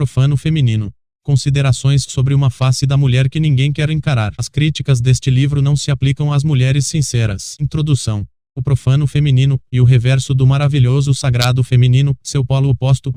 profano feminino. Considerações sobre uma face da mulher que ninguém quer encarar. As críticas deste livro não se aplicam às mulheres sinceras. Introdução. O profano feminino, e o reverso do maravilhoso sagrado feminino, seu polo oposto.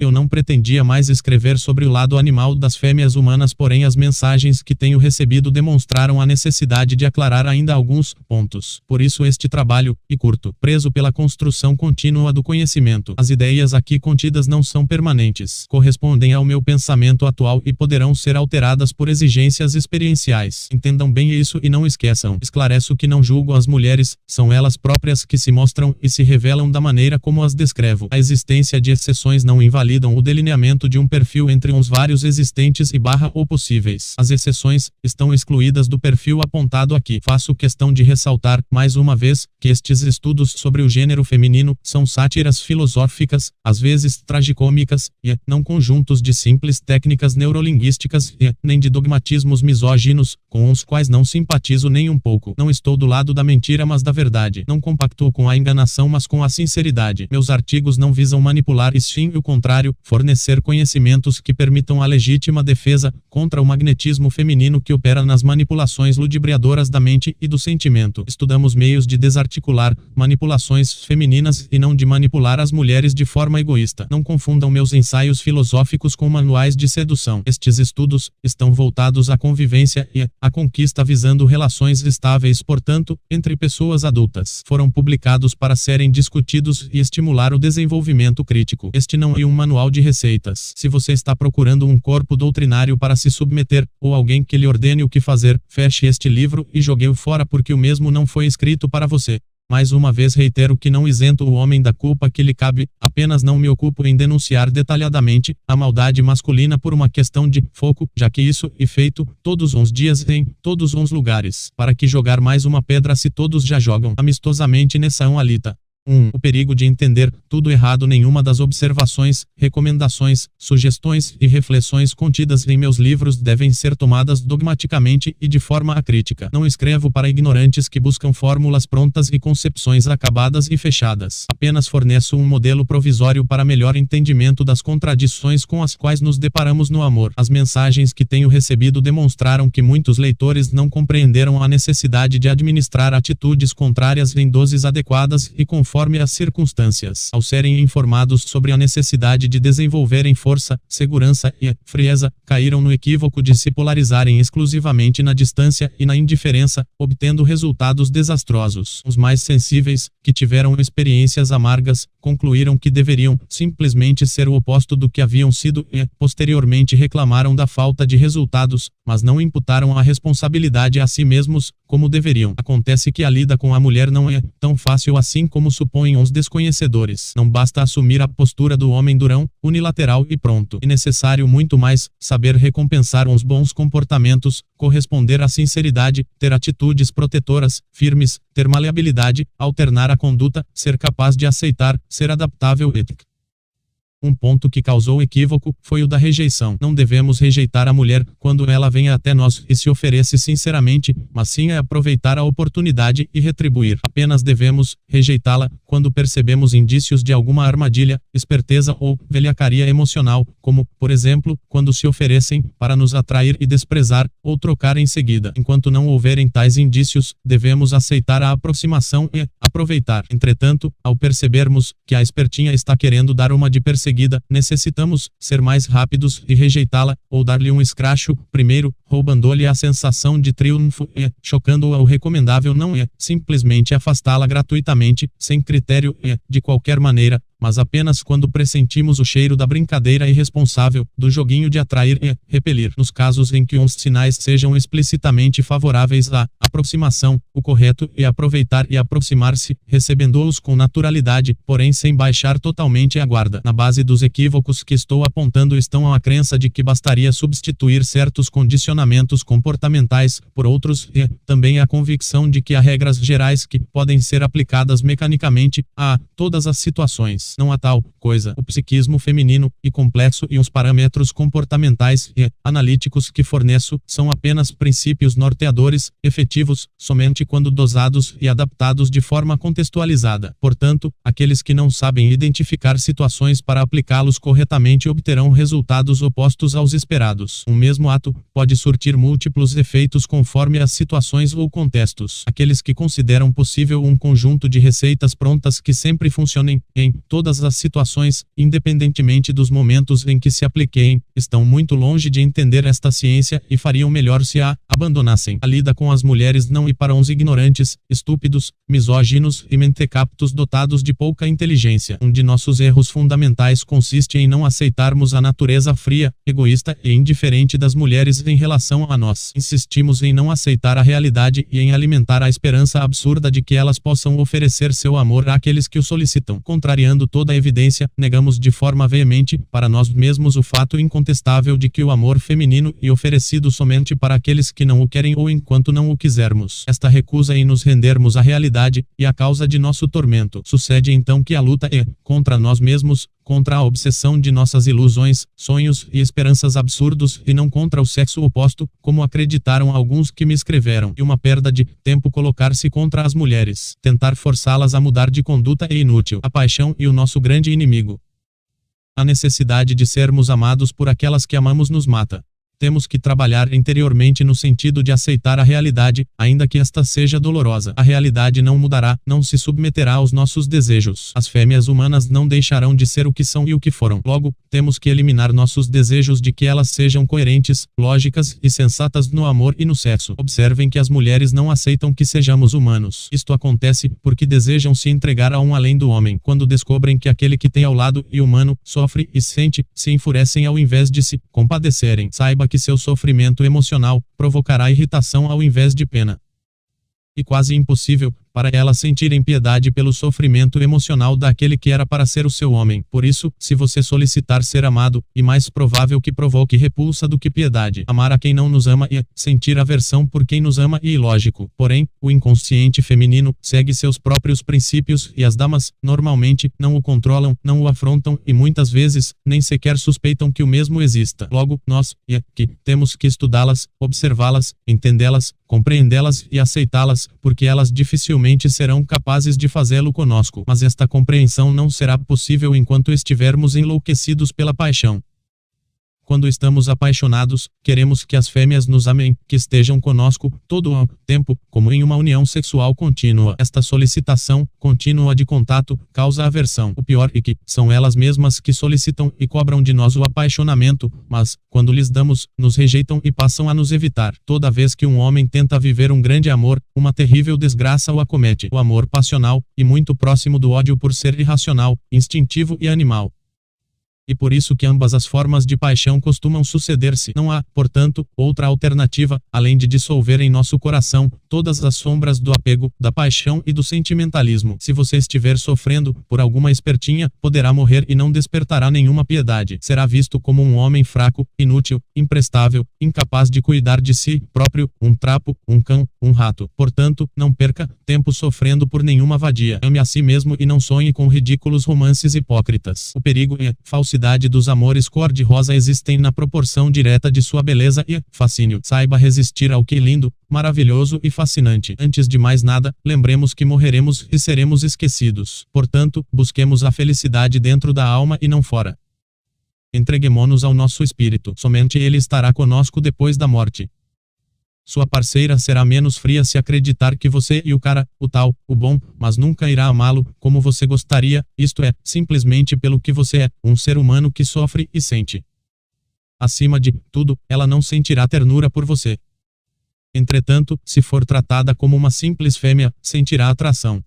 Eu não pretendia mais escrever sobre o lado animal das fêmeas humanas, porém as mensagens que tenho recebido demonstraram a necessidade de aclarar ainda alguns pontos. Por isso este trabalho, e curto, preso pela construção contínua do conhecimento. As ideias aqui contidas não são permanentes, correspondem ao meu pensamento atual e poderão ser alteradas por exigências experienciais. Entendam bem isso e não esqueçam. Esclareço que não julgo as mulheres, são elas próprias que se mostram e se revelam da maneira como as descrevo. A existência de exceções não invalidam o delineamento de um perfil entre uns vários existentes ou possíveis. As exceções estão excluídas do perfil apontado aqui. Faço questão de ressaltar, mais uma vez, que estes estudos sobre o gênero feminino são sátiras filosóficas, às vezes tragicômicas, e não conjuntos de simples técnicas neurolinguísticas e nem de dogmatismos misóginos, com os quais não simpatizo nem um pouco. Não estou do lado da mentira, mas da verdade. Não compactuo com a enganação, mas com a sinceridade. Meus artigos não visam manipular e sim o contrário, fornecer conhecimentos que permitam a legítima defesa contra o magnetismo feminino que opera nas manipulações ludibriadoras da mente e do sentimento. Estudamos meios de desarticular manipulações femininas e não de manipular as mulheres de forma egoísta. Não confundam meus ensaios filosóficos com manuais de sedução. Estes estudos estão voltados à convivência e à conquista visando relações estáveis, portanto, entre pessoas adultas. Foram publicados para serem discutidos e estimular o desenvolvimento crítico. Este não é um manual de receitas. Se você está procurando um corpo doutrinário para se submeter, ou alguém que lhe ordene o que fazer, feche este livro e jogue-o fora porque o mesmo não foi escrito para você. Mais uma vez reitero que não isento o homem da culpa que lhe cabe, apenas não me ocupo em denunciar detalhadamente a maldade masculina por uma questão de foco, já que isso é feito todos os dias em todos os lugares. Para que jogar mais uma pedra se todos já jogam amistosamente nessa alita? O perigo de entender tudo errado. Nenhuma das observações, recomendações, sugestões e reflexões contidas em meus livros devem ser tomadas dogmaticamente e de forma acrítica. Não escrevo para ignorantes que buscam fórmulas prontas e concepções acabadas e fechadas. Apenas forneço um modelo provisório para melhor entendimento das contradições com as quais nos deparamos no amor. As mensagens que tenho recebido demonstraram que muitos leitores não compreenderam a necessidade de administrar atitudes contrárias em doses adequadas e conforme as circunstâncias. Ao serem informados sobre a necessidade de desenvolverem força, segurança e frieza, caíram no equívoco de se polarizarem exclusivamente na distância e na indiferença, obtendo resultados desastrosos. Os mais sensíveis, que tiveram experiências amargas, concluíram que deveriam simplesmente ser o oposto do que haviam sido e, posteriormente, reclamaram da falta de resultados, mas não imputaram a responsabilidade a si mesmos, como deveriam. Acontece que a lida com a mulher não é tão fácil assim como supõem os desconhecedores. Não basta assumir a postura do homem durão, unilateral e pronto. É necessário muito mais, saber recompensar os bons comportamentos, corresponder à sinceridade, ter atitudes protetoras, firmes, ter maleabilidade, alternar a conduta, ser capaz de aceitar, ser adaptável e um ponto que causou equívoco foi o da rejeição. Não devemos rejeitar a mulher quando ela venha até nós e se oferece sinceramente, mas sim aproveitar a oportunidade e retribuir. Apenas devemos rejeitá-la quando percebemos indícios de alguma armadilha, esperteza ou velhacaria emocional, como, por exemplo, quando se oferecem para nos atrair e desprezar, ou trocar em seguida. Enquanto não houverem tais indícios, devemos aceitar a aproximação e aproveitar. Entretanto, ao percebermos que a espertinha está querendo dar uma de perseguida, necessitamos ser mais rápidos e rejeitá-la, ou dar-lhe um escracho, primeiro, roubando-lhe a sensação de triunfo e, chocando-a. O recomendável não é simplesmente afastá-la gratuitamente, sem critério e, de qualquer maneira, mas apenas quando pressentimos o cheiro da brincadeira irresponsável, do joguinho de atrair e repelir. Nos casos em que os sinais sejam explicitamente favoráveis à aproximação, o correto é aproveitar e aproximar-se, recebendo-os com naturalidade, porém sem baixar totalmente a guarda. Na base dos equívocos que estou apontando estão a crença de que bastaria substituir certos condicionamentos comportamentais por outros e também a convicção de que há regras gerais que podem ser aplicadas mecanicamente a todas as situações. mulheres. Não há tal coisa. O psiquismo feminino e complexo e os parâmetros comportamentais e analíticos que forneço são apenas princípios norteadores, efetivos, somente quando dosados e adaptados de forma contextualizada. Portanto, aqueles que não sabem identificar situações para aplicá-los corretamente obterão resultados opostos aos esperados. Um mesmo ato pode surtir múltiplos efeitos conforme as situações ou contextos. Aqueles que consideram possível um conjunto de receitas prontas que sempre funcionem em todas as situações, independentemente dos momentos em que se apliquem, estão muito longe de entender esta ciência e fariam melhor se a abandonassem. A lida com as mulheres não é para uns ignorantes, estúpidos, misóginos e mentecaptos dotados de pouca inteligência. Um de nossos erros fundamentais consiste em não aceitarmos a natureza fria, egoísta e indiferente das mulheres em relação a nós. Insistimos em não aceitar a realidade e em alimentar a esperança absurda de que elas possam oferecer seu amor àqueles que o solicitam. Contrariando toda a evidência, negamos de forma veemente, para nós mesmos, o fato incontestável de que o amor feminino é oferecido somente para aqueles que não o querem ou enquanto não o quisermos. Esta recusa em nos rendermos à realidade e a causa de nosso tormento. Sucede então que a luta é contra nós mesmos, contra a obsessão de nossas ilusões, sonhos e esperanças absurdos e não contra o sexo oposto, como acreditaram alguns que me escreveram. E uma perda de tempo colocar-se contra as mulheres. Tentar forçá-las a mudar de conduta é inútil. A paixão é o nosso grande inimigo. A necessidade de sermos amados por aquelas que amamos nos mata. Temos que trabalhar interiormente no sentido de aceitar a realidade, ainda que esta seja dolorosa. A realidade não mudará, não se submeterá aos nossos desejos. As fêmeas humanas não deixarão de ser o que são e o que foram. Logo, temos que eliminar nossos desejos de que elas sejam coerentes, lógicas e sensatas no amor e no sexo. Observem que as mulheres não aceitam que sejamos humanos. Isto acontece porque desejam se entregar a um além do homem. Quando descobrem que aquele que tem ao lado é humano, sofre e sente, se enfurecem ao invés de se compadecerem. Saiba que seu sofrimento emocional provocará irritação ao invés de pena. E quase impossível para elas sentirem piedade pelo sofrimento emocional daquele que era para ser o seu homem. Por isso, se você solicitar ser amado, é mais provável que provoque repulsa do que piedade. Amar a quem não nos ama e sentir aversão por quem nos ama é ilógico. Porém, o inconsciente feminino segue seus próprios princípios e as damas, normalmente, não o controlam, não o afrontam e muitas vezes, nem sequer suspeitam que o mesmo exista. Logo, nós, que temos que estudá-las, observá-las, entendê-las, compreendê-las e aceitá-las, porque elas dificilmente serão capazes de fazê-lo conosco. Mas esta compreensão não será possível enquanto estivermos enlouquecidos pela paixão. Quando estamos apaixonados, queremos que as fêmeas nos amem, que estejam conosco todo o tempo, como em uma união sexual contínua. Esta solicitação contínua de contato causa aversão. O pior é que são elas mesmas que solicitam e cobram de nós o apaixonamento, mas, quando lhes damos, nos rejeitam e passam a nos evitar. Toda vez que um homem tenta viver um grande amor, uma terrível desgraça o acomete. O amor passional, e muito próximo do ódio por ser irracional, instintivo e animal. E por isso que ambas as formas de paixão costumam suceder-se. Não há, portanto, outra alternativa, além de dissolver em nosso coração todas as sombras do apego, da paixão e do sentimentalismo. Se você estiver sofrendo por alguma espertinha, poderá morrer e não despertará nenhuma piedade. Será visto como um homem fraco, inútil, imprestável, incapaz de cuidar de si próprio, um trapo, um cão, um rato. Portanto, não perca tempo sofrendo por nenhuma vadia. Ame a si mesmo e não sonhe com ridículos romances hipócritas. O perigo e a falsidade dos amores cor-de-rosa existem na proporção direta de sua beleza e fascínio. Saiba resistir ao que é lindo, maravilhoso e fascinante. Antes de mais nada, lembremos que morreremos e seremos esquecidos. Portanto, busquemos a felicidade dentro da alma e não fora. Entreguemo-nos ao nosso espírito. Somente ele estará conosco depois da morte. Sua parceira será menos fria se acreditar que você é o cara, o tal, o bom, mas nunca irá amá-lo como você gostaria, isto é, simplesmente pelo que você é, um ser humano que sofre e sente. Acima de tudo, ela não sentirá ternura por você. Entretanto, se for tratada como uma simples fêmea, sentirá atração.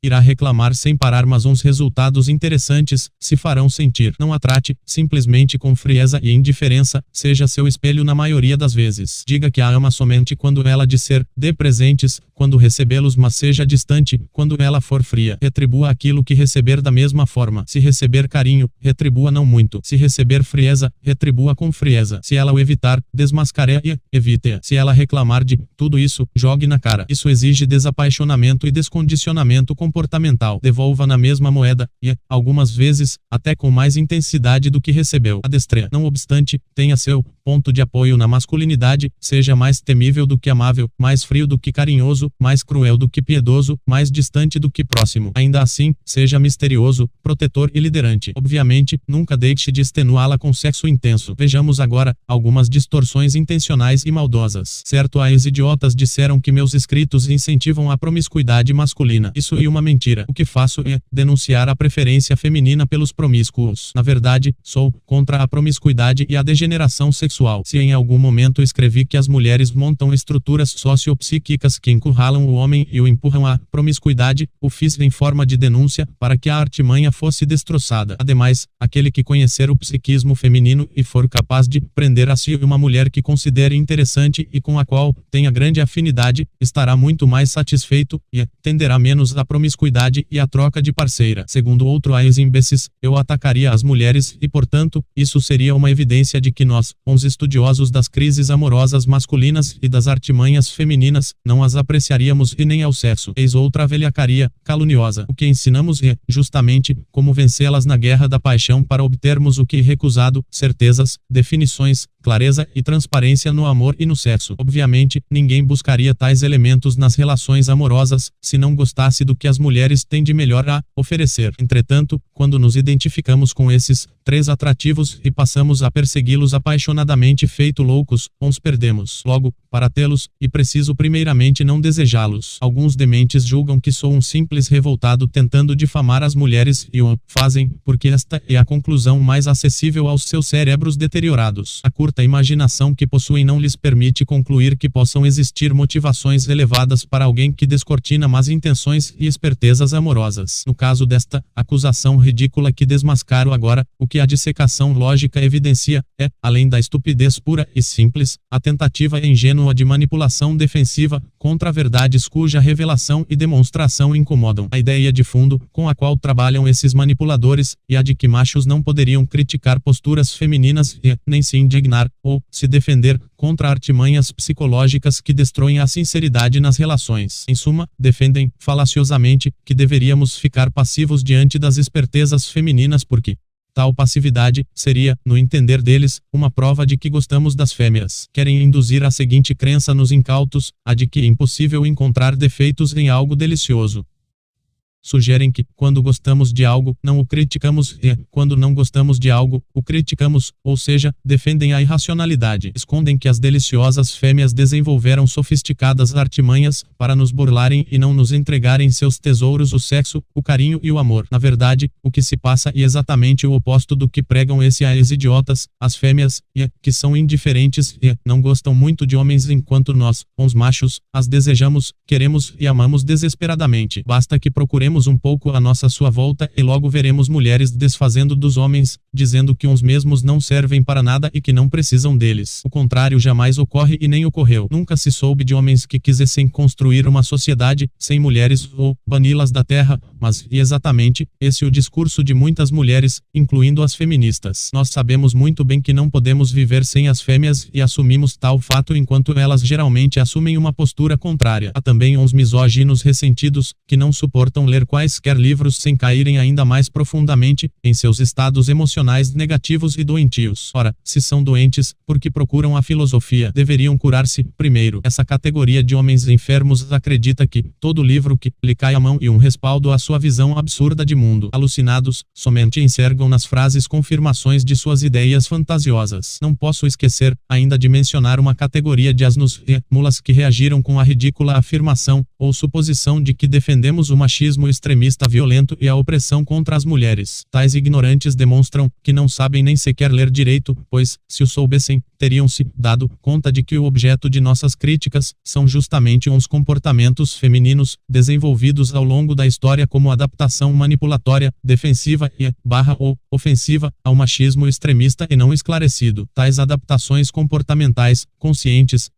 Irá reclamar sem parar, mas uns resultados interessantes se farão sentir. Não a trate simplesmente com frieza e indiferença, seja seu espelho na maioria das vezes. Diga que a ama somente quando ela disser, dê presentes, quando recebê-los, mas seja distante, quando ela for fria. Retribua aquilo que receber da mesma forma. Se receber carinho, retribua não muito. Se receber frieza, retribua com frieza. Se ela o evitar, desmascareie e evite-a. Se ela reclamar de tudo isso, jogue na cara. Isso exige desapaixonamento e descondicionamento completo. comportamental. Devolva na mesma moeda e, algumas vezes, até com mais intensidade do que recebeu. Adestreia. Não obstante, tenha seu ponto de apoio na masculinidade, seja mais temível do que amável, mais frio do que carinhoso, mais cruel do que piedoso, mais distante do que próximo. Ainda assim, seja misterioso, protetor e liderante. Obviamente, nunca deixe de extenuá-la com sexo intenso. Vejamos agora algumas distorções intencionais e maldosas. Certo, as idiotas disseram que meus escritos incentivam a promiscuidade masculina. Isso é uma mentira. O que faço é denunciar a preferência feminina pelos promíscuos. Na verdade, sou contra a promiscuidade e a degeneração sexual. Se em algum momento escrevi que as mulheres montam estruturas sociopsíquicas que encurralam o homem e o empurram à promiscuidade, o fiz em forma de denúncia para que a artimanha fosse destroçada. Ademais, aquele que conhecer o psiquismo feminino e for capaz de prender a si uma mulher que considere interessante e com a qual tenha grande afinidade, estará muito mais satisfeito e tenderá menos à promiscuidade e à troca de parceira. Segundo outro a imbecis, eu atacaria as mulheres e, portanto, isso seria uma evidência de que nós, os estudiosos das crises amorosas masculinas e das artimanhas femininas, não as apreciaríamos e nem ao sexo. Eis outra velhacaria caluniosa. O que ensinamos é, justamente, como vencê-las na guerra da paixão para obtermos o que recusado, certezas, definições, clareza e transparência no amor e no sexo. Obviamente, ninguém buscaria tais elementos nas relações amorosas, se não gostasse do que as mulheres têm de melhor a oferecer. Entretanto, quando nos identificamos com esses três atrativos e passamos a persegui-los apaixonadamente feito loucos, os perdemos. Logo, para tê-los, é preciso primeiramente não desejá-los. Alguns dementes julgam que sou um simples revoltado tentando difamar as mulheres e o fazem, porque esta é a conclusão mais acessível aos seus cérebros deteriorados. A curta imaginação que possuem não lhes permite concluir que possam existir motivações elevadas para alguém que descortina más intenções e espertezas amorosas. No caso desta acusação ridícula que desmascaro agora, o que a dissecação lógica evidencia é, além da estupidez pura e simples, a tentativa ingênua de manipulação defensiva contra verdades cuja revelação e demonstração incomodam. A ideia de fundo com a qual trabalham esses manipuladores e a de que machos não poderiam criticar posturas femininas e nem se indignar ou se defender contra artimanhas psicológicas que destroem a sinceridade nas relações. Em suma, defendem, falaciosamente, que deveríamos ficar passivos diante das espertezas femininas porque tal passividade seria, no entender deles, uma prova de que gostamos das fêmeas. Querem induzir a seguinte crença nos incautos, a de que é impossível encontrar defeitos em algo delicioso. Sugerem que, quando gostamos de algo, não o criticamos e, quando não gostamos de algo, o criticamos, ou seja, defendem a irracionalidade. Escondem que as deliciosas fêmeas desenvolveram sofisticadas artimanhas para nos burlarem e não nos entregarem seus tesouros, o sexo, o carinho e o amor. Na verdade, o que se passa é exatamente o oposto do que pregam esses idiotas, as fêmeas, que são indiferentes e não gostam muito de homens enquanto nós, os machos, as desejamos, queremos e amamos desesperadamente. Basta que procuremos um pouco à sua volta e logo veremos mulheres desfazendo dos homens, dizendo que uns mesmos não servem para nada e que não precisam deles. O contrário jamais ocorre e nem ocorreu. Nunca se soube de homens que quisessem construir uma sociedade sem mulheres ou bani-las da terra, mas é exatamente esse o discurso de muitas mulheres, incluindo as feministas. Nós sabemos muito bem que não podemos viver sem as fêmeas e assumimos tal fato enquanto elas geralmente assumem uma postura contrária. Há também uns misóginos ressentidos, que não suportam ler quaisquer livros sem caírem ainda mais profundamente em seus estados emocionais negativos e doentios. Ora, se são doentes, porque procuram a filosofia, deveriam curar-se primeiro. Essa categoria de homens enfermos acredita que todo livro que lhe cai à mão e um respaldo à sua visão absurda de mundo. Alucinados, somente enxergam nas frases confirmações de suas ideias fantasiosas. Não posso esquecer ainda de mencionar uma categoria de asnos e mulas que reagiram com a ridícula afirmação ou suposição de que defendemos o machismo extremista violento e a opressão contra as mulheres. Tais ignorantes demonstram que não sabem nem sequer ler direito, pois, se o soubessem, teriam-se dado conta de que o objeto de nossas críticas são justamente uns comportamentos femininos, desenvolvidos ao longo da história como adaptação manipulatória, defensiva ou ofensiva ao machismo extremista e não esclarecido. Tais adaptações comportamentais, conscientes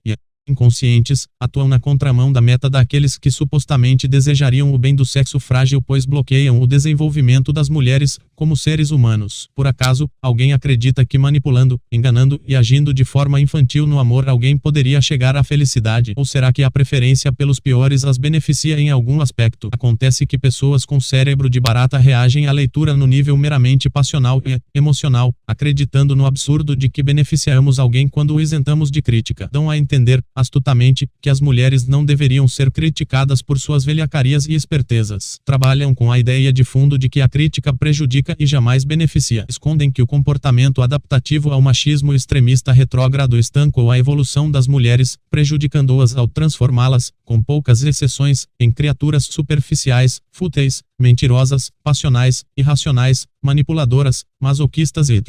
inconscientes, atuam na contramão da meta daqueles que supostamente desejariam o bem do sexo frágil, pois bloqueiam o desenvolvimento das mulheres como seres humanos. Por acaso, alguém acredita que manipulando, enganando e agindo de forma infantil no amor alguém poderia chegar à felicidade? Ou será que a preferência pelos piores as beneficia em algum aspecto? Acontece que pessoas com cérebro de barata reagem à leitura no nível meramente passional e emocional, acreditando no absurdo de que beneficiamos alguém quando o isentamos de crítica. Dão a entender, astutamente, que as mulheres não deveriam ser criticadas por suas velhacarias e espertezas. Trabalham com a ideia de fundo de que a crítica prejudica e jamais beneficia. Escondem que o comportamento adaptativo ao machismo extremista retrógrado estancou a evolução das mulheres, prejudicando-as ao transformá-las, com poucas exceções, em criaturas superficiais, fúteis, mentirosas, passionais, irracionais, manipuladoras, masoquistas e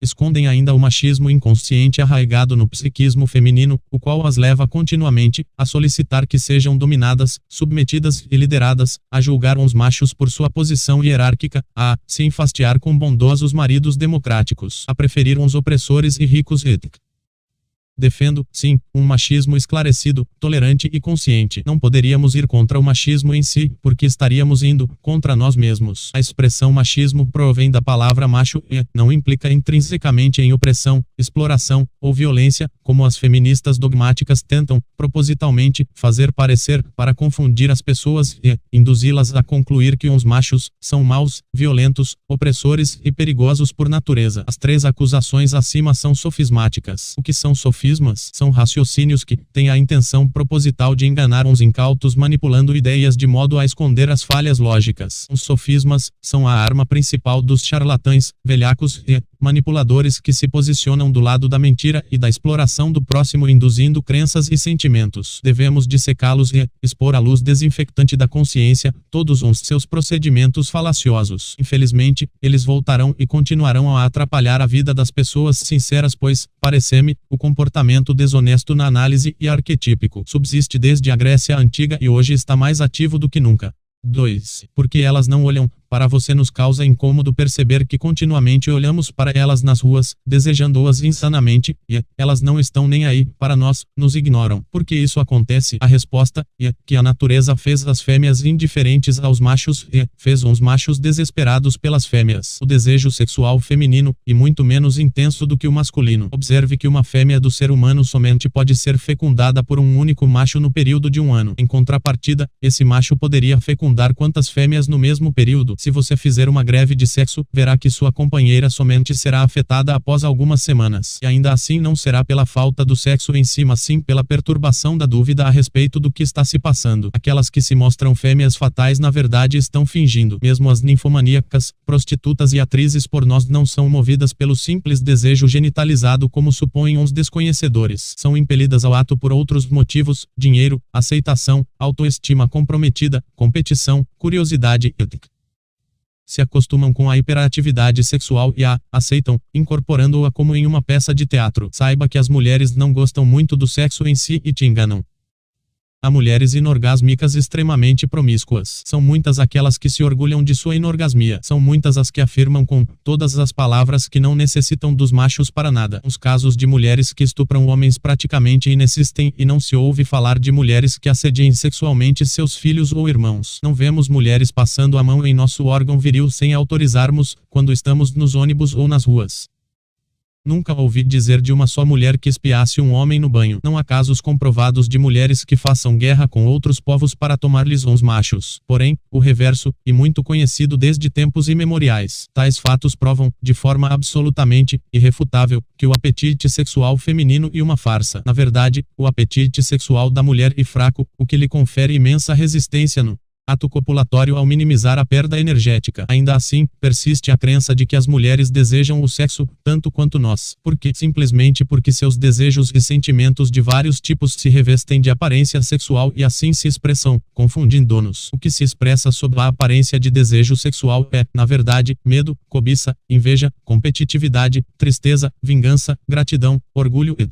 escondem ainda o machismo inconsciente arraigado no psiquismo feminino, o qual as leva continuamente a solicitar que sejam dominadas, submetidas e lideradas, a julgar uns machos por sua posição hierárquica, a se enfastiar com bondosos maridos democráticos, a preferir uns opressores e ricos e defendo, sim, um machismo esclarecido, tolerante e consciente. Não poderíamos ir contra o machismo em si, porque estaríamos indo contra nós mesmos. A expressão machismo provém da palavra macho e não implica intrinsecamente em opressão, exploração ou violência, como as feministas dogmáticas tentam, propositalmente, fazer parecer, para confundir as pessoas e induzi-las a concluir que uns machos são maus, violentos, opressores e perigosos por natureza. As três acusações acima são sofismáticas. O que são sofismas? São raciocínios que têm a intenção proposital de enganar uns incautos manipulando ideias de modo a esconder as falhas lógicas. Os sofismas são a arma principal dos charlatães, velhacos e manipuladores que se posicionam do lado da mentira e da exploração do próximo induzindo crenças e sentimentos. Devemos dissecá-los e expor à luz desinfectante da consciência todos os seus procedimentos falaciosos. Infelizmente, eles voltarão e continuarão a atrapalhar a vida das pessoas sinceras, pois, parece-me, o comportamento desonesto na análise e arquetípico subsiste desde a Grécia Antiga e hoje está mais ativo do que nunca. 2. Porque elas não olham para você. Nos causa incômodo perceber que continuamente olhamos para elas nas ruas, desejando-as insanamente, e elas não estão nem aí para nós, nos ignoram. Por que isso acontece? A resposta é que a natureza fez as fêmeas indiferentes aos machos e fez uns machos desesperados pelas fêmeas. O desejo sexual feminino e muito menos intenso do que o masculino. Observe que uma fêmea do ser humano somente pode ser fecundada por um único macho no período de um ano. Em contrapartida, esse macho poderia fecundar quantas fêmeas no mesmo período? Se você fizer uma greve de sexo, verá que sua companheira somente será afetada após algumas semanas. E ainda assim não será pela falta do sexo em si, mas sim pela perturbação da dúvida a respeito do que está se passando. Aquelas que se mostram fêmeas fatais na verdade estão fingindo. Mesmo as ninfomaníacas, prostitutas e atrizes pornós não são movidas pelo simples desejo genitalizado como supõem os desconhecedores. São impelidas ao ato por outros motivos: dinheiro, aceitação, autoestima comprometida, competição, curiosidade e se acostumam com a hiperatividade sexual e a aceitam, incorporando-a como em uma peça de teatro. Saiba que as mulheres não gostam muito do sexo em si e te enganam. Há mulheres inorgásmicas extremamente promíscuas. São muitas aquelas que se orgulham de sua inorgasmia. São muitas as que afirmam com todas as palavras que não necessitam dos machos para nada. Os casos de mulheres que estupram homens praticamente inexistem e não se ouve falar de mulheres que assediem sexualmente seus filhos ou irmãos. Não vemos mulheres passando a mão em nosso órgão viril sem autorizarmos, quando estamos nos ônibus ou nas ruas. Nunca ouvi dizer de uma só mulher que espiasse um homem no banho. Não há casos comprovados de mulheres que façam guerra com outros povos para tomar-lhes uns machos. Porém, o reverso, e muito conhecido desde tempos imemoriais. Tais fatos provam, de forma absolutamente irrefutável, que o apetite sexual feminino é uma farsa. Na verdade, o apetite sexual da mulher é fraco, o que lhe confere imensa resistência no ato copulatório ao minimizar a perda energética. Ainda assim, persiste a crença de que as mulheres desejam o sexo tanto quanto nós. Simplesmente porque seus desejos e sentimentos de vários tipos se revestem de aparência sexual e assim se expressam, confundindo-nos. O que se expressa sob a aparência de desejo sexual é, na verdade, medo, cobiça, inveja, competitividade, tristeza, vingança, gratidão, orgulho e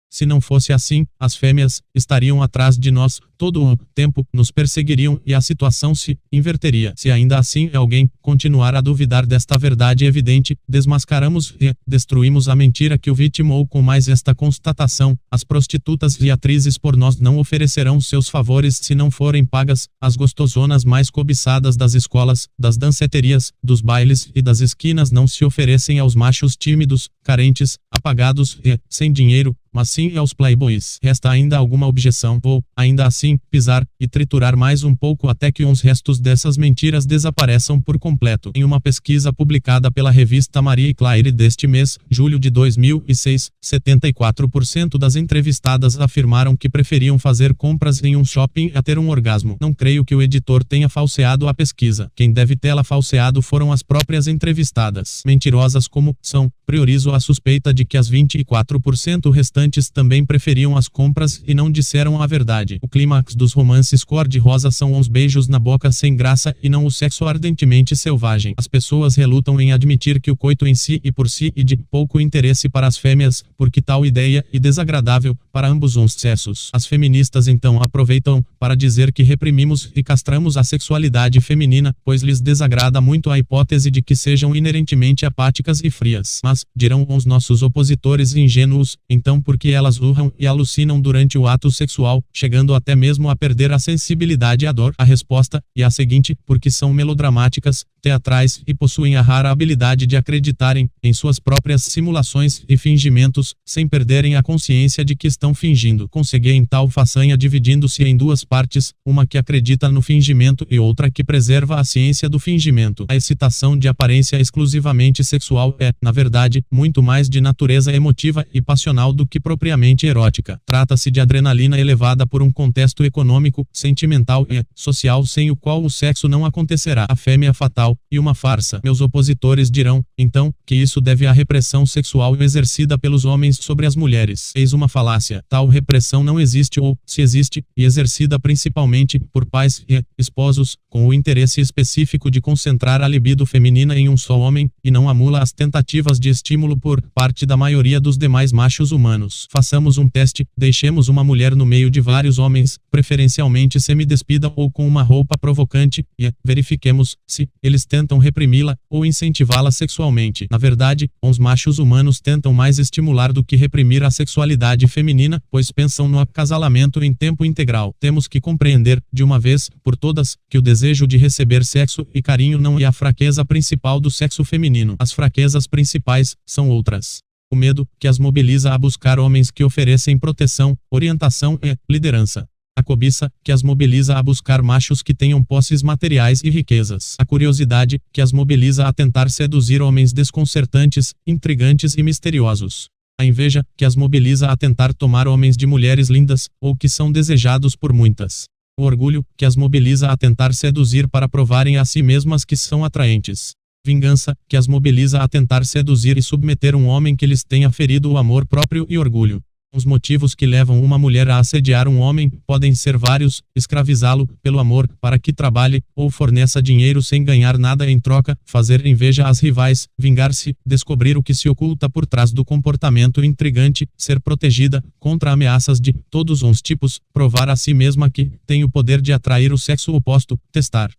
Se não fosse assim, as fêmeas estariam atrás de nós todo o tempo, nos perseguiriam e a situação se inverteria. Se ainda assim alguém continuar a duvidar desta verdade evidente, desmascaramos e destruímos a mentira que o vitimou com mais esta constatação: as prostitutas e atrizes pornós não oferecerão seus favores se não forem pagas, as gostosonas mais cobiçadas das escolas, das danceterias, dos bailes e das esquinas não se oferecem aos machos tímidos, carentes, apagados e sem dinheiro, mas sim aos playboys. Resta ainda alguma objeção? Vou, ainda assim, pisar e triturar mais um pouco até que uns restos dessas mentiras desapareçam por completo. Em uma pesquisa publicada pela revista Marie Claire deste mês, julho de 2006, 74% das entrevistadas afirmaram que preferiam fazer compras em um shopping a ter um orgasmo. Não creio que o editor tenha falseado a pesquisa. Quem deve tê-la falseado foram as próprias entrevistadas. Mentirosas como são, priorizo a suspeita de que as 24% restantes também preferiam as compras e não disseram a verdade. O clímax dos romances cor-de-rosa são uns beijos na boca sem graça e não o sexo ardentemente selvagem. As pessoas relutam em admitir que o coito em si e por si e de pouco interesse para as fêmeas, porque tal ideia é desagradável para ambos os sexos. As feministas então aproveitam para dizer que reprimimos e castramos a sexualidade feminina, pois lhes desagrada muito a hipótese de que sejam inerentemente apáticas e frias. Mas, dirão os nossos opositores ingênuos, então por que elas urram e alucinam durante o ato sexual, chegando até mesmo a perder a sensibilidade à dor? A resposta é a seguinte: porque são melodramáticas, teatrais e possuem a rara habilidade de acreditarem em suas próprias simulações e fingimentos, sem perderem a consciência de que estão fingindo. Conseguem tal façanha dividindo-se em duas partes, uma que acredita no fingimento e outra que preserva a ciência do fingimento. A excitação de aparência exclusivamente sexual é, na verdade, muito mais de natureza emotiva e passional do que propriamente erótica. Trata-se de adrenalina elevada por um contexto econômico, sentimental e social sem o qual o sexo não acontecerá. A fêmea fatal e uma farsa. Meus opositores dirão, então, que isso deve à repressão sexual exercida pelos homens sobre as mulheres. Eis uma falácia. Tal repressão não existe ou, se existe, e exercida principalmente por pais e esposos, com o interesse específico de concentrar a libido feminina em um só homem, e não anula as tentativas de estímulo por parte da maioria dos demais machos humanos. Façamos um teste, deixemos uma mulher no meio de vários homens, preferencialmente semidespida ou com uma roupa provocante, e verifiquemos se eles tentam reprimi-la ou incentivá-la sexualmente. Na verdade, os machos humanos tentam mais estimular do que reprimir a sexualidade feminina, pois pensam no acasalamento em tempo integral. Temos que compreender, de uma vez por todas, que o desejo de receber sexo e carinho não é a fraqueza principal do sexo feminino. As fraquezas principais são outras. O medo, que as mobiliza a buscar homens que oferecem proteção, orientação e liderança. A cobiça, que as mobiliza a buscar machos que tenham posses materiais e riquezas. A curiosidade, que as mobiliza a tentar seduzir homens desconcertantes, intrigantes e misteriosos. A inveja, que as mobiliza a tentar tomar homens de mulheres lindas, ou que são desejados por muitas. O orgulho, que as mobiliza a tentar seduzir para provarem a si mesmas que são atraentes. Vingança, que as mobiliza a tentar seduzir e submeter um homem que lhes tenha ferido o amor próprio e orgulho. Os motivos que levam uma mulher a assediar um homem podem ser vários: escravizá-lo pelo amor, para que trabalhe, ou forneça dinheiro sem ganhar nada em troca, fazer inveja às rivais, vingar-se, descobrir o que se oculta por trás do comportamento intrigante, ser protegida contra ameaças de todos os tipos, provar a si mesma que tem o poder de atrair o sexo oposto, testar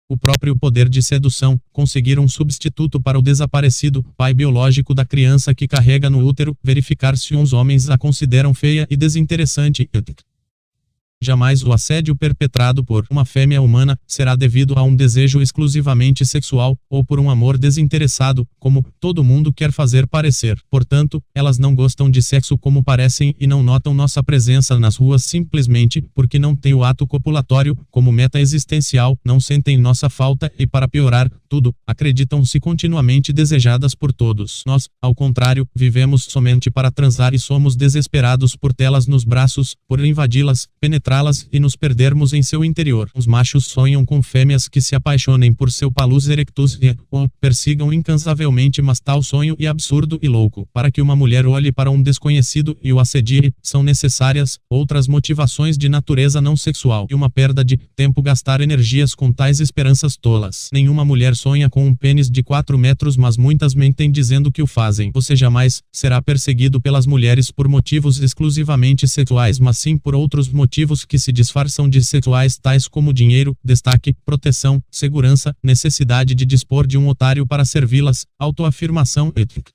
o próprio poder de sedução, conseguir um substituto para o desaparecido pai biológico da criança que carrega no útero, verificar se uns homens a consideram feia e desinteressante. Jamais o assédio perpetrado por uma fêmea humana será devido a um desejo exclusivamente sexual, ou por um amor desinteressado, como todo mundo quer fazer parecer. Portanto, elas não gostam de sexo como parecem e não notam nossa presença nas ruas simplesmente porque não têm o ato copulatório como meta existencial, não sentem nossa falta e, para piorar tudo, acreditam-se continuamente desejadas por todos. Nós, ao contrário, vivemos somente para transar e somos desesperados por tê-las nos braços, por invadi-las, penetrar encontrá-las e nos perdermos em seu interior. Os machos sonham com fêmeas que se apaixonem por seu palus erectus e o persigam incansavelmente, mas tal sonho é absurdo e louco. Para que uma mulher olhe para um desconhecido e o assedie, são necessárias outras motivações de natureza não sexual e uma perda de tempo gastar energias com tais esperanças tolas. Nenhuma mulher sonha com um pênis de 4 metros, mas muitas mentem dizendo que o fazem. Você jamais será perseguido pelas mulheres por motivos exclusivamente sexuais, mas sim por outros motivos que se disfarçam de sexuais, tais como dinheiro, destaque, proteção, segurança, necessidade de dispor de um otário para servi-las, autoafirmação, etc.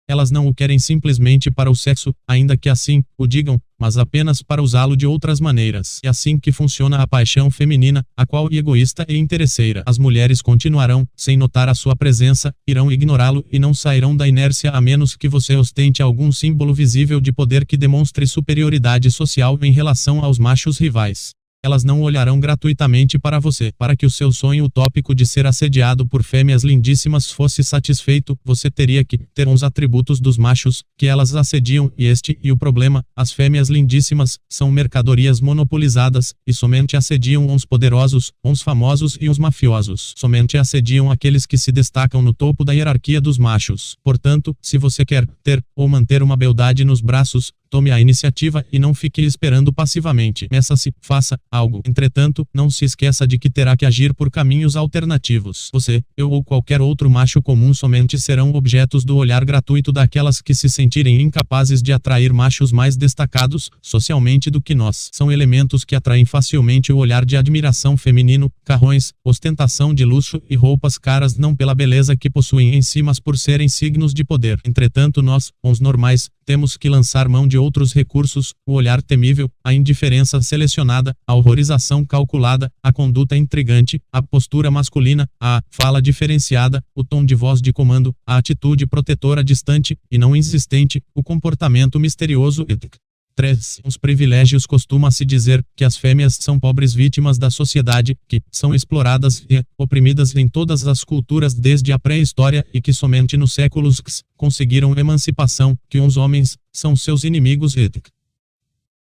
Elas não o querem simplesmente para o sexo, ainda que assim o digam, mas apenas para usá-lo de outras maneiras. É assim que funciona a paixão feminina, a qual é egoísta e interesseira. As mulheres continuarão, sem notar a sua presença, irão ignorá-lo e não sairão da inércia a menos que você ostente algum símbolo visível de poder que demonstre superioridade social em relação aos machos rivais. Elas não olharão gratuitamente para você. Para que o seu sonho utópico de ser assediado por fêmeas lindíssimas fosse satisfeito, você teria que ter uns atributos dos machos, que elas assediam, e o problema, as fêmeas lindíssimas, são mercadorias monopolizadas, e somente assediam uns poderosos, uns famosos e uns mafiosos. Somente assediam aqueles que se destacam no topo da hierarquia dos machos. Portanto, se você quer ter, ou manter uma beldade nos braços, tome a iniciativa e não fique esperando passivamente. Meça-se, faça algo. Entretanto, não se esqueça de que terá que agir por caminhos alternativos. Você, eu ou qualquer outro macho comum somente serão objetos do olhar gratuito daquelas que se sentirem incapazes de atrair machos mais destacados, socialmente, do que nós. São elementos que atraem facilmente o olhar de admiração feminino, carrões, ostentação de luxo e roupas caras não pela beleza que possuem em si, mas por serem signos de poder. Entretanto nós, os normais, temos que lançar mão de outros recursos, o olhar temível, a indiferença selecionada, a horrorização calculada, a conduta intrigante, a postura masculina, a fala diferenciada, o tom de voz de comando, a atitude protetora distante e não insistente, o comportamento misterioso, etc. 3. Os privilégios. Costuma-se dizer que as fêmeas são pobres vítimas da sociedade, que são exploradas e oprimidas em todas as culturas desde a pré-história e que somente nos séculos conseguiram emancipação, que os homens são seus inimigos, etc.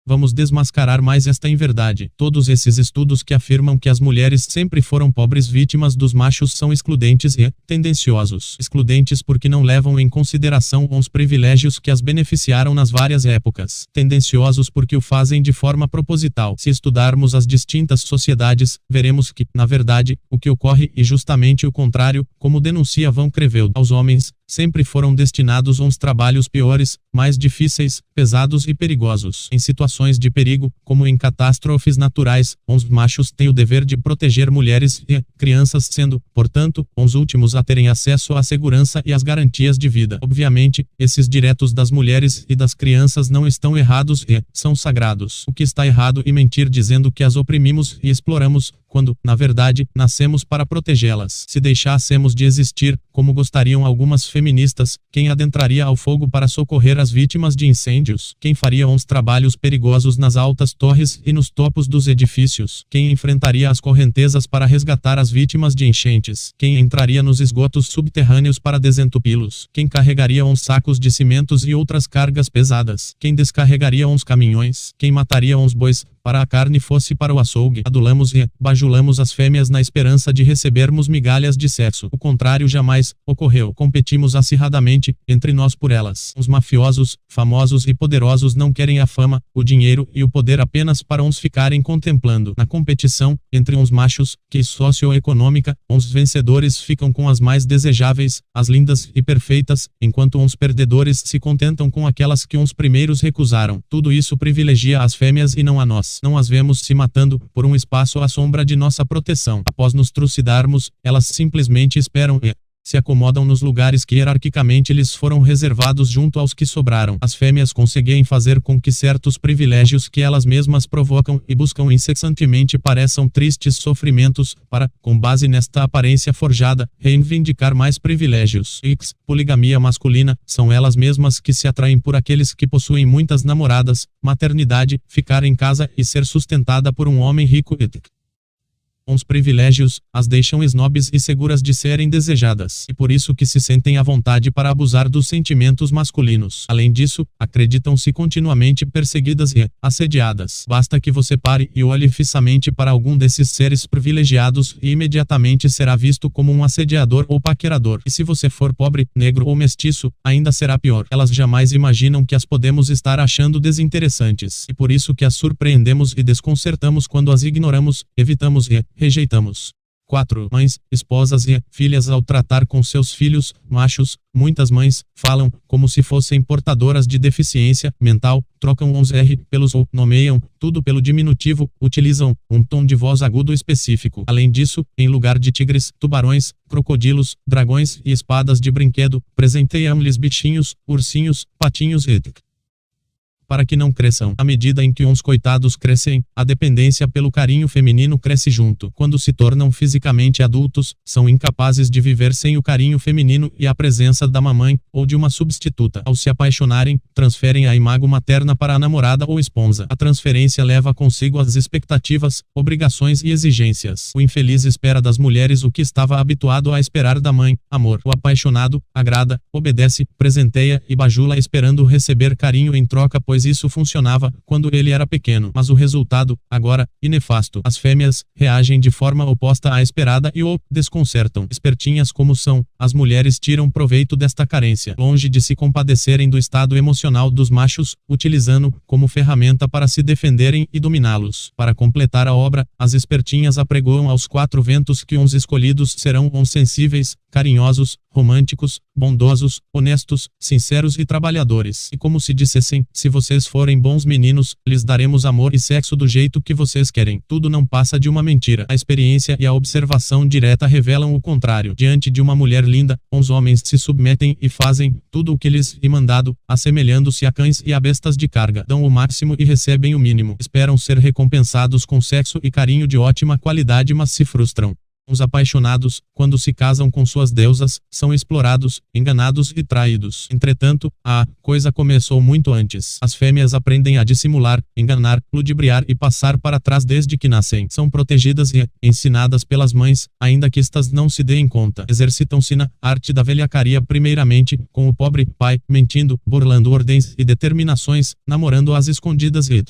Vamos desmascarar mais esta inverdade. Todos esses estudos que afirmam que as mulheres sempre foram pobres vítimas dos machos são excludentes e tendenciosos. Excludentes porque não levam em consideração os privilégios que as beneficiaram nas várias épocas. Tendenciosos porque o fazem de forma proposital. Se estudarmos as distintas sociedades, veremos que, na verdade, o que ocorre é justamente o contrário, como denuncia Van Creveld. Aos homens sempre foram destinados uns trabalhos piores, mais difíceis, pesados e perigosos. Em situações de perigo, como em catástrofes naturais, os machos têm o dever de proteger mulheres e crianças, sendo, portanto, os últimos a terem acesso à segurança e às garantias de vida. Obviamente, esses direitos das mulheres e das crianças não estão errados e são sagrados. O que está errado é mentir dizendo que as oprimimos e exploramos, quando, na verdade, nascemos para protegê-las. Se deixássemos de existir, como gostariam algumas feministas, quem adentraria ao fogo para socorrer as vítimas de incêndios? Quem faria uns trabalhos perigosos nas altas torres e nos topos dos edifícios? Quem enfrentaria as correntezas para resgatar as vítimas de enchentes? Quem entraria nos esgotos subterrâneos para desentupi-los? Quem carregaria uns sacos de cimentos e outras cargas pesadas? Quem descarregaria uns caminhões? Quem mataria uns bois para a carne fosse para o açougue? Adulamos e bajulamos as fêmeas na esperança de recebermos migalhas de sexo. O contrário jamais ocorreu. Competimos acirradamente entre nós por elas. Os mafiosos, famosos e poderosos não querem a fama, o dinheiro e o poder apenas para uns ficarem contemplando. Na competição entre uns machos, que socioeconômica, uns vencedores ficam com as mais desejáveis, as lindas e perfeitas, enquanto uns perdedores se contentam com aquelas que uns primeiros recusaram. Tudo isso privilegia as fêmeas e não a nós. Não as vemos se matando por um espaço à sombra de nossa proteção. Após nos trucidarmos, elas simplesmente esperam e se acomodam nos lugares que hierarquicamente lhes foram reservados junto aos que sobraram. As fêmeas conseguem fazer com que certos privilégios que elas mesmas provocam e buscam incessantemente pareçam tristes sofrimentos, para, com base nesta aparência forjada, reivindicar mais privilégios. Poligamia masculina, são elas mesmas que se atraem por aqueles que possuem muitas namoradas, maternidade, ficar em casa e ser sustentada por um homem rico, etc. Uns privilégios as deixam snobs e seguras de serem desejadas, e por isso que se sentem à vontade para abusar dos sentimentos masculinos. Além disso, acreditam-se continuamente perseguidas e assediadas. Basta que você pare e olhe fixamente para algum desses seres privilegiados e imediatamente será visto como um assediador ou paquerador. E se você for pobre, negro ou mestiço, ainda será pior. Elas jamais imaginam que as podemos estar achando desinteressantes, e por isso que as surpreendemos e desconcertamos quando as ignoramos, evitamos e rejeitamos. 4. Mães, esposas e filhas. Ao tratar com seus filhos machos, muitas mães falam como se fossem portadoras de deficiência mental, trocam os R pelos ou, nomeiam tudo pelo diminutivo, utilizam um tom de voz agudo específico. Além disso, em lugar de tigres, tubarões, crocodilos, dragões e espadas de brinquedo, presenteiam-lhes bichinhos, ursinhos, patinhos e para que não cresçam. À medida em que uns coitados crescem, a dependência pelo carinho feminino cresce junto. Quando se tornam fisicamente adultos, são incapazes de viver sem o carinho feminino e a presença da mamãe, ou de uma substituta. Ao se apaixonarem, transferem a imago materna para a namorada ou esposa. A transferência leva consigo as expectativas, obrigações e exigências. O infeliz espera das mulheres o que estava habituado a esperar da mãe: amor. O apaixonado agrada, obedece, presenteia e bajula esperando receber carinho em troca, pois isso funcionava quando ele era pequeno. Mas o resultado, agora, é nefasto. As fêmeas reagem de forma oposta à esperada e o desconcertam. Espertinhas como são, as mulheres tiram proveito desta carência. Longe de se compadecerem do estado emocional dos machos, utilizando como ferramenta para se defenderem e dominá-los. Para completar a obra, as espertinhas apregoam aos quatro ventos que uns escolhidos serão uns sensíveis, carinhosos, românticos, bondosos, honestos, sinceros e trabalhadores. E como se dissessem: se vocês forem bons meninos, lhes daremos amor e sexo do jeito que vocês querem. Tudo não passa de uma mentira. A experiência e a observação direta revelam o contrário. Diante de uma mulher linda, os homens se submetem e fazem tudo o que lhes é mandado, assemelhando-se a cães e a bestas de carga. Dão o máximo e recebem o mínimo. Esperam ser recompensados com sexo e carinho de ótima qualidade, mas se frustram. Os apaixonados, quando se casam com suas deusas, são explorados, enganados e traídos. Entretanto, a coisa começou muito antes. As fêmeas aprendem a dissimular, enganar, ludibriar e passar para trás desde que nascem. São protegidas e ensinadas pelas mães, ainda que estas não se deem conta. Exercitam-se na arte da velhacaria primeiramente, com o pobre pai, mentindo, burlando ordens e determinações, namorando às escondidas e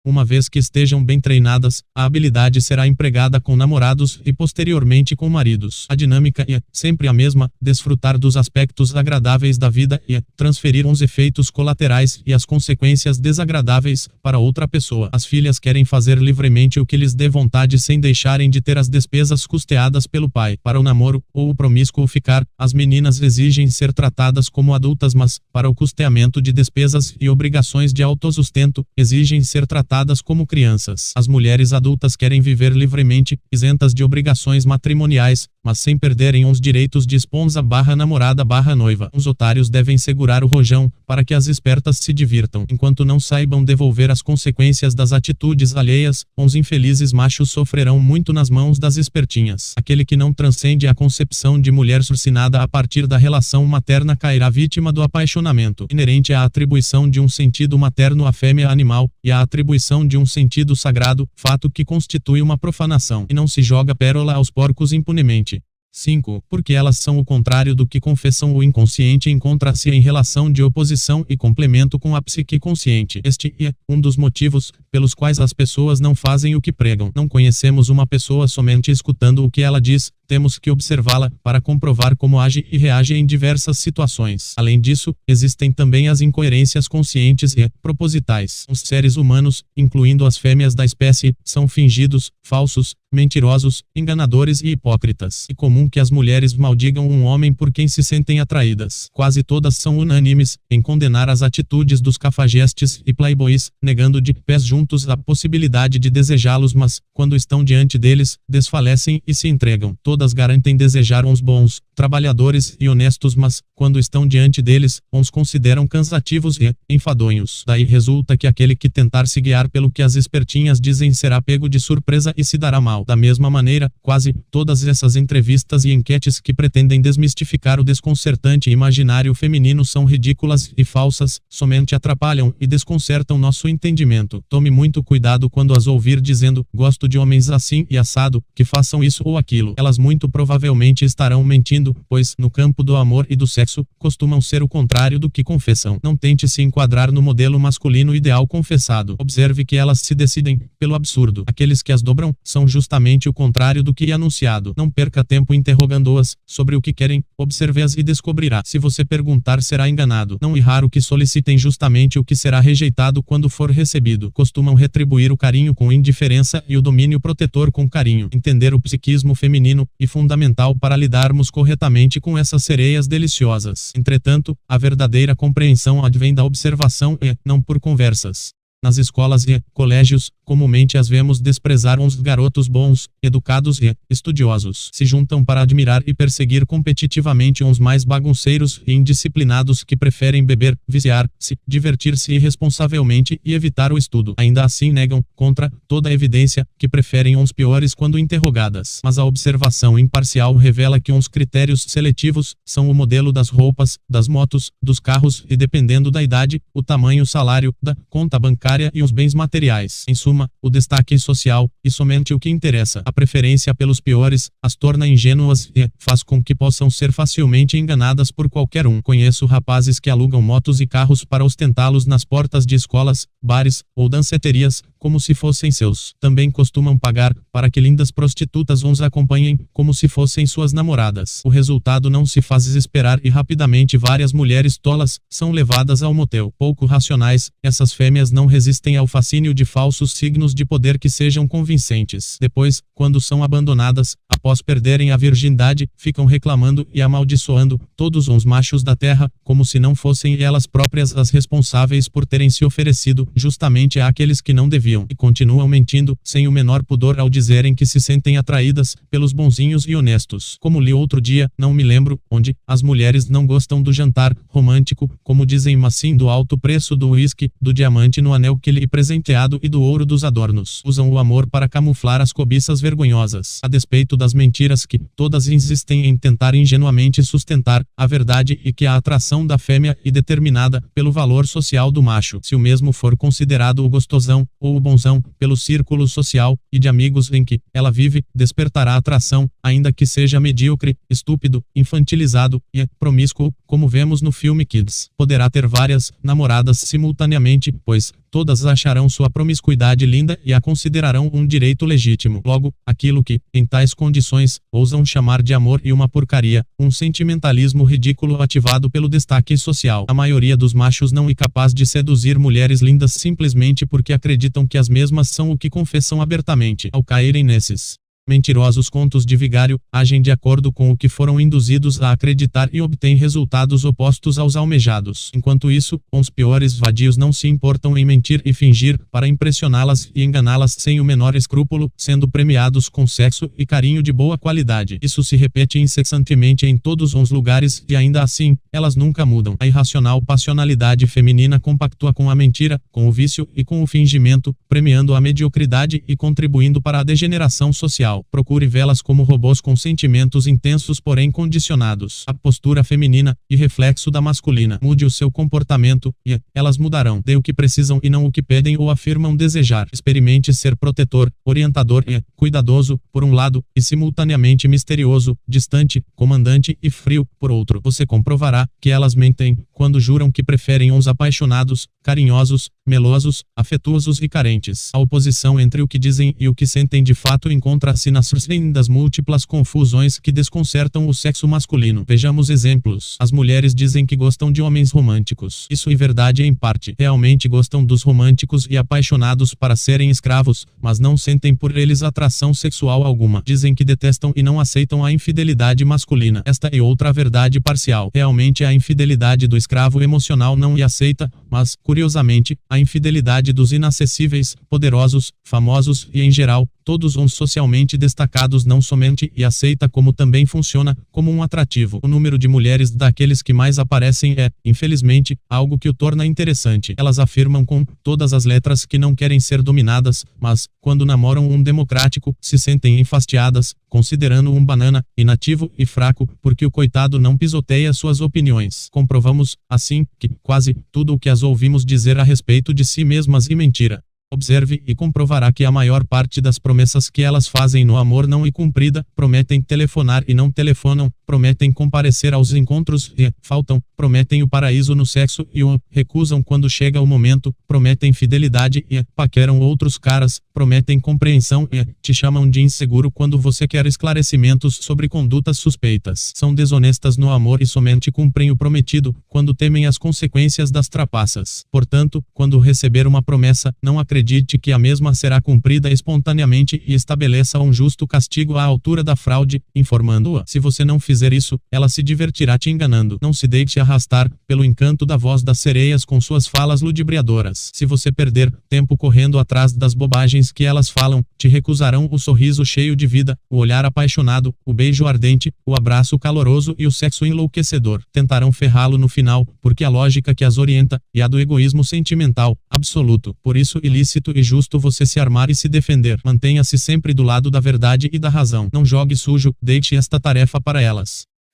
uma vez que estejam bem treinadas, a habilidade será empregada com namorados e posteriormente com maridos. A dinâmica é sempre a mesma: desfrutar dos aspectos agradáveis da vida e transferir os efeitos colaterais e as consequências desagradáveis para outra pessoa. As filhas querem fazer livremente o que lhes dê vontade sem deixarem de ter as despesas custeadas pelo pai. Para o namoro ou o promíscuo ficar, as meninas exigem ser tratadas como adultas, mas, para o custeamento de despesas e obrigações de autossustento, exigem ser tratadas como crianças. As mulheres adultas querem viver livremente, isentas de obrigações matrimoniais, mas sem perderem os direitos de esposa/namorada/noiva. Os otários devem segurar o rojão, para que as espertas se divirtam. Enquanto não saibam devolver as consequências das atitudes alheias, os infelizes machos sofrerão muito nas mãos das espertinhas. Aquele que não transcende a concepção de mulher surcinada a partir da relação materna cairá vítima do apaixonamento inerente à atribuição de um sentido materno à fêmea animal, e à atribuição de um sentido sagrado, fato que constitui uma profanação. E não se joga pérola aos porcos impunemente. 5. Porque elas são o contrário do que confessam. O inconsciente encontra-se em relação de oposição e complemento com a psique consciente. Este é um dos motivos pelos quais as pessoas não fazem o que pregam. Não conhecemos uma pessoa somente escutando o que ela diz, temos que observá-la para comprovar como age e reage em diversas situações. Além disso, existem também as incoerências conscientes e propositais. Os seres humanos, incluindo as fêmeas da espécie, são fingidos, falsos, mentirosos, enganadores e hipócritas. É comum que as mulheres maldigam um homem por quem se sentem atraídas. Quase todas são unânimes em condenar as atitudes dos cafajestes e playboys, negando de pés juntos a possibilidade de desejá-los, mas, quando estão diante deles, desfalecem e se entregam. Todas garantem desejar uns bons, trabalhadores e honestos, mas, quando estão diante deles, os consideram cansativos e enfadonhos. Daí resulta que aquele que tentar se guiar pelo que as espertinhas dizem será pego de surpresa e se dará mal. Da mesma maneira, quase todas essas entrevistas enquistas e enquetes que pretendem desmistificar o desconcertante imaginário feminino são ridículas e falsas, somente atrapalham e desconcertam nosso entendimento. Tome muito cuidado quando as ouvir dizendo, gosto de homens assim e assado, que façam isso ou aquilo. Elas muito provavelmente estarão mentindo, pois, no campo do amor e do sexo, costumam ser o contrário do que confessam. Não tente se enquadrar no modelo masculino ideal confessado. Observe que elas se decidem pelo absurdo. Aqueles que as dobram são justamente o contrário do que é anunciado. Não perca tempo interrogando-as sobre o que querem, observe-as e descobrirá. Se você perguntar, será enganado. Não é raro que solicitem justamente o que será rejeitado quando for recebido. Costumam retribuir o carinho com indiferença e o domínio protetor com carinho. Entender o psiquismo feminino é fundamental para lidarmos corretamente com essas sereias deliciosas. Entretanto, a verdadeira compreensão advém da observação e não por conversas. Nas escolas e colégios, comumente as vemos desprezar uns garotos bons, educados e estudiosos. Se juntam para admirar e perseguir competitivamente uns mais bagunceiros e indisciplinados que preferem beber, viciar-se, divertir-se irresponsavelmente e evitar o estudo. Ainda assim negam, contra toda a evidência, que preferem uns piores quando interrogadas. Mas a observação imparcial revela que uns critérios seletivos são o modelo das roupas, das motos, dos carros e, dependendo da idade, o tamanho, o salário, da conta bancária e os bens materiais. Em suma, o destaque social, e somente o que interessa. A preferência pelos piores, as torna ingênuas e faz com que possam ser facilmente enganadas por qualquer um. Conheço rapazes que alugam motos e carros para ostentá-los nas portas de escolas, bares ou danceterias, como se fossem seus. Também costumam pagar para que lindas prostitutas os acompanhem, como se fossem suas namoradas. O resultado não se faz esperar e rapidamente várias mulheres tolas são levadas ao motel. Pouco racionais, essas fêmeas não resistem ao fascínio de falsos signos de poder que sejam convincentes. Depois, quando são abandonadas, após perderem a virgindade, ficam reclamando e amaldiçoando todos os machos da terra, como se não fossem elas próprias as responsáveis por terem se oferecido justamente àqueles que não deviam. E continuam mentindo, sem o menor pudor ao dizerem que se sentem atraídas pelos bonzinhos e honestos. Como li outro dia, não me lembro onde, as mulheres não gostam do jantar romântico, como dizem, mas sim do alto preço do uísque, do diamante no anel que lhe é presenteado e do ouro dos adornos. Usam o amor para camuflar as cobiças vergonhosas. A despeito das mentiras que todas insistem em tentar ingenuamente sustentar, a verdade e que a atração da fêmea é determinada pelo valor social do macho. Se o mesmo for considerado o gostosão ou o bonzão, pelo círculo social e de amigos em que ela vive, despertará atração, ainda que seja medíocre, estúpido, infantilizado e promíscuo, como vemos no filme Kids. Poderá ter várias namoradas simultaneamente, pois todas acharão sua promiscuidade linda e a considerarão um direito legítimo. Logo, aquilo que, em tais condições, ousam chamar de amor e uma porcaria, um sentimentalismo ridículo ativado pelo destaque social. A maioria dos machos não é capaz de seduzir mulheres lindas simplesmente porque acreditam que as mesmas são o que confessam abertamente. Ao caírem nesses mentirosos contos de vigário, agem de acordo com o que foram induzidos a acreditar e obtêm resultados opostos aos almejados. Enquanto isso, os piores vadios não se importam em mentir e fingir, para impressioná-las e enganá-las sem o menor escrúpulo, sendo premiados com sexo e carinho de boa qualidade. Isso se repete incessantemente em todos os lugares e ainda assim, elas nunca mudam. A irracional passionalidade feminina compactua com a mentira, com o vício e com o fingimento, premiando a mediocridade e contribuindo para a degeneração social. Procure vê-las como robôs com sentimentos intensos porém condicionados. A postura feminina e reflexo da masculina. Mude o seu comportamento e elas mudarão. Dê o que precisam e não o que pedem ou afirmam desejar. Experimente ser protetor, orientador e cuidadoso, por um lado, e simultaneamente misterioso, distante, comandante e frio, por outro. Você comprovará que elas mentem quando juram que preferem uns apaixonados, carinhosos, melosos, afetuosos e carentes. A oposição entre o que dizem e o que sentem de fato encontra-se nas das múltiplas confusões que desconcertam o sexo masculino. Vejamos exemplos. As mulheres dizem que gostam de homens românticos. Isso é verdade em parte. Realmente gostam dos românticos e apaixonados para serem escravos, mas não sentem por eles atração sexual alguma. Dizem que detestam e não aceitam a infidelidade masculina. Esta é outra verdade parcial. Realmente a infidelidade do escravo emocional não é aceita, mas, curiosamente, a infidelidade dos inacessíveis, poderosos, famosos e, em geral, todos uns socialmente destacados não somente e aceita como também funciona como um atrativo. O número de mulheres daqueles que mais aparecem é, infelizmente, algo que o torna interessante. Elas afirmam com todas as letras que não querem ser dominadas, mas, quando namoram um democrático, se sentem enfastiadas, considerando um banana, inativo e fraco, porque o coitado não pisoteia suas opiniões. Comprovamos, assim, que quase tudo o que as ouvimos dizer a respeito de si mesmas é mentira. Observe e comprovará que a maior parte das promessas que elas fazem no amor não é cumprida, prometem telefonar e não telefonam, prometem comparecer aos encontros e faltam, prometem o paraíso no sexo e o recusam quando chega o momento, prometem fidelidade e paqueram outros caras, prometem compreensão e te chamam de inseguro quando você quer esclarecimentos sobre condutas suspeitas. São desonestas no amor e somente cumprem o prometido, quando temem as consequências das trapaças. Portanto, quando receber uma promessa, não acredite que a mesma será cumprida espontaneamente e estabeleça um justo castigo à altura da fraude, informando-a. Se você não fizer isso, ela se divertirá te enganando. Não se deixe arrastar pelo encanto da voz das sereias com suas falas ludibriadoras. Se você perder tempo correndo atrás das bobagens que elas falam, te recusarão o sorriso cheio de vida, o olhar apaixonado, o beijo ardente, o abraço caloroso e o sexo enlouquecedor. Tentarão ferrá-lo no final, porque a lógica que as orienta é a do egoísmo sentimental absoluto. Por isso, ilícito e justo você se armar e se defender. Mantenha-se sempre do lado da verdade e da razão. Não jogue sujo, deixe esta tarefa para elas.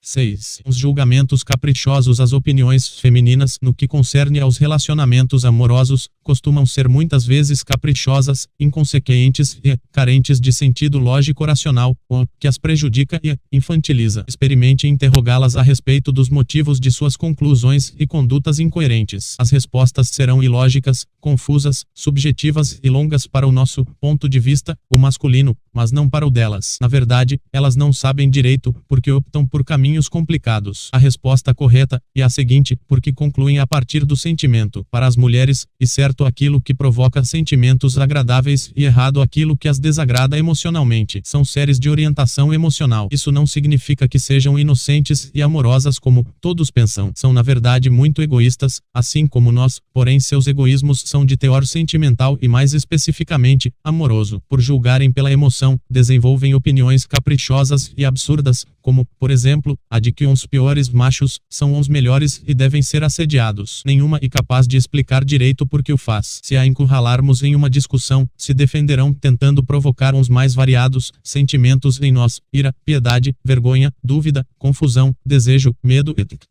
6. Os julgamentos caprichosos. As opiniões femininas, no que concerne aos relacionamentos amorosos, costumam ser muitas vezes caprichosas, inconsequentes e carentes de sentido lógico-racional, o que as prejudica e infantiliza. Experimente interrogá-las a respeito dos motivos de suas conclusões e condutas incoerentes. As respostas serão ilógicas, confusas, subjetivas e longas para o nosso ponto de vista, o masculino, mas não para o delas. Na verdade, elas não sabem direito, porque optam por caminhos complicados. A resposta correta é a seguinte, porque concluem a partir do sentimento. Para as mulheres, é certo aquilo que provoca sentimentos agradáveis e errado aquilo que as desagrada emocionalmente. São séries de orientação emocional. Isso não significa que sejam inocentes e amorosas como todos pensam. São na verdade muito egoístas, assim como nós, porém seus egoísmos são de teor sentimental e mais especificamente, amoroso. Por julgarem pela emoção, desenvolvem opiniões caprichosas e absurdas, como, por exemplo, a de que uns piores machos são os melhores e devem ser assediados. Nenhuma é capaz de explicar direito por que o faz. Se a encurralarmos em uma discussão, se defenderão tentando provocar uns mais variados sentimentos em nós: ira, piedade, vergonha, dúvida, confusão, desejo, medo, etc.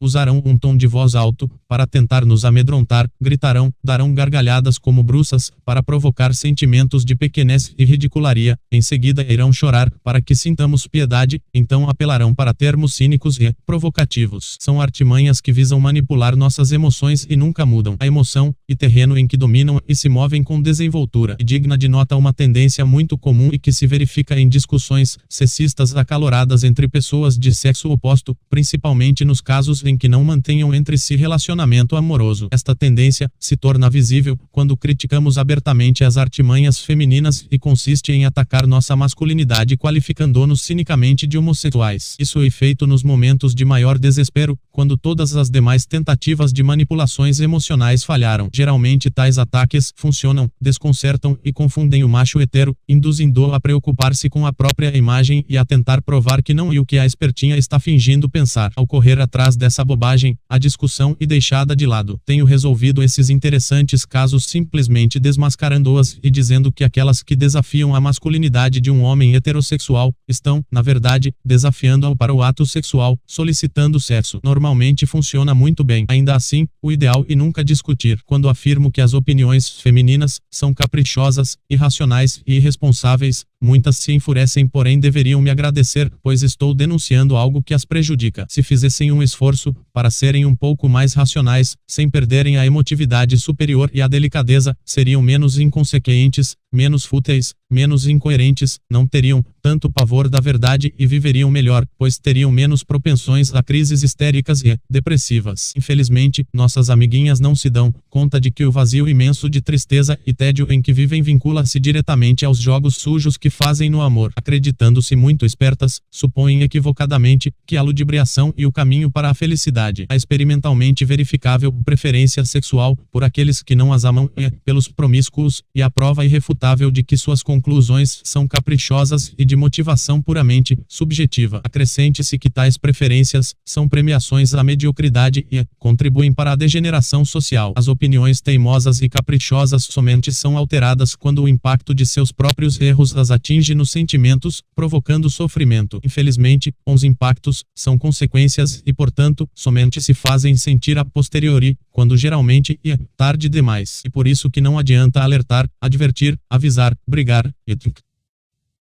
Usarão um tom de voz alto, para tentar nos amedrontar, gritarão, darão gargalhadas como bruças, para provocar sentimentos de pequenez e ridicularia, em seguida irão chorar, para que sintamos piedade, então apelarão para termos cínicos e provocativos. São artimanhas que visam manipular nossas emoções e nunca mudam. A emoção, e terreno em que dominam e se movem com desenvoltura. E digna de nota uma tendência muito comum e que se verifica em discussões sexistas acaloradas entre pessoas de sexo oposto, principalmente nos casos em que não mantenham entre si relacionamento amoroso. Esta tendência se torna visível quando criticamos abertamente as artimanhas femininas e consiste em atacar nossa masculinidade qualificando-nos cinicamente de homossexuais. Isso é feito nos momentos de maior desespero, quando todas as demais tentativas de manipulações emocionais falharam. Geralmente tais ataques funcionam, desconcertam e confundem o macho hetero, induzindo-o a preocupar-se com a própria imagem e a tentar provar que não é o que a espertinha está fingindo pensar. Ao correr atrás dessa bobagem, a discussão é deixada de lado. Tenho resolvido esses interessantes casos simplesmente desmascarando-as e dizendo que aquelas que desafiam a masculinidade de um homem heterossexual, estão, na verdade, desafiando-o para o ato sexual, solicitando sexo. Normalmente funciona muito bem. Ainda assim, o ideal é nunca discutir. Quando afirmo que as opiniões femininas são caprichosas, irracionais e irresponsáveis, muitas se enfurecem, porém deveriam me agradecer, pois estou denunciando algo que as prejudica. Se fizessem um esforço para serem um pouco mais racionais, sem perderem a emotividade superior e a delicadeza, seriam menos inconsequentes, menos fúteis, menos incoerentes, não teriam tanto pavor da verdade e viveriam melhor, pois teriam menos propensões a crises histéricas e depressivas. Infelizmente, nossas amiguinhas não se dão conta de que o vazio imenso de tristeza e tédio em que vivem vincula-se diretamente aos jogos sujos que fazem no amor. Acreditando-se muito espertas, supõem equivocadamente que a ludibriação é o caminho para a felicidade. A experimentalmente verificável preferência sexual por aqueles que não as amam é, pelos promíscuos, e a prova irrefutável de que suas conclusões conclusões são caprichosas e de motivação puramente subjetiva. Acrescente-se que tais preferências são premiações à mediocridade e contribuem para a degeneração social. As opiniões teimosas e caprichosas somente são alteradas quando o impacto de seus próprios erros as atinge nos sentimentos, provocando sofrimento. Infelizmente, os impactos são consequências e, portanto, somente se fazem sentir a posteriori, quando geralmente é tarde demais. E por isso que não adianta alertar, advertir, avisar, brigar,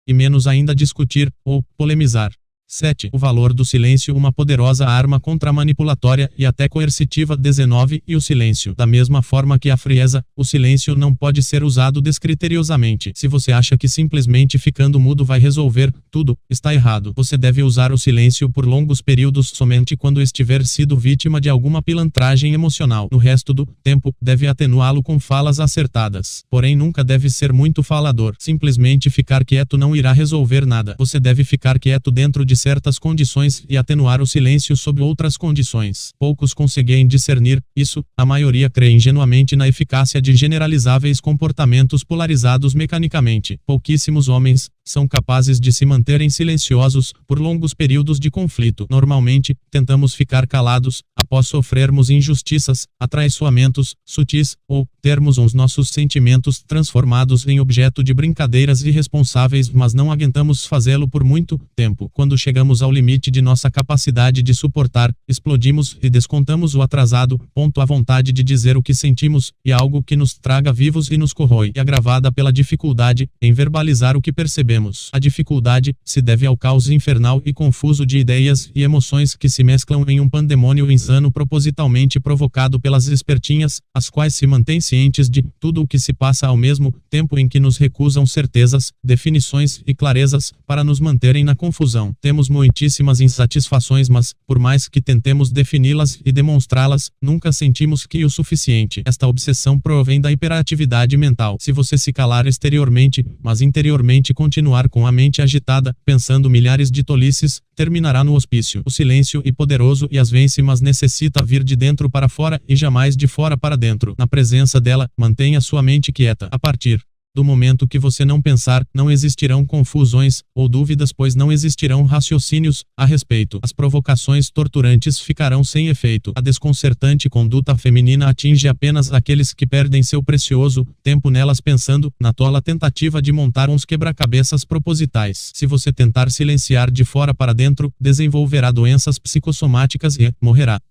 e menos ainda discutir ou polemizar. 7. O valor do silêncio, uma poderosa arma contra-manipulatória e até coercitiva. 19. E o silêncio. Da mesma forma que a frieza, o silêncio não pode ser usado descriteriosamente. Se você acha que simplesmente ficando mudo vai resolver tudo, está errado. Você deve usar o silêncio por longos períodos somente quando estiver sido vítima de alguma pilantragem emocional. No resto do tempo, deve atenuá-lo com falas acertadas. Porém, nunca deve ser muito falador. Simplesmente ficar quieto não irá resolver nada. Você deve ficar quieto dentro de certas condições e atenuar o silêncio sob outras condições. Poucos conseguem discernir isso, a maioria crê ingenuamente na eficácia de generalizáveis comportamentos polarizados mecanicamente. Pouquíssimos homens são capazes de se manterem silenciosos por longos períodos de conflito. Normalmente, tentamos ficar calados após sofrermos injustiças, atraiçoamentos sutis ou termos os nossos sentimentos transformados em objeto de brincadeiras irresponsáveis, mas não aguentamos fazê-lo por muito tempo. Quando chegamos ao limite de nossa capacidade de suportar, explodimos e descontamos o atrasado ponto, a vontade de dizer o que sentimos, e algo que nos traga vivos e nos corrói, e agravada pela dificuldade em verbalizar o que percebemos. A dificuldade se deve ao caos infernal e confuso de ideias e emoções que se mesclam em um pandemônio insano propositalmente provocado pelas espertinhas, as quais se mantêm cientes de tudo o que se passa ao mesmo tempo em que nos recusam certezas, definições e clarezas para nos manterem na confusão. Temos muitíssimas insatisfações, mas, por mais que tentemos defini-las e demonstrá-las, nunca sentimos que o suficiente. Esta obsessão provém da hiperatividade mental. Se você se calar exteriormente, mas interiormente continuar com a mente agitada, pensando milhares de tolices, terminará no hospício. O silêncio é poderoso e as vence, mas necessita vir de dentro para fora e jamais de fora para dentro. Na presença dela, mantenha sua mente quieta. A partir do momento que você não pensar, não existirão confusões ou dúvidas, pois não existirão raciocínios a respeito. As provocações torturantes ficarão sem efeito. A desconcertante conduta feminina atinge apenas aqueles que perdem seu precioso tempo nelas pensando na tola tentativa de montar uns quebra-cabeças propositais. Se você tentar silenciar de fora para dentro, desenvolverá doenças psicossomáticas e morrerá.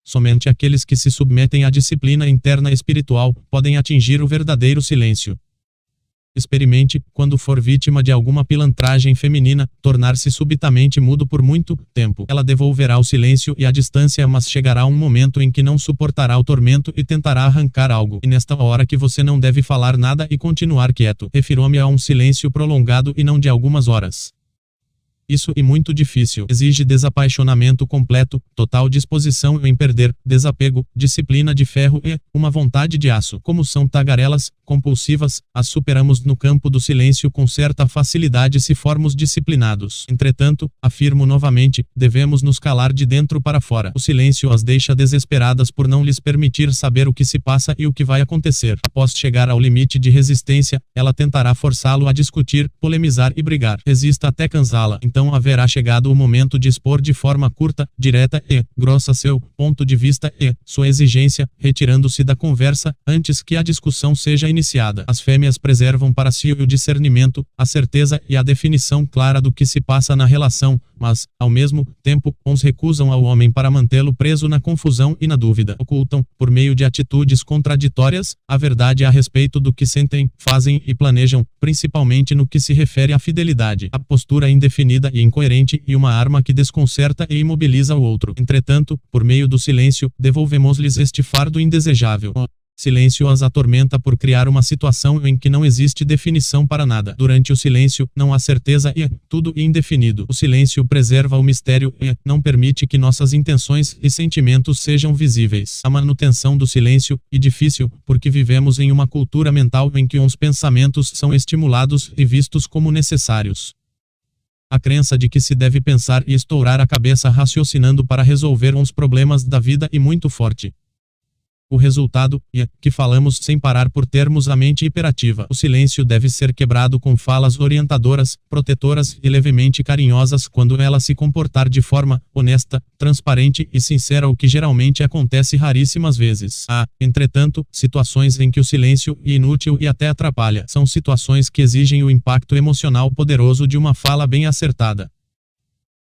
Somente aqueles que se submetem à disciplina interna espiritual podem atingir o verdadeiro silêncio. Experimente, quando for vítima de alguma pilantragem feminina, tornar-se subitamente mudo por muito tempo. Ela devolverá o silêncio e a distância, mas chegará um momento em que não suportará o tormento e tentará arrancar algo. E nesta hora que você não deve falar nada e continuar quieto. Refiro-me a um silêncio prolongado e não de algumas horas. Isso é muito difícil. Exige desapaixonamento completo, total disposição em perder, desapego, disciplina de ferro e uma vontade de aço. Como são tagarelas compulsivas, as superamos no campo do silêncio com certa facilidade se formos disciplinados. Entretanto, afirmo novamente, devemos nos calar de dentro para fora. O silêncio as deixa desesperadas por não lhes permitir saber o que se passa e o que vai acontecer. Após chegar ao limite de resistência, ela tentará forçá-lo a discutir, polemizar e brigar. Resista até cansá-la. Então haverá chegado o momento de expor de forma curta, direta e grossa seu ponto de vista e sua exigência, retirando-se da conversa antes que a discussão seja iniciada. As fêmeas preservam para si o discernimento, a certeza e a definição clara do que se passa na relação, mas, ao mesmo tempo, uns recusam ao homem para mantê-lo preso na confusão e na dúvida. Ocultam, por meio de atitudes contraditórias, a verdade a respeito do que sentem, fazem e planejam, principalmente no que se refere à fidelidade. A postura indefinida e incoerente e uma arma que desconcerta e imobiliza o outro. Entretanto, por meio do silêncio, devolvemos-lhes este fardo indesejável. Silêncio as atormenta por criar uma situação em que não existe definição para nada. Durante o silêncio, não há certeza e tudo é indefinido. O silêncio preserva o mistério e não permite que nossas intenções e sentimentos sejam visíveis. A manutenção do silêncio é difícil, porque vivemos em uma cultura mental em que os pensamentos são estimulados e vistos como necessários. A crença de que se deve pensar e estourar a cabeça raciocinando para resolver uns problemas da vida é muito forte. O resultado é que falamos sem parar por termos a mente hiperativa. O silêncio deve ser quebrado com falas orientadoras, protetoras e levemente carinhosas quando ela se comportar de forma honesta, transparente e sincera, o que geralmente acontece raríssimas vezes. Há, entretanto, situações em que o silêncio é inútil e até atrapalha. São situações que exigem o impacto emocional poderoso de uma fala bem acertada.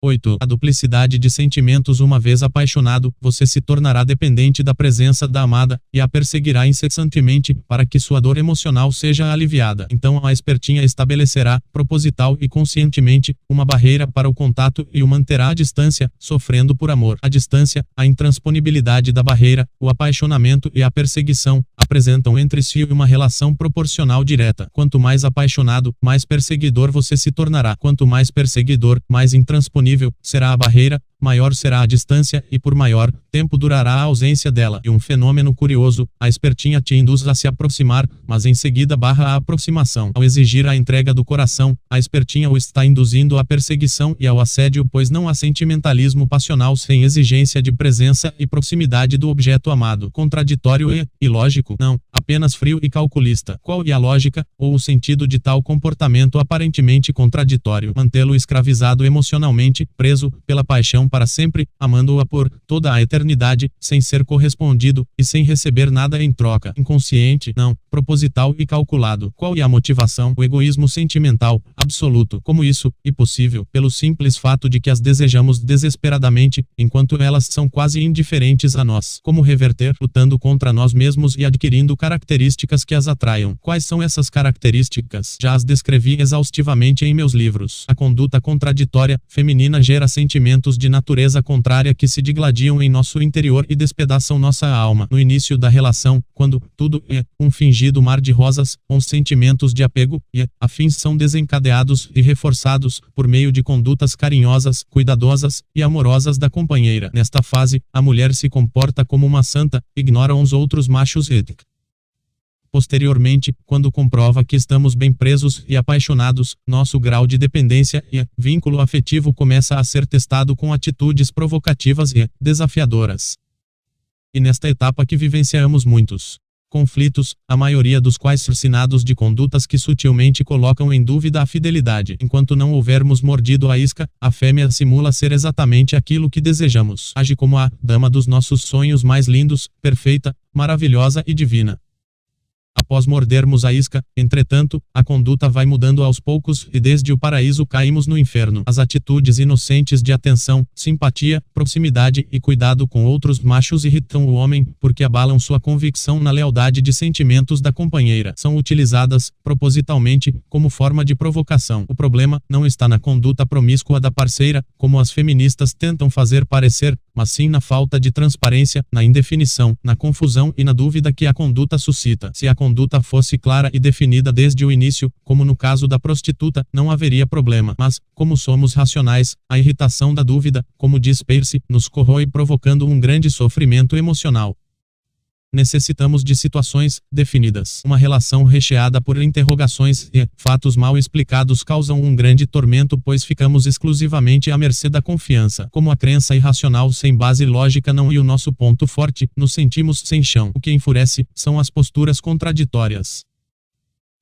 8. A duplicidade de sentimentos. Uma vez apaixonado, você se tornará dependente da presença da amada, e a perseguirá incessantemente, para que sua dor emocional seja aliviada. Então a espertinha estabelecerá, proposital e conscientemente, uma barreira para o contato e o manterá à distância, sofrendo por amor. A distância, a intransponibilidade da barreira, o apaixonamento e a perseguição, apresentam entre si uma relação proporcional direta. Quanto mais apaixonado, mais perseguidor você se tornará. Quanto mais perseguidor, mais intransponível será a barreira, maior será a distância e por maior tempo durará a ausência dela. E um fenômeno curioso, a espertinha te induz a se aproximar, mas em seguida barra a aproximação. Ao exigir a entrega do coração, a espertinha o está induzindo à perseguição e ao assédio, pois não há sentimentalismo passional sem exigência de presença e proximidade do objeto amado. Contraditório e ilógico? Não, apenas frio e calculista. Qual é a lógica, ou o sentido de tal comportamento aparentemente contraditório? Mantê-lo escravizado emocionalmente, preso pela paixão para sempre, amando-a por toda a eternidade, sem ser correspondido, e sem receber nada em troca. Inconsciente? Não, proposital e calculado. Qual é a motivação? O egoísmo sentimental, absoluto. Como isso, e possível, pelo simples fato de que as desejamos desesperadamente, enquanto elas são quase indiferentes a nós. Como reverter? Lutando contra nós mesmos e adquirindo características que as atraiam. Quais são essas características? Já as descrevi exaustivamente em meus livros. A conduta contraditória, feminina gera sentimentos de natureza contrária que se digladiam em nosso interior e despedaçam nossa alma. No início da relação, quando tudo é um fingido mar de rosas, os sentimentos de apego e afins são desencadeados e reforçados por meio de condutas carinhosas, cuidadosas e amorosas da companheira. Nesta fase, a mulher se comporta como uma santa, ignora os outros machos e posteriormente, quando comprova que estamos bem presos e apaixonados, nosso grau de dependência e vínculo afetivo começa a ser testado com atitudes provocativas e desafiadoras. E nesta etapa que vivenciamos muitos conflitos, a maioria dos quais surcinados de condutas que sutilmente colocam em dúvida a fidelidade. Enquanto não houvermos mordido a isca, a fêmea simula ser exatamente aquilo que desejamos. Age como a dama dos nossos sonhos mais lindos, perfeita, maravilhosa e divina. Após mordermos a isca, entretanto, a conduta vai mudando aos poucos e desde o paraíso caímos no inferno. As atitudes inocentes de atenção, simpatia, proximidade e cuidado com outros machos irritam o homem, porque abalam sua convicção na lealdade de sentimentos da companheira. São utilizadas, propositalmente, como forma de provocação. O problema não está na conduta promíscua da parceira, como as feministas tentam fazer parecer, mas sim na falta de transparência, na indefinição, na confusão e na dúvida que a conduta suscita. Se a conduta fosse clara e definida desde o início, como no caso da prostituta, não haveria problema. Mas, como somos racionais, a irritação da dúvida, como diz Peirce, nos corrói provocando um grande sofrimento emocional. Necessitamos de situações definidas. Uma relação recheada por interrogações e fatos mal explicados causam um grande tormento, pois ficamos exclusivamente à mercê da confiança. Como a crença irracional sem base lógica não é o nosso ponto forte, nos sentimos sem chão. O que enfurece são as posturas contraditórias.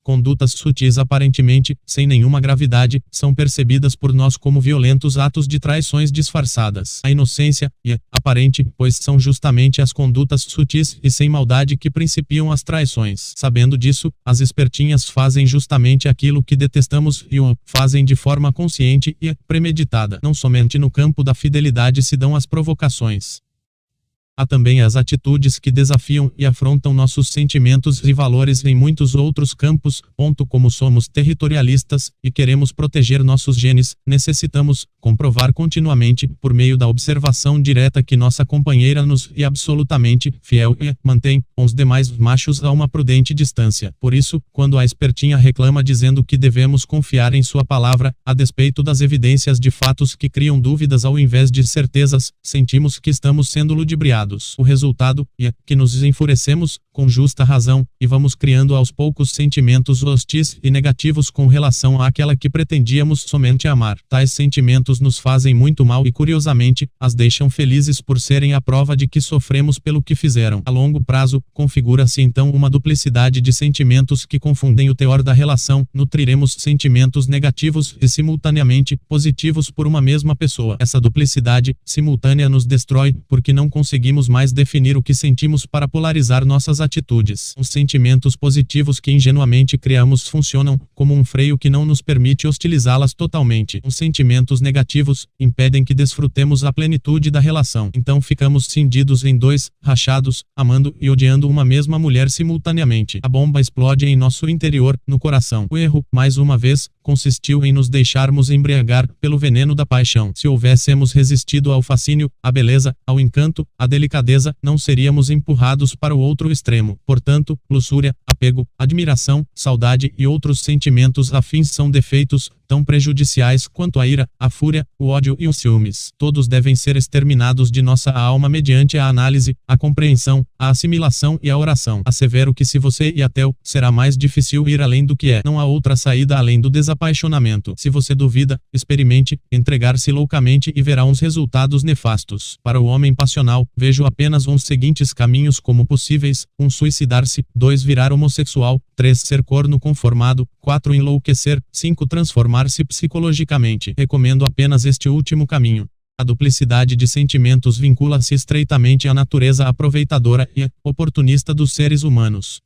Condutas sutis aparentemente, sem nenhuma gravidade, são percebidas por nós como violentos atos de traições disfarçadas. A inocência é aparente, pois são justamente as condutas sutis e sem maldade que principiam as traições. Sabendo disso, as espertinhas fazem justamente aquilo que detestamos e o fazem de forma consciente e premeditada. Não somente no campo da fidelidade se dão as provocações. Há também as atitudes que desafiam e afrontam nossos sentimentos e valores em muitos outros campos. Como somos territorialistas e queremos proteger nossos genes, necessitamos comprovar continuamente, por meio da observação direta, que nossa companheira nos é absolutamente fiel e mantém os demais machos a uma prudente distância. Por isso, quando a espertinha reclama dizendo que devemos confiar em sua palavra, a despeito das evidências de fatos que criam dúvidas ao invés de certezas, sentimos que estamos sendo ludibriados. aproveitados. O resultado é que nos enfurecemos, com justa razão, e vamos criando aos poucos sentimentos hostis e negativos com relação àquela que pretendíamos somente amar. Tais sentimentos nos fazem muito mal e, curiosamente, as deixam felizes por serem a prova de que sofremos pelo que fizeram. A longo prazo, configura-se então uma duplicidade de sentimentos que confundem o teor da relação. Nutriremos sentimentos negativos e simultaneamente positivos por uma mesma pessoa. Essa duplicidade simultânea nos destrói, porque não conseguimos mais definir o que sentimos para polarizar nossas atitudes. Os sentimentos positivos que ingenuamente criamos funcionam como um freio que não nos permite hostilizá-las totalmente. Os sentimentos negativos impedem que desfrutemos a plenitude da relação. Então ficamos cindidos em dois, rachados, amando e odiando uma mesma mulher simultaneamente. A bomba explode em nosso interior, no coração. O erro, mais uma vez, consistiu em nos deixarmos embriagar pelo veneno da paixão. Se houvéssemos resistido ao fascínio, à beleza, ao encanto, à delicadeza, não seríamos empurrados para o outro extremo. Portanto, luxúria, apego, admiração, saudade e outros sentimentos afins são defeitos tão prejudiciais quanto a ira, a fúria, o ódio e os ciúmes. Todos devem ser exterminados de nossa alma mediante a análise, a compreensão, a assimilação e a oração. Assevero que se você é ateu, será mais difícil ir além do que é. Não há outra saída além do desapaixonamento. Se você duvida, experimente entregar-se loucamente e verá uns resultados nefastos. Para o homem passional, vejo apenas uns seguintes caminhos como possíveis: 1. Suicidar-se, 2. Virar homossexual, 3. Ser corno conformado, 4. Enlouquecer, 5. Transformar-se psicologicamente. Recomendo apenas este último caminho. A duplicidade de sentimentos vincula-se estreitamente à natureza aproveitadora e oportunista dos seres humanos.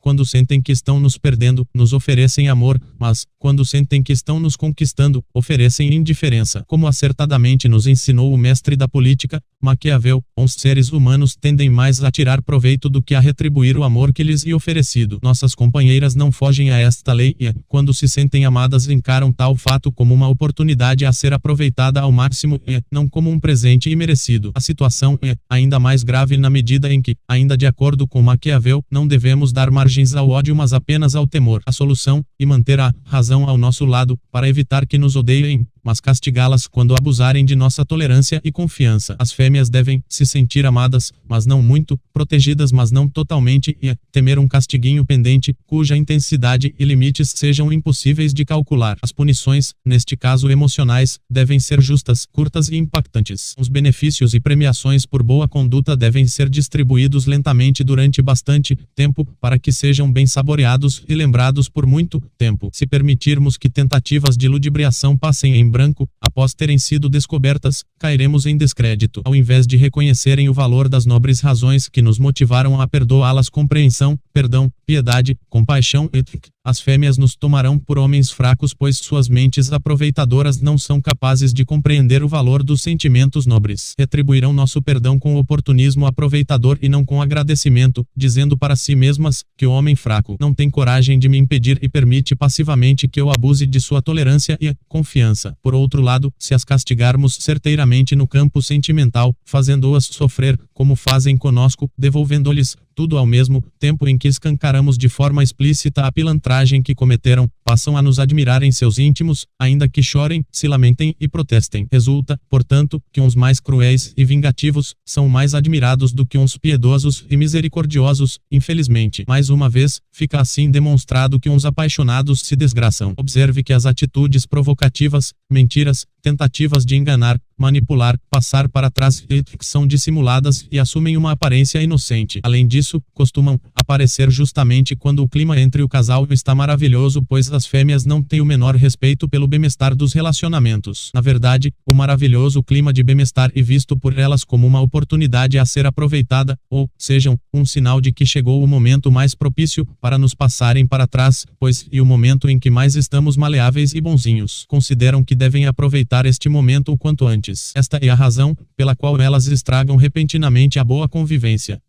Quando sentem que estão nos perdendo, nos oferecem amor, mas, quando sentem que estão nos conquistando, oferecem indiferença. Como acertadamente nos ensinou o mestre da política, Maquiavel, os seres humanos tendem mais a tirar proveito do que a retribuir o amor que lhes é oferecido. Nossas companheiras não fogem a esta lei e, quando se sentem amadas, encaram tal fato como uma oportunidade a ser aproveitada ao máximo e, não como um presente imerecido. A situação é ainda mais grave na medida em que, ainda de acordo com Maquiavel, não devemos dar margens ao ódio mas apenas ao temor. A solução é manter a razão ao nosso lado, para evitar que nos odeiem, mas castigá-las quando abusarem de nossa tolerância e confiança. As fêmeas devem se sentir amadas, mas não muito, protegidas mas não totalmente e temer um castiguinho pendente, cuja intensidade e limites sejam impossíveis de calcular. As punições, neste caso emocionais, devem ser justas, curtas e impactantes. Os benefícios e premiações por boa conduta devem ser distribuídos lentamente durante bastante tempo, para que sejam bem saboreados e lembrados por muito tempo. Se permitirmos que tentativas de ludibriação passem em branco, após terem sido descobertas, cairemos em descrédito. Ao invés de reconhecerem o valor das nobres razões que nos motivaram a perdoá-las, compreensão, perdão, piedade, compaixão e as fêmeas nos tomarão por homens fracos, pois suas mentes aproveitadoras não são capazes de compreender o valor dos sentimentos nobres. Retribuirão nosso perdão com oportunismo aproveitador e não com agradecimento, dizendo para si mesmas que o homem fraco não tem coragem de me impedir e permite passivamente que eu abuse de sua tolerância e confiança. Por outro lado, se as castigarmos certeiramente no campo sentimental, fazendo-as sofrer, como fazem conosco, devolvendo-lhes tudo ao mesmo tempo em que escancaramos de forma explícita a pilantragem que cometeram, passam a nos admirar em seus íntimos, ainda que chorem, se lamentem e protestem. Resulta, portanto, que uns mais cruéis e vingativos são mais admirados do que uns piedosos e misericordiosos, infelizmente. Mais uma vez, fica assim demonstrado que uns apaixonados se desgraçam. Observe que as atitudes provocativas, mentiras, tentativas de enganar, manipular, passar para trás são dissimuladas e assumem uma aparência inocente. Além disso, costumam aparecer justamente quando o clima entre o casal está maravilhoso, pois as fêmeas não têm o menor respeito pelo bem-estar dos relacionamentos. Na verdade, o maravilhoso clima de bem-estar é visto por elas como uma oportunidade a ser aproveitada, ou, sejam, um sinal de que chegou o momento mais propício para nos passarem para trás, pois é o momento em que mais estamos maleáveis e bonzinhos. Consideram que devem aproveitar este momento o quanto antes. Esta é a razão pela qual elas estragam repentinamente a boa convivência.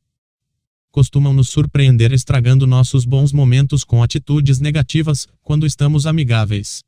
Costumam nos surpreender estragando nossos bons momentos com atitudes negativas, quando estamos amigáveis.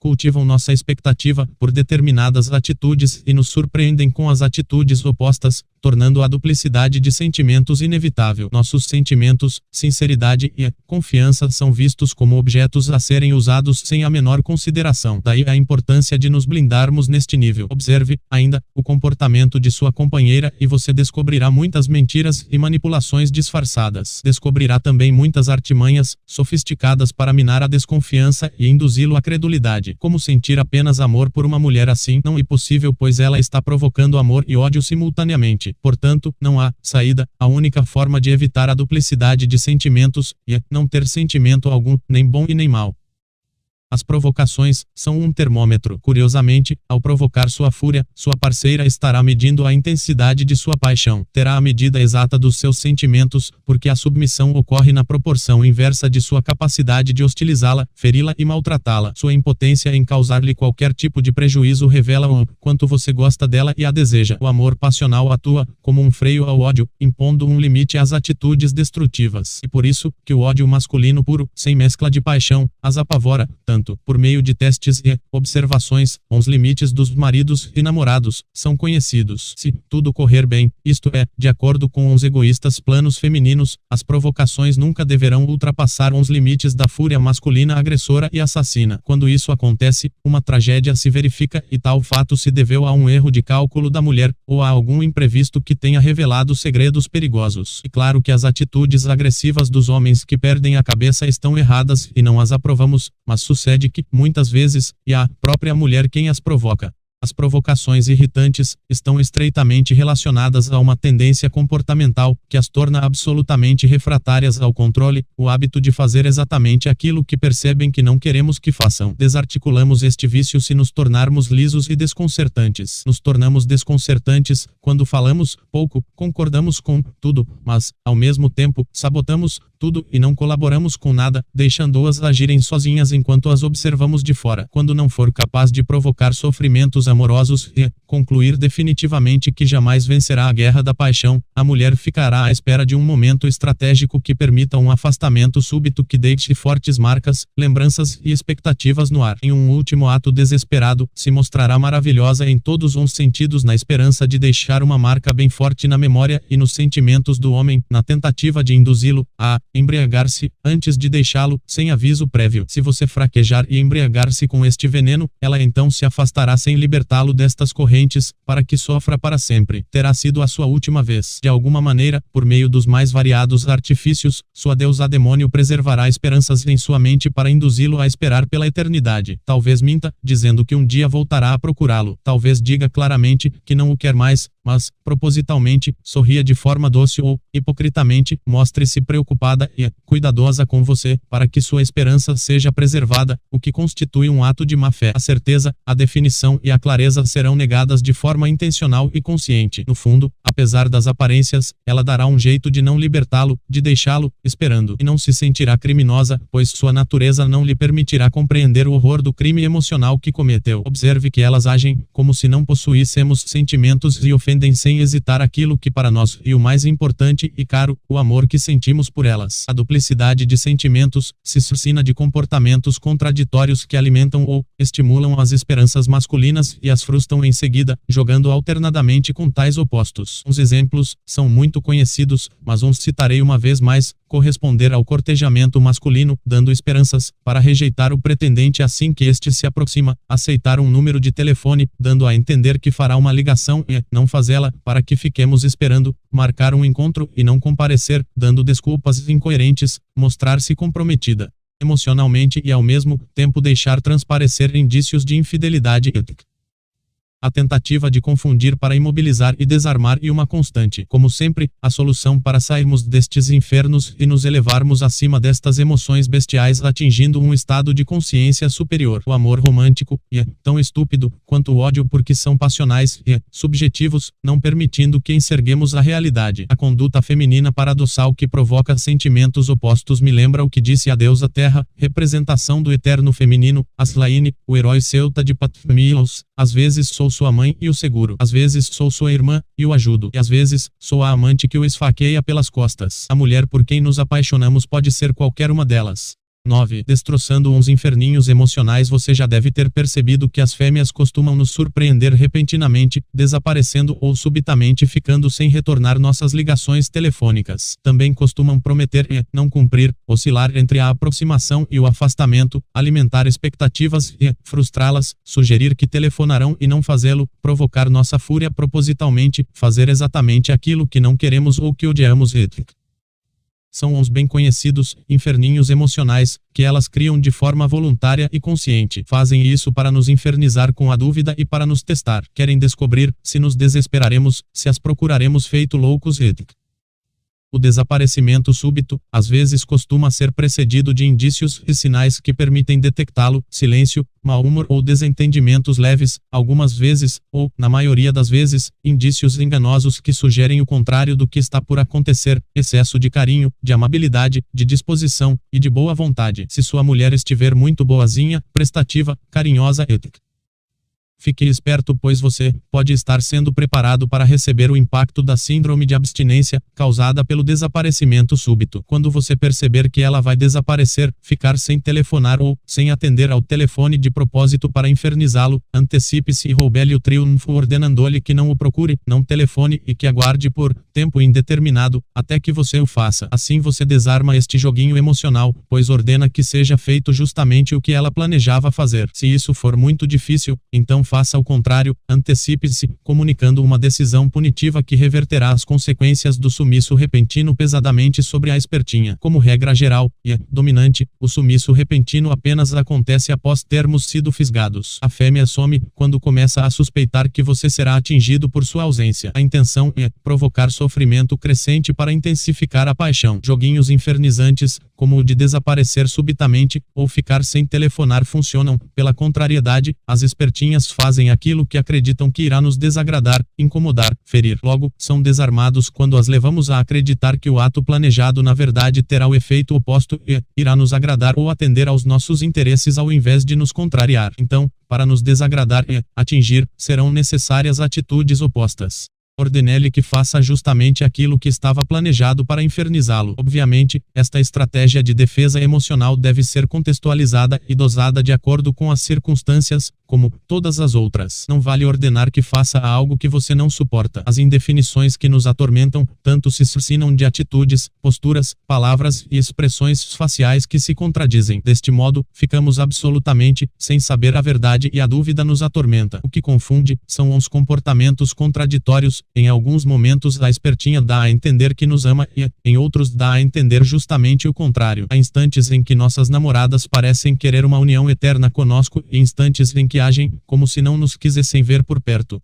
cultivam nossa expectativa por determinadas atitudes e nos surpreendem com as atitudes opostas, tornando a duplicidade de sentimentos inevitável. Nossos sentimentos, sinceridade e confiança são vistos como objetos a serem usados sem a menor consideração. Daí a importância de nos blindarmos neste nível. Observe, ainda, o comportamento de sua companheira e você descobrirá muitas mentiras e manipulações disfarçadas. Descobrirá também muitas artimanhas sofisticadas para minar a desconfiança e induzi-lo à credulidade. Como sentir apenas amor por uma mulher assim? Não é possível, pois ela está provocando amor e ódio simultaneamente. Portanto, não há saída. A única forma de evitar a duplicidade de sentimentos é não ter sentimento algum, nem bom e nem mau. As provocações são um termômetro. Curiosamente, ao provocar sua fúria, sua parceira estará medindo a intensidade de sua paixão. Terá a medida exata dos seus sentimentos, porque a submissão ocorre na proporção inversa de sua capacidade de hostilizá-la, feri-la e maltratá-la. Sua impotência em causar-lhe qualquer tipo de prejuízo revela o quanto você gosta dela e a deseja. O amor passional atua como um freio ao ódio, impondo um limite às atitudes destrutivas. E por isso, que o ódio masculino puro, sem mescla de paixão, as apavora tanto. Por meio de testes e observações, os limites dos maridos e namorados são conhecidos. Se tudo correr bem, isto é, de acordo com os egoístas planos femininos, as provocações nunca deverão ultrapassar os limites da fúria masculina agressora e assassina. Quando isso acontece, uma tragédia se verifica e tal fato se deveu a um erro de cálculo da mulher, ou a algum imprevisto que tenha revelado segredos perigosos. E claro que as atitudes agressivas dos homens que perdem a cabeça estão erradas e não as aprovamos, mas sucede que, muitas vezes, é a própria mulher quem as provoca. As provocações irritantes estão estreitamente relacionadas a uma tendência comportamental que as torna absolutamente refratárias ao controle, o hábito de fazer exatamente aquilo que percebem que não queremos que façam. Desarticulamos este vício se nos tornarmos lisos e desconcertantes. Nos tornamos desconcertantes quando falamos pouco, concordamos com tudo, mas, ao mesmo tempo, sabotamos tudo e não colaboramos com nada, deixando-as agirem sozinhas enquanto as observamos de fora. Quando não for capaz de provocar sofrimentos amorosos e concluir definitivamente que jamais vencerá a guerra da paixão, a mulher ficará à espera de um momento estratégico que permita um afastamento súbito que deixe fortes marcas, lembranças e expectativas no ar. Em um último ato desesperado, se mostrará maravilhosa em todos os sentidos na esperança de deixar uma marca bem forte na memória e nos sentimentos do homem, na tentativa de induzi-lo a embriagar-se antes de deixá-lo, sem aviso prévio. Se você fraquejar e embriagar-se com este veneno, ela então se afastará sem libertá-lo destas correntes, para que sofra para sempre. Terá sido a sua última vez. De alguma maneira, por meio dos mais variados artifícios, sua deusa demônio preservará esperanças em sua mente para induzi-lo a esperar pela eternidade. Talvez minta, dizendo que um dia voltará a procurá-lo. Talvez diga claramente que não o quer mais, mas, propositalmente, sorria de forma doce ou, hipocritamente, mostre-se preocupada e cuidadosa com você, para que sua esperança seja preservada, o que constitui um ato de má-fé. A certeza, a definição e a clareza serão negadas de forma intencional e consciente. No fundo, apesar das aparências, ela dará um jeito de não libertá-lo, de deixá-lo, esperando. E não se sentirá criminosa, pois sua natureza não lhe permitirá compreender o horror do crime emocional que cometeu. Observe que elas agem como se não possuíssemos sentimentos e ofendem sem hesitar aquilo que para nós é o mais importante e caro, o amor que sentimos por elas. A duplicidade de sentimentos se suscita de comportamentos contraditórios que alimentam ou estimulam as esperanças masculinas e as frustram em seguida, jogando alternadamente com tais opostos. Os exemplos são muito conhecidos, mas os citarei uma vez mais. Corresponder ao cortejamento masculino, dando esperanças, para rejeitar o pretendente assim que este se aproxima, aceitar um número de telefone, dando a entender que fará uma ligação e não fazê-la, para que fiquemos esperando, marcar um encontro e não comparecer, dando desculpas incoerentes, mostrar-se comprometida emocionalmente e ao mesmo tempo deixar transparecer indícios de infidelidade ética. A tentativa de confundir para imobilizar e desarmar e uma constante. Como sempre, a solução para sairmos destes infernos e nos elevarmos acima destas emoções bestiais atingindo um estado de consciência superior. O amor romântico é tão estúpido quanto o ódio porque são passionais e subjetivos, não permitindo que enxerguemos a realidade. A conduta feminina paradoxal que provoca sentimentos opostos me lembra o que disse a deusa Terra, representação do eterno feminino, Aslaine, o herói celta de Patmilos. Às vezes sou sua mãe e o seguro. Às vezes sou sua irmã e o ajudo. E às vezes sou a amante que o esfaqueia pelas costas. A mulher por quem nos apaixonamos pode ser qualquer uma delas. 9. Destroçando uns inferninhos emocionais. Você já deve ter percebido que as fêmeas costumam nos surpreender repentinamente, desaparecendo ou subitamente ficando sem retornar nossas ligações telefônicas. Também costumam prometer e não cumprir, oscilar entre a aproximação e o afastamento, alimentar expectativas e frustrá-las, sugerir que telefonarão e não fazê-lo, provocar nossa fúria propositalmente, fazer exatamente aquilo que não queremos ou que odiamos. São uns bem conhecidos inferninhos emocionais, que elas criam de forma voluntária e consciente. Fazem isso para nos infernizar com a dúvida e para nos testar. Querem descobrir se nos desesperaremos, se as procuraremos feito loucos. O desaparecimento súbito, às vezes costuma ser precedido de indícios e sinais que permitem detectá-lo: silêncio, mau humor ou desentendimentos leves, algumas vezes, ou, na maioria das vezes, indícios enganosos que sugerem o contrário do que está por acontecer: excesso de carinho, de amabilidade, de disposição e de boa vontade. Se sua mulher estiver muito boazinha, prestativa, carinhosa, fique esperto, pois você pode estar sendo preparado para receber o impacto da síndrome de abstinência, causada pelo desaparecimento súbito. Quando você perceber que ela vai desaparecer, ficar sem telefonar ou sem atender ao telefone de propósito para infernizá-lo, antecipe-se e roube-lhe o triunfo ordenando-lhe que não o procure, não telefone e que aguarde por tempo indeterminado, até que você o faça. Assim você desarma este joguinho emocional, pois ordena que seja feito justamente o que ela planejava fazer. Se isso for muito difícil, então faça o contrário, antecipe-se, comunicando uma decisão punitiva que reverterá as consequências do sumiço repentino pesadamente sobre a espertinha. Como regra geral, e dominante, o sumiço repentino apenas acontece após termos sido fisgados. A fêmea some quando começa a suspeitar que você será atingido por sua ausência. A intenção é provocar sofrimento crescente para intensificar a paixão. Joguinhos infernizantes, como o de desaparecer subitamente ou ficar sem telefonar, funcionam pela contrariedade. As espertinhas fazem aquilo que acreditam que irá nos desagradar, incomodar, ferir. Logo, são desarmados quando as levamos a acreditar que o ato planejado na verdade terá o efeito oposto e irá nos agradar ou atender aos nossos interesses ao invés de nos contrariar. Então, para nos desagradar e atingir, serão necessárias atitudes opostas. Ordene-lhe que faça justamente aquilo que estava planejado para infernizá-lo. Obviamente, esta estratégia de defesa emocional deve ser contextualizada e dosada de acordo com as circunstâncias, como todas as outras. Não vale ordenar que faça algo que você não suporta. As indefinições que nos atormentam tanto se suscitam de atitudes, posturas, palavras e expressões faciais que se contradizem. Deste modo, ficamos absolutamente sem saber a verdade e a dúvida nos atormenta. O que confunde são os comportamentos contraditórios. Em alguns momentos a espertinha dá a entender que nos ama e, em outros, dá a entender justamente o contrário. Há instantes em que nossas namoradas parecem querer uma união eterna conosco e instantes em que agem como se não nos quisessem ver por perto.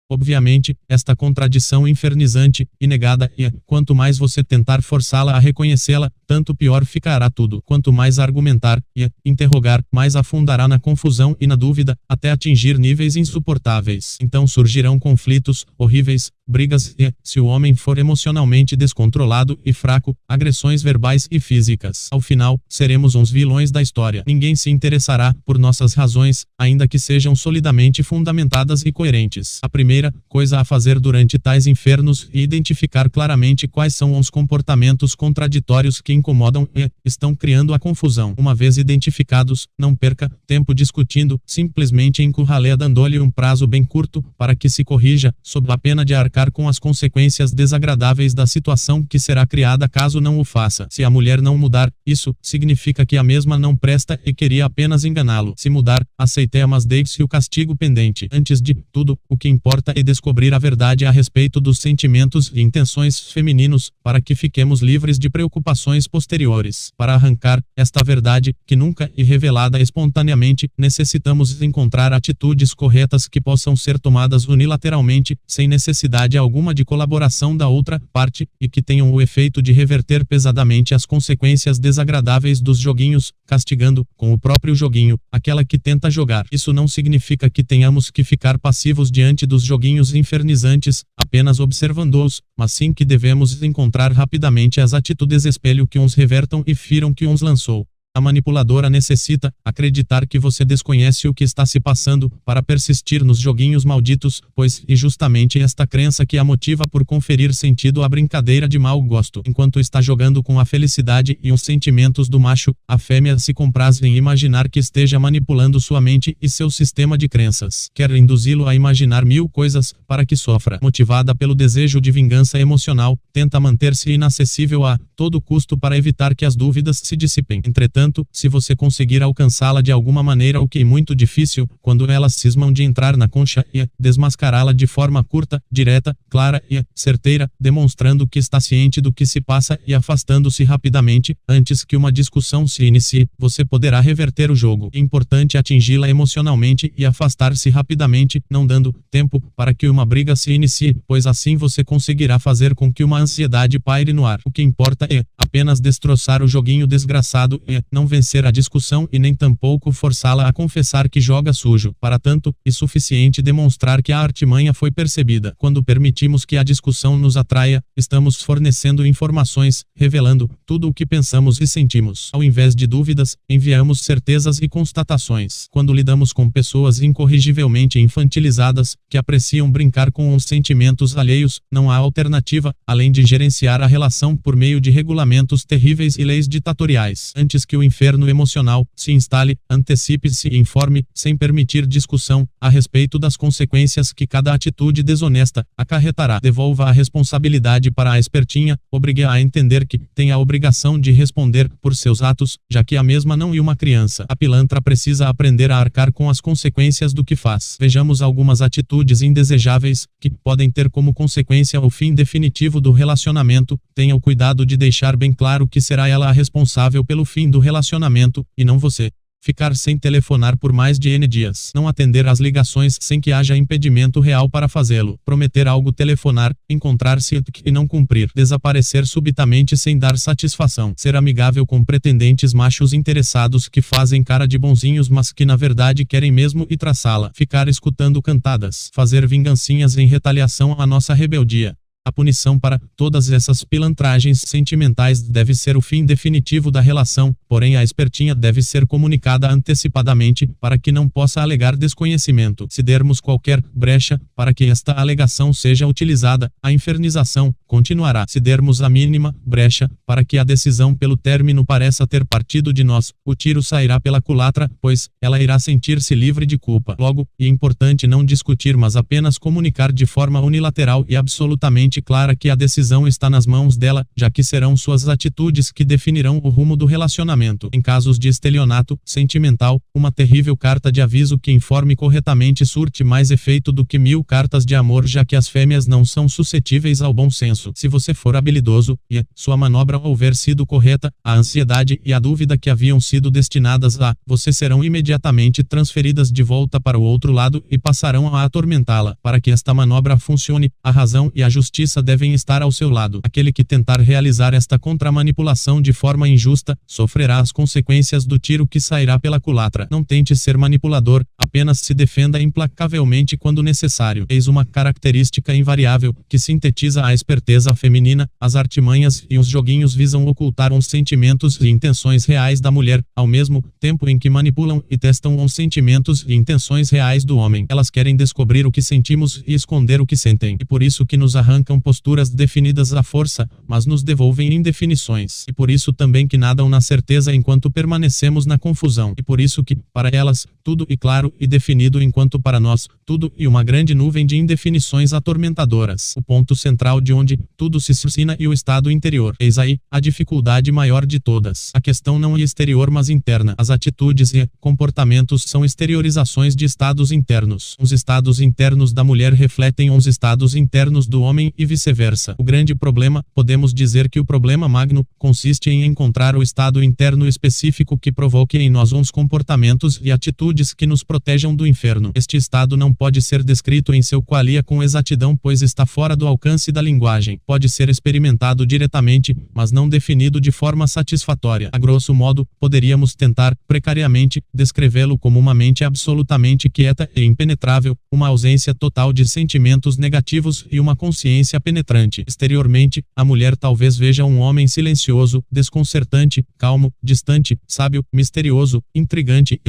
Obviamente, esta contradição infernizante e negada e, quanto mais você tentar forçá-la a reconhecê-la, tanto pior ficará tudo. Quanto mais argumentar e interrogar, mais afundará na confusão e na dúvida, até atingir níveis insuportáveis. Então surgirão conflitos horríveis, brigas e, se o homem for emocionalmente descontrolado e fraco, agressões verbais e físicas. Ao final, seremos uns vilões da história. Ninguém se interessará por nossas razões, ainda que sejam solidamente fundamentadas e coerentes. A primeira coisa a fazer durante tais infernos é identificar claramente quais são os comportamentos contraditórios que incomodam e estão criando a confusão. Uma vez identificados, não perca tempo discutindo, simplesmente encurrale dando-lhe um prazo bem curto para que se corrija, sob a pena de arcar com as consequências desagradáveis da situação que será criada caso não o faça. Se a mulher não mudar, isso significa que a mesma não presta e queria apenas enganá-lo. Se mudar, aceite, mas deixe o castigo pendente. Antes de tudo, o que importa é descobrir a verdade a respeito dos sentimentos e intenções femininos, para que fiquemos livres de preocupações posteriores. Para arrancar esta verdade, que nunca é revelada espontaneamente, necessitamos encontrar atitudes corretas que possam ser tomadas unilateralmente, sem necessidade alguma de colaboração da outra parte, e que tenham o efeito de reverter pesadamente as consequências desagradáveis dos joguinhos, castigando, com o próprio joguinho, aquela que tenta jogar. Isso não significa que tenhamos que ficar passivos diante dos joguinhos infernizantes, apenas observando-os, mas sim que devemos encontrar rapidamente as atitudes espelho que uns revertam e firam que uns lançou. A manipuladora necessita acreditar que você desconhece o que está se passando para persistir nos joguinhos malditos, pois é justamente esta crença que a motiva por conferir sentido à brincadeira de mau gosto. Enquanto está jogando com a felicidade e os sentimentos do macho, a fêmea se compraz em imaginar que esteja manipulando sua mente e seu sistema de crenças. Quer induzi-lo a imaginar mil coisas para que sofra. Motivada pelo desejo de vingança emocional, tenta manter-se inacessível a todo custo para evitar que as dúvidas se dissipem. Entretanto, se você conseguir alcançá-la de alguma maneira, o que é muito difícil, quando elas cismam de entrar na concha, e desmascará-la de forma curta, direta, clara e certeira, demonstrando que está ciente do que se passa e afastando-se rapidamente, antes que uma discussão se inicie, você poderá reverter o jogo. É importante atingi-la emocionalmente e afastar-se rapidamente, não dando tempo para que uma briga se inicie, pois assim você conseguirá fazer com que uma ansiedade paire no ar. O que importa é apenas destroçar o joguinho desgraçado e não vencer a discussão e nem tampouco forçá-la a confessar que joga sujo. Para tanto, é suficiente demonstrar que a artimanha foi percebida. Quando permitimos que a discussão nos atraia, estamos fornecendo informações, revelando tudo o que pensamos e sentimos. Ao invés de dúvidas, enviamos certezas e constatações. Quando lidamos com pessoas incorrigivelmente infantilizadas, que apreciam brincar com os sentimentos alheios, não há alternativa, além de gerenciar a relação por meio de regulamentos terríveis e leis ditatoriais. Antes que o inferno emocional se instale, antecipe-se e informe, sem permitir discussão, a respeito das consequências que cada atitude desonesta acarretará. Devolva a responsabilidade para a espertinha, obrigue-a a entender que tem a obrigação de responder por seus atos, já que a mesma não é uma criança. A pilantra precisa aprender a arcar com as consequências do que faz. Vejamos algumas atitudes indesejáveis, que podem ter como consequência o fim definitivo do relacionamento. Tenha o cuidado de deixar bem claro que será ela a responsável pelo fim do relacionamento, e não você. Ficar sem telefonar por mais de N dias. Não atender às ligações sem que haja impedimento real para fazê-lo. Prometer algo, telefonar, encontrar-se e não cumprir. Desaparecer subitamente sem dar satisfação. Ser amigável com pretendentes machos interessados que fazem cara de bonzinhos mas que na verdade querem mesmo e traçá-la. Ficar escutando cantadas. Fazer vingancinhas em retaliação à nossa rebeldia. A punição para todas essas pilantragens sentimentais deve ser o fim definitivo da relação, porém a espertinha deve ser comunicada antecipadamente, para que não possa alegar desconhecimento. Se dermos qualquer brecha para que esta alegação seja utilizada, a infernização continuará. Se dermos a mínima brecha para que a decisão pelo término pareça ter partido de nós, o tiro sairá pela culatra, pois ela irá sentir-se livre de culpa. Logo, é importante não discutir, mas apenas comunicar de forma unilateral e absolutamente clara que a decisão está nas mãos dela, já que serão suas atitudes que definirão o rumo do relacionamento. Em casos de estelionato sentimental, uma terrível carta de aviso que informe corretamente surte mais efeito do que 1000 cartas de amor, já que as fêmeas não são suscetíveis ao bom senso. Se você for habilidoso, e sua manobra houver sido correta, a ansiedade e a dúvida que haviam sido destinadas a você serão imediatamente transferidas de volta para o outro lado e passarão a atormentá-la. Para que esta manobra funcione, a razão e a justiça devem estar ao seu lado. Aquele que tentar realizar esta contramanipulação de forma injusta, sofrerá as consequências do tiro que sairá pela culatra. Não tente ser manipulador, apenas se defenda implacavelmente quando necessário. Eis uma característica invariável, que sintetiza a esperteza feminina. As artimanhas e os joguinhos visam ocultar os sentimentos e intenções reais da mulher, ao mesmo tempo em que manipulam e testam os sentimentos e intenções reais do homem. Elas querem descobrir o que sentimos e esconder o que sentem. E por isso que nos arrancam posturas definidas à força, mas nos devolvem indefinições. E por isso também que nadam na certeza enquanto permanecemos na confusão. E por isso que, para elas, tudo é claro e definido, enquanto para nós, tudo é uma grande nuvem de indefinições atormentadoras. O ponto central de onde tudo se suscina e o estado interior. Eis aí a dificuldade maior de todas. A questão não é exterior mas interna. As atitudes e comportamentos são exteriorizações de estados internos. Os estados internos da mulher refletem os estados internos do homem e vice-versa. O grande problema, podemos dizer que o problema magno, consiste em encontrar o estado interno específico que provoque em nós uns comportamentos e atitudes que nos protejam do inferno. Este estado não pode ser descrito em seu qualia com exatidão, pois está fora do alcance da linguagem. Pode ser experimentado diretamente, mas não definido de forma satisfatória. A grosso modo, poderíamos tentar, precariamente, descrevê-lo como uma mente absolutamente quieta e impenetrável, uma ausência total de sentimentos negativos e uma consciência consciência penetrante. Exteriormente, a mulher talvez veja um homem silencioso, desconcertante, calmo, distante, sábio, misterioso, intrigante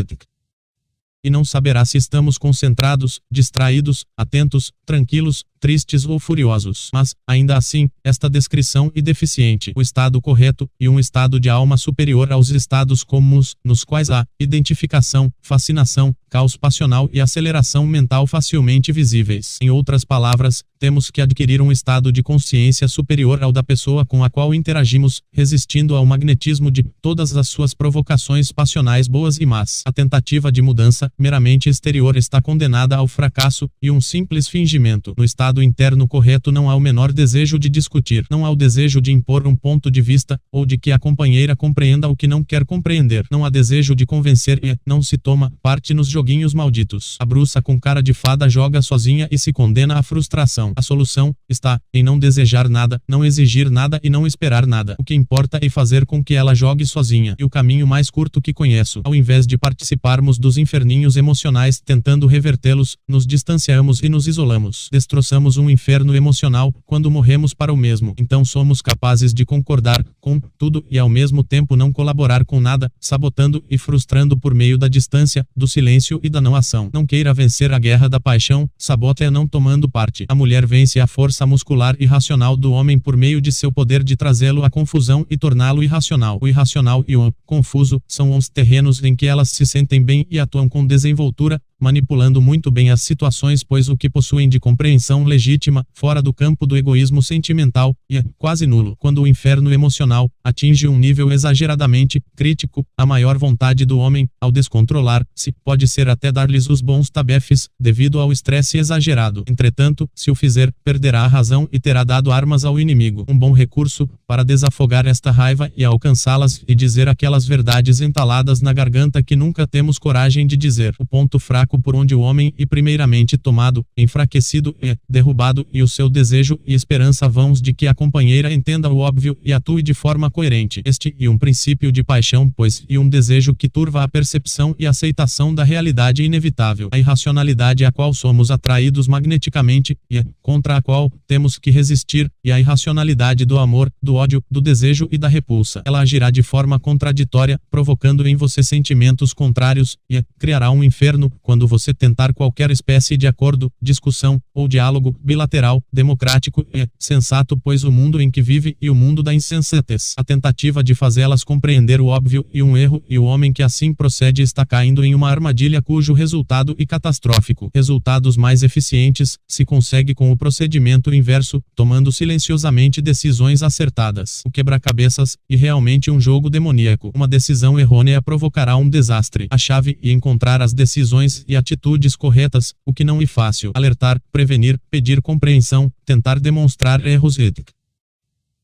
e não saberá se estamos concentrados, distraídos, atentos, tranquilos, tristes ou furiosos. Mas, ainda assim, esta descrição é deficiente. O estado correto, e um estado de alma superior aos estados comuns, nos quais há identificação, fascinação, caos passional e aceleração mental facilmente visíveis. Em outras palavras, temos que adquirir um estado de consciência superior ao da pessoa com a qual interagimos, resistindo ao magnetismo de todas as suas provocações passionais boas e más. A tentativa de mudança, meramente exterior, está condenada ao fracasso, e um simples fingimento. No estado interno correto não há o menor desejo de discutir, não há o desejo de impor um ponto de vista, ou de que a companheira compreenda o que não quer compreender. Não há desejo de convencer e não se toma parte nos joguinhos malditos. A bruxa com cara de fada joga sozinha e se condena à frustração. A solução está em não desejar nada, não exigir nada e não esperar nada. O que importa é fazer com que ela jogue sozinha. E o caminho mais curto que conheço, ao invés de participarmos dos inferninhos emocionais tentando revertê-los, nos distanciamos e nos isolamos. Destroçamos um inferno emocional quando morremos para o mesmo. Então somos capazes de concordar com tudo e ao mesmo tempo não colaborar com nada, sabotando e frustrando por meio da distância, do silêncio e da não ação. Não queira vencer a guerra da paixão, sabota-a não tomando parte. A mulher vence a força muscular e racional do homem por meio de seu poder de trazê-lo à confusão e torná-lo irracional. O irracional e o confuso são os terrenos em que elas se sentem bem e atuam com desenvoltura, manipulando muito bem as situações, pois o que possuem de compreensão legítima, fora do campo do egoísmo sentimental, é quase nulo. Quando o inferno emocional atinge um nível exageradamente crítico, a maior vontade do homem, ao descontrolar-se, pode ser até dar-lhes os bons tabefes, devido ao estresse exagerado. Entretanto, se o fizer, perderá a razão e terá dado armas ao inimigo. Um bom recurso para desafogar esta raiva e alcançá-las e dizer aquelas verdades entaladas na garganta que nunca temos coragem de dizer. O ponto fraco por onde o homem é primeiramente tomado, enfraquecido é derrubado, e o seu desejo e esperança vãos de que a companheira entenda o óbvio e atue de forma coerente. Este é um princípio de paixão, pois é um desejo que turva a percepção e aceitação da realidade inevitável. A irracionalidade à qual somos atraídos magneticamente e contra a qual temos que resistir, e a irracionalidade do amor, do ódio, do desejo e da repulsa. Ela agirá de forma contraditória, provocando em você sentimentos contrários, e criará um inferno quando você tentar qualquer espécie de acordo, discussão ou diálogo bilateral, democrático e sensato, pois o mundo em que vive e o mundo da insensatez. A tentativa de fazê-las compreender o óbvio e um erro, e o homem que assim procede está caindo em uma armadilha cujo resultado é catastrófico. Resultados mais eficientes se consegue com o procedimento inverso, tomando silenciosamente decisões acertadas. O quebra-cabeças é realmente um jogo demoníaco. Uma decisão errônea provocará um desastre. A chave é encontrar as decisões e atitudes corretas, o que não é fácil. Alertar, prevenir, pedir compreensão, tentar demonstrar erros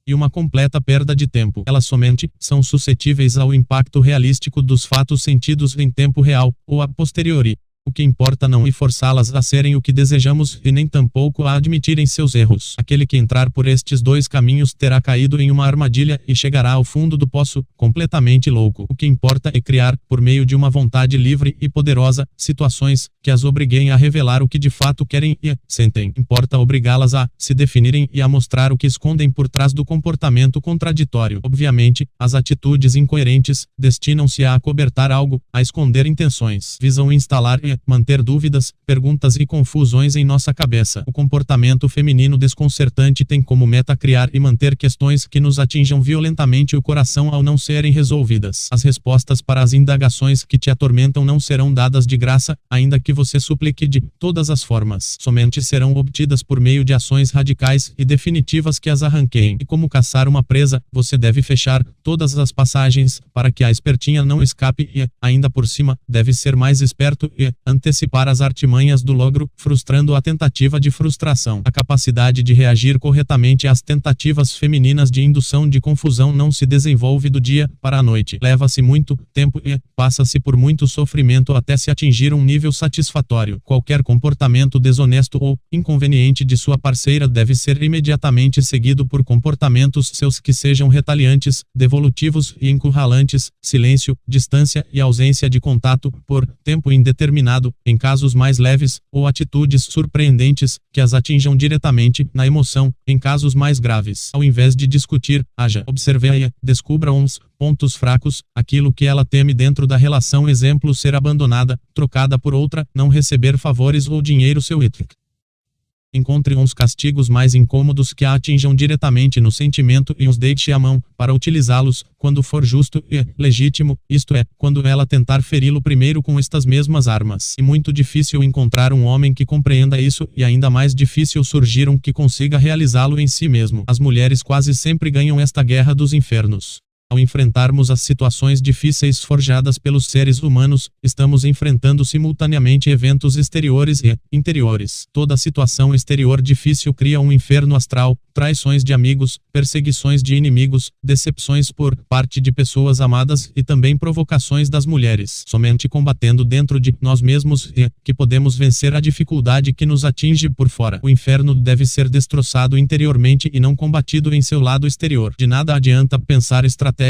e uma completa perda de tempo. Elas somente são suscetíveis ao impacto realístico dos fatos sentidos em tempo real, ou a posteriori. O que importa não é forçá-las a serem o que desejamos e nem tampouco a admitirem seus erros. Aquele que entrar por estes dois caminhos terá caído em uma armadilha e chegará ao fundo do poço, completamente louco. O que importa é criar, por meio de uma vontade livre e poderosa, situações que as obriguem a revelar o que de fato querem e sentem. Importa obrigá-las a se definirem e a mostrar o que escondem por trás do comportamento contraditório. Obviamente, as atitudes incoerentes destinam-se a acobertar algo, a esconder intenções. Visam instalar e manter dúvidas, perguntas e confusões em nossa cabeça. O comportamento feminino desconcertante tem como meta criar e manter questões que nos atinjam violentamente o coração ao não serem resolvidas. As respostas para as indagações que te atormentam não serão dadas de graça, ainda que você suplique de todas as formas. Somente serão obtidas por meio de ações radicais e definitivas que as arranqueiem. E como caçar uma presa, você deve fechar todas as passagens para que a espertinha não escape e, ainda por cima, deve ser mais esperto e antecipar as artimanhas do logro, frustrando a tentativa de frustração. A capacidade de reagir corretamente às tentativas femininas de indução de confusão não se desenvolve do dia para a noite. Leva-se muito tempo e passa-se por muito sofrimento até se atingir um nível satisfatório. Qualquer comportamento desonesto ou inconveniente de sua parceira deve ser imediatamente seguido por comportamentos seus que sejam retaliantes, devolutivos e encurralantes. Silêncio, distância e ausência de contato por tempo indeterminado combinado, em casos mais leves, ou atitudes surpreendentes, que as atinjam diretamente, na emoção, em casos mais graves. Ao invés de discutir, haja, observe-a, descubra uns pontos fracos, aquilo que ela teme dentro da relação, exemplo, ser abandonada, trocada por outra, não receber favores ou dinheiro seu encontre uns castigos mais incômodos que a atinjam diretamente no sentimento e os deixe à mão, para utilizá-los, quando for justo e legítimo, isto é, quando ela tentar feri-lo primeiro com estas mesmas armas. E muito difícil encontrar um homem que compreenda isso, e ainda mais difícil surgir um que consiga realizá-lo em si mesmo. As mulheres quase sempre ganham esta guerra dos infernos. Ao enfrentarmos as situações difíceis forjadas pelos seres humanos, estamos enfrentando simultaneamente eventos exteriores e interiores. Toda situação exterior difícil cria um inferno astral, traições de amigos, perseguições de inimigos, decepções por parte de pessoas amadas e também provocações das mulheres. Somente combatendo dentro de nós mesmos que podemos vencer a dificuldade que nos atinge por fora. O inferno deve ser destroçado interiormente e não combatido em seu lado exterior. De nada adianta pensar estratégias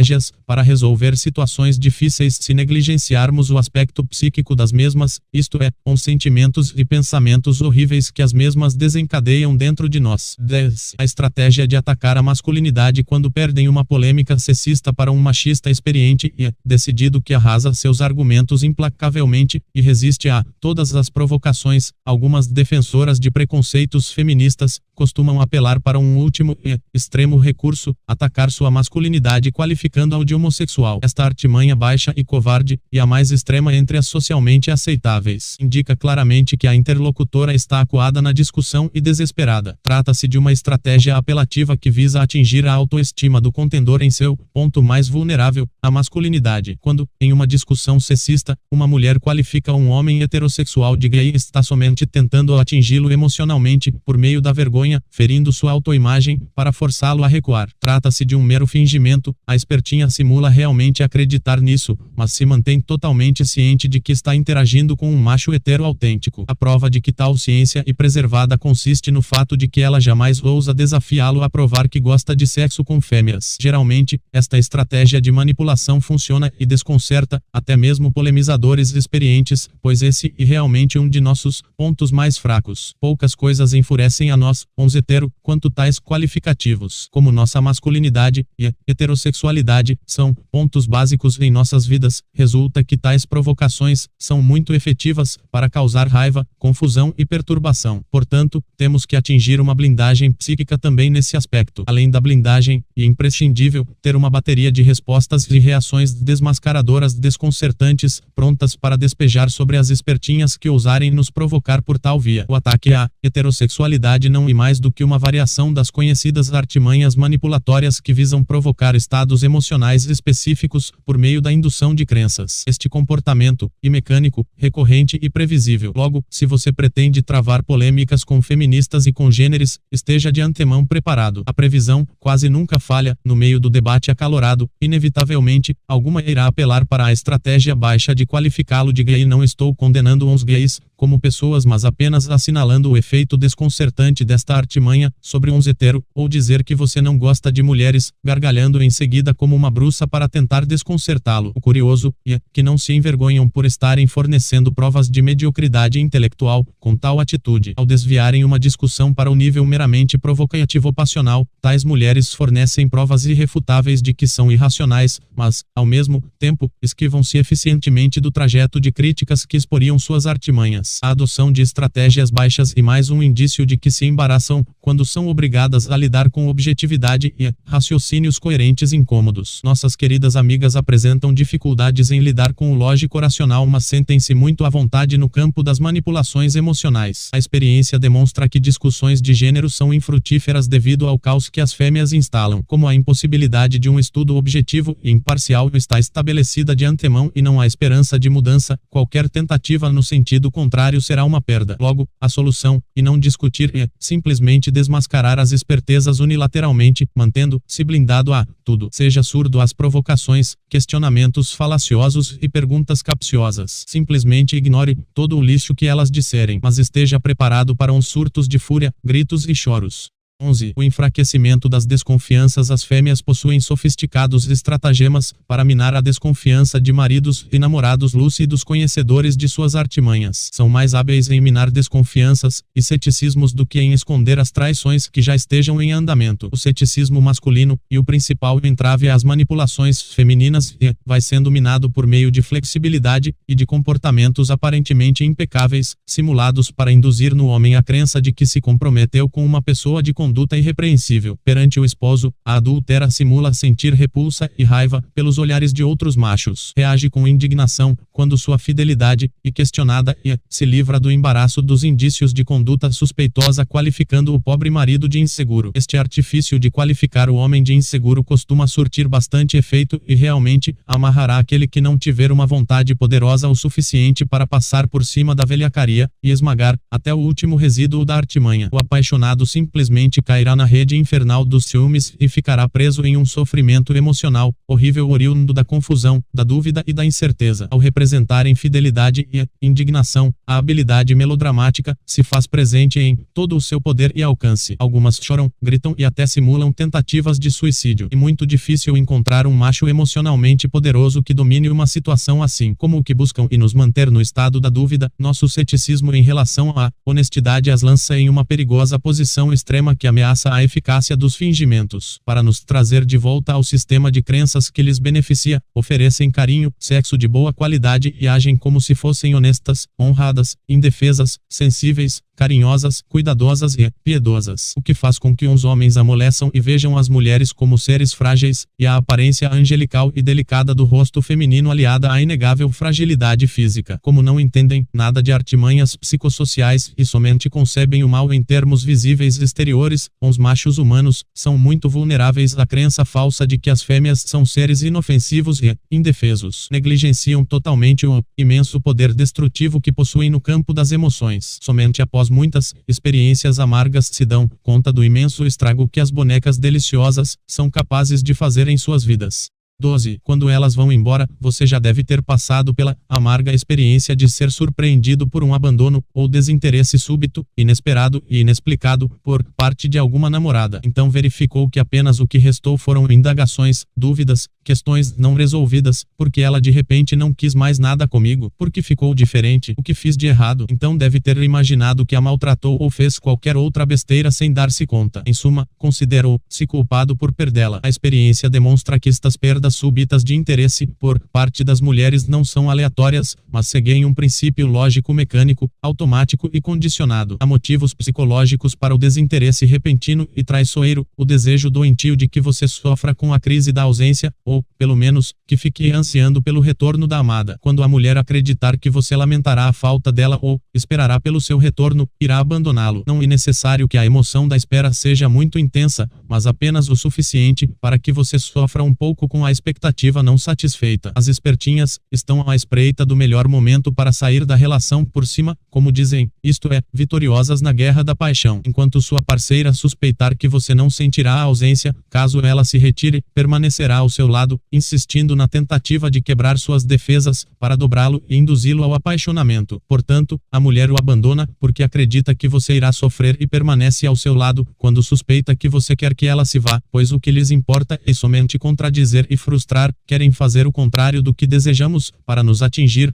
para resolver situações difíceis se negligenciarmos o aspecto psíquico das mesmas, isto é, os sentimentos e pensamentos horríveis que as mesmas desencadeiam dentro de nós. 10. A estratégia de atacar a masculinidade quando perdem uma polêmica sexista para um machista experiente e decidido que arrasa seus argumentos implacavelmente e resiste a todas as provocações. Algumas defensoras de preconceitos feministas costumam apelar para um último e extremo recurso, atacar sua masculinidade qualificando-a de homossexual. Esta artimanha baixa e covarde, e a mais extrema entre as socialmente aceitáveis, indica claramente que a interlocutora está acuada na discussão e desesperada. Trata-se de uma estratégia apelativa que visa atingir a autoestima do contendor em seu ponto mais vulnerável, a masculinidade. Quando, em uma discussão sexista, uma mulher qualifica um homem heterossexual de gay, está somente tentando atingi-lo emocionalmente, por meio da vergonha, ferindo sua autoimagem, para forçá-lo a recuar. Trata-se de um mero fingimento, a espertinha simula realmente acreditar nisso, mas se mantém totalmente ciente de que está interagindo com um macho hetero autêntico. A prova de que tal ciência e preservada consiste no fato de que ela jamais ousa desafiá-lo a provar que gosta de sexo com fêmeas. Geralmente, esta estratégia de manipulação funciona e desconcerta até mesmo polemizadores experientes, pois esse é realmente um de nossos pontos mais fracos. Poucas coisas enfurecem a nós, os hetero, quanto tais qualificativos, como nossa masculinidade e heterossexualidade, são pontos básicos em nossas vidas. Resulta que tais provocações são muito efetivas para causar raiva, confusão e perturbação. Portanto, temos que atingir uma blindagem psíquica também nesse aspecto. Além da blindagem, é imprescindível ter uma bateria de respostas e reações desmascaradoras desconcertantes, prontas para despejar sobre as espertinhas que ousarem nos provocar por tal via. O ataque à heterossexualidade não é mais do que uma variação das conhecidas artimanhas manipulatórias que visam provocar estados emocionais específicos por meio da indução de crenças. Este comportamento é mecânico, recorrente e previsível. Logo, se você pretende travar polêmicas com feministas e congêneres, esteja de antemão preparado. A previsão quase nunca falha. No meio do debate acalorado, inevitavelmente, alguma irá apelar para a estratégia baixa de qualificá-lo de gay. Não estou condenando os gays como pessoas, mas apenas assinalando o efeito desconcertante desta artimanha sobre um hetero, ou dizer que você não gosta de mulheres, gargalhando em seguida como uma bruxa para tentar desconcertá-lo. O curioso é que não se envergonham por estarem fornecendo provas de mediocridade intelectual com tal atitude. Ao desviarem uma discussão para o nível meramente provocativo-passional, tais mulheres fornecem provas irrefutáveis de que são irracionais, mas, ao mesmo tempo, esquivam-se eficientemente do trajeto de críticas que exporiam suas artimanhas. A adoção de estratégias baixas é mais um indício de que se embaraçam quando são obrigadas a lidar com objetividade e raciocínios coerentes incômodos. Nossas queridas amigas apresentam dificuldades em lidar com o lógico racional, mas sentem-se muito à vontade no campo das manipulações emocionais. A experiência demonstra que discussões de gênero são infrutíferas devido ao caos que as fêmeas instalam. Como a impossibilidade de um estudo objetivo e imparcial está estabelecida de antemão e não há esperança de mudança, qualquer tentativa no sentido contrário será uma perda. Logo, a solução, e não discutir, é simplesmente desmascarar as espertezas unilateralmente, mantendo-se blindado a tudo. Seja surdo às provocações, questionamentos falaciosos e perguntas capciosas. Simplesmente ignore todo o lixo que elas disserem, mas esteja preparado para uns surtos de fúria, gritos e choros. 11. O enfraquecimento das desconfianças. As fêmeas possuem sofisticados estratagemas para minar a desconfiança de maridos e namorados lúcidos conhecedores de suas artimanhas. São mais hábeis em minar desconfianças e ceticismos do que em esconder as traições que já estejam em andamento. O ceticismo masculino e o principal entrave às manipulações femininas vai sendo minado por meio de flexibilidade e de comportamentos aparentemente impecáveis, simulados para induzir no homem a crença de que se comprometeu com uma pessoa de conduta irrepreensível. Perante o esposo, a adúltera simula sentir repulsa e raiva pelos olhares de outros machos. Reage com indignação quando sua fidelidade é questionada e se livra do embaraço dos indícios de conduta suspeitosa, qualificando o pobre marido de inseguro. Este artifício de qualificar o homem de inseguro costuma surtir bastante efeito e realmente amarrará aquele que não tiver uma vontade poderosa o suficiente para passar por cima da velhacaria e esmagar até o último resíduo da artimanha. O apaixonado simplesmente cairá na rede infernal dos ciúmes e ficará preso em um sofrimento emocional horrível oriundo da confusão, da dúvida e da incerteza. Ao representar infidelidade e indignação, a habilidade melodramática se faz presente em todo o seu poder e alcance. Algumas choram, gritam e até simulam tentativas de suicídio. É muito difícil encontrar um macho emocionalmente poderoso que domine uma situação assim. Como o que buscam e nos manter no estado da dúvida, nosso ceticismo em relação à honestidade as lança em uma perigosa posição extrema que ameaça a eficácia dos fingimentos. Para nos trazer de volta ao sistema de crenças que lhes beneficia, oferecem carinho, sexo de boa qualidade e agem como se fossem honestas, honradas, indefesas, sensíveis, carinhosas, cuidadosas e piedosas. O que faz com que uns homens amoleçam e vejam as mulheres como seres frágeis, e a aparência angelical e delicada do rosto feminino aliada à inegável fragilidade física. Como não entendem nada de artimanhas psicossociais e somente concebem o mal em termos visíveis exteriores, os machos humanos são muito vulneráveis à crença falsa de que as fêmeas são seres inofensivos e indefesos. Negligenciam totalmente o imenso poder destrutivo que possuem no campo das emoções. Somente após muitas experiências amargas se dão conta do imenso estrago que as bonecas deliciosas são capazes de fazer em suas vidas. 12. Quando elas vão embora, você já deve ter passado pela amarga experiência de ser surpreendido por um abandono ou desinteresse súbito, inesperado e inexplicado por parte de alguma namorada. Então verificou que apenas o que restou foram indagações, dúvidas, questões não resolvidas, porque ela de repente não quis mais nada comigo, porque ficou diferente, o que fiz de errado. Então deve ter imaginado que a maltratou ou fez qualquer outra besteira sem dar-se conta. Em suma, considerou-se culpado por perdê-la. A experiência demonstra que estas perdas súbitas de interesse por parte das mulheres não são aleatórias, mas seguem um princípio lógico mecânico, automático e condicionado. Há motivos psicológicos para o desinteresse repentino e traiçoeiro, o desejo doentio de que você sofra com a crise da ausência, ou, pelo menos, que fique ansiando pelo retorno da amada. Quando a mulher acreditar que você lamentará a falta dela ou esperará pelo seu retorno, irá abandoná-lo. Não é necessário que a emoção da espera seja muito intensa, mas apenas o suficiente para que você sofra um pouco com a expectativa não satisfeita. As espertinhas estão à espreita do melhor momento para sair da relação por cima, como dizem, isto é, vitoriosas na guerra da paixão. Enquanto sua parceira suspeitar que você não sentirá a ausência, caso ela se retire, permanecerá ao seu lado, insistindo na tentativa de quebrar suas defesas para dobrá-lo e induzi-lo ao apaixonamento. Portanto, a mulher o abandona porque acredita que você irá sofrer e permanece ao seu lado quando suspeita que você quer que ela se vá, pois o que lhes importa é somente contradizer e frustrar, querem fazer o contrário do que desejamos para nos atingir.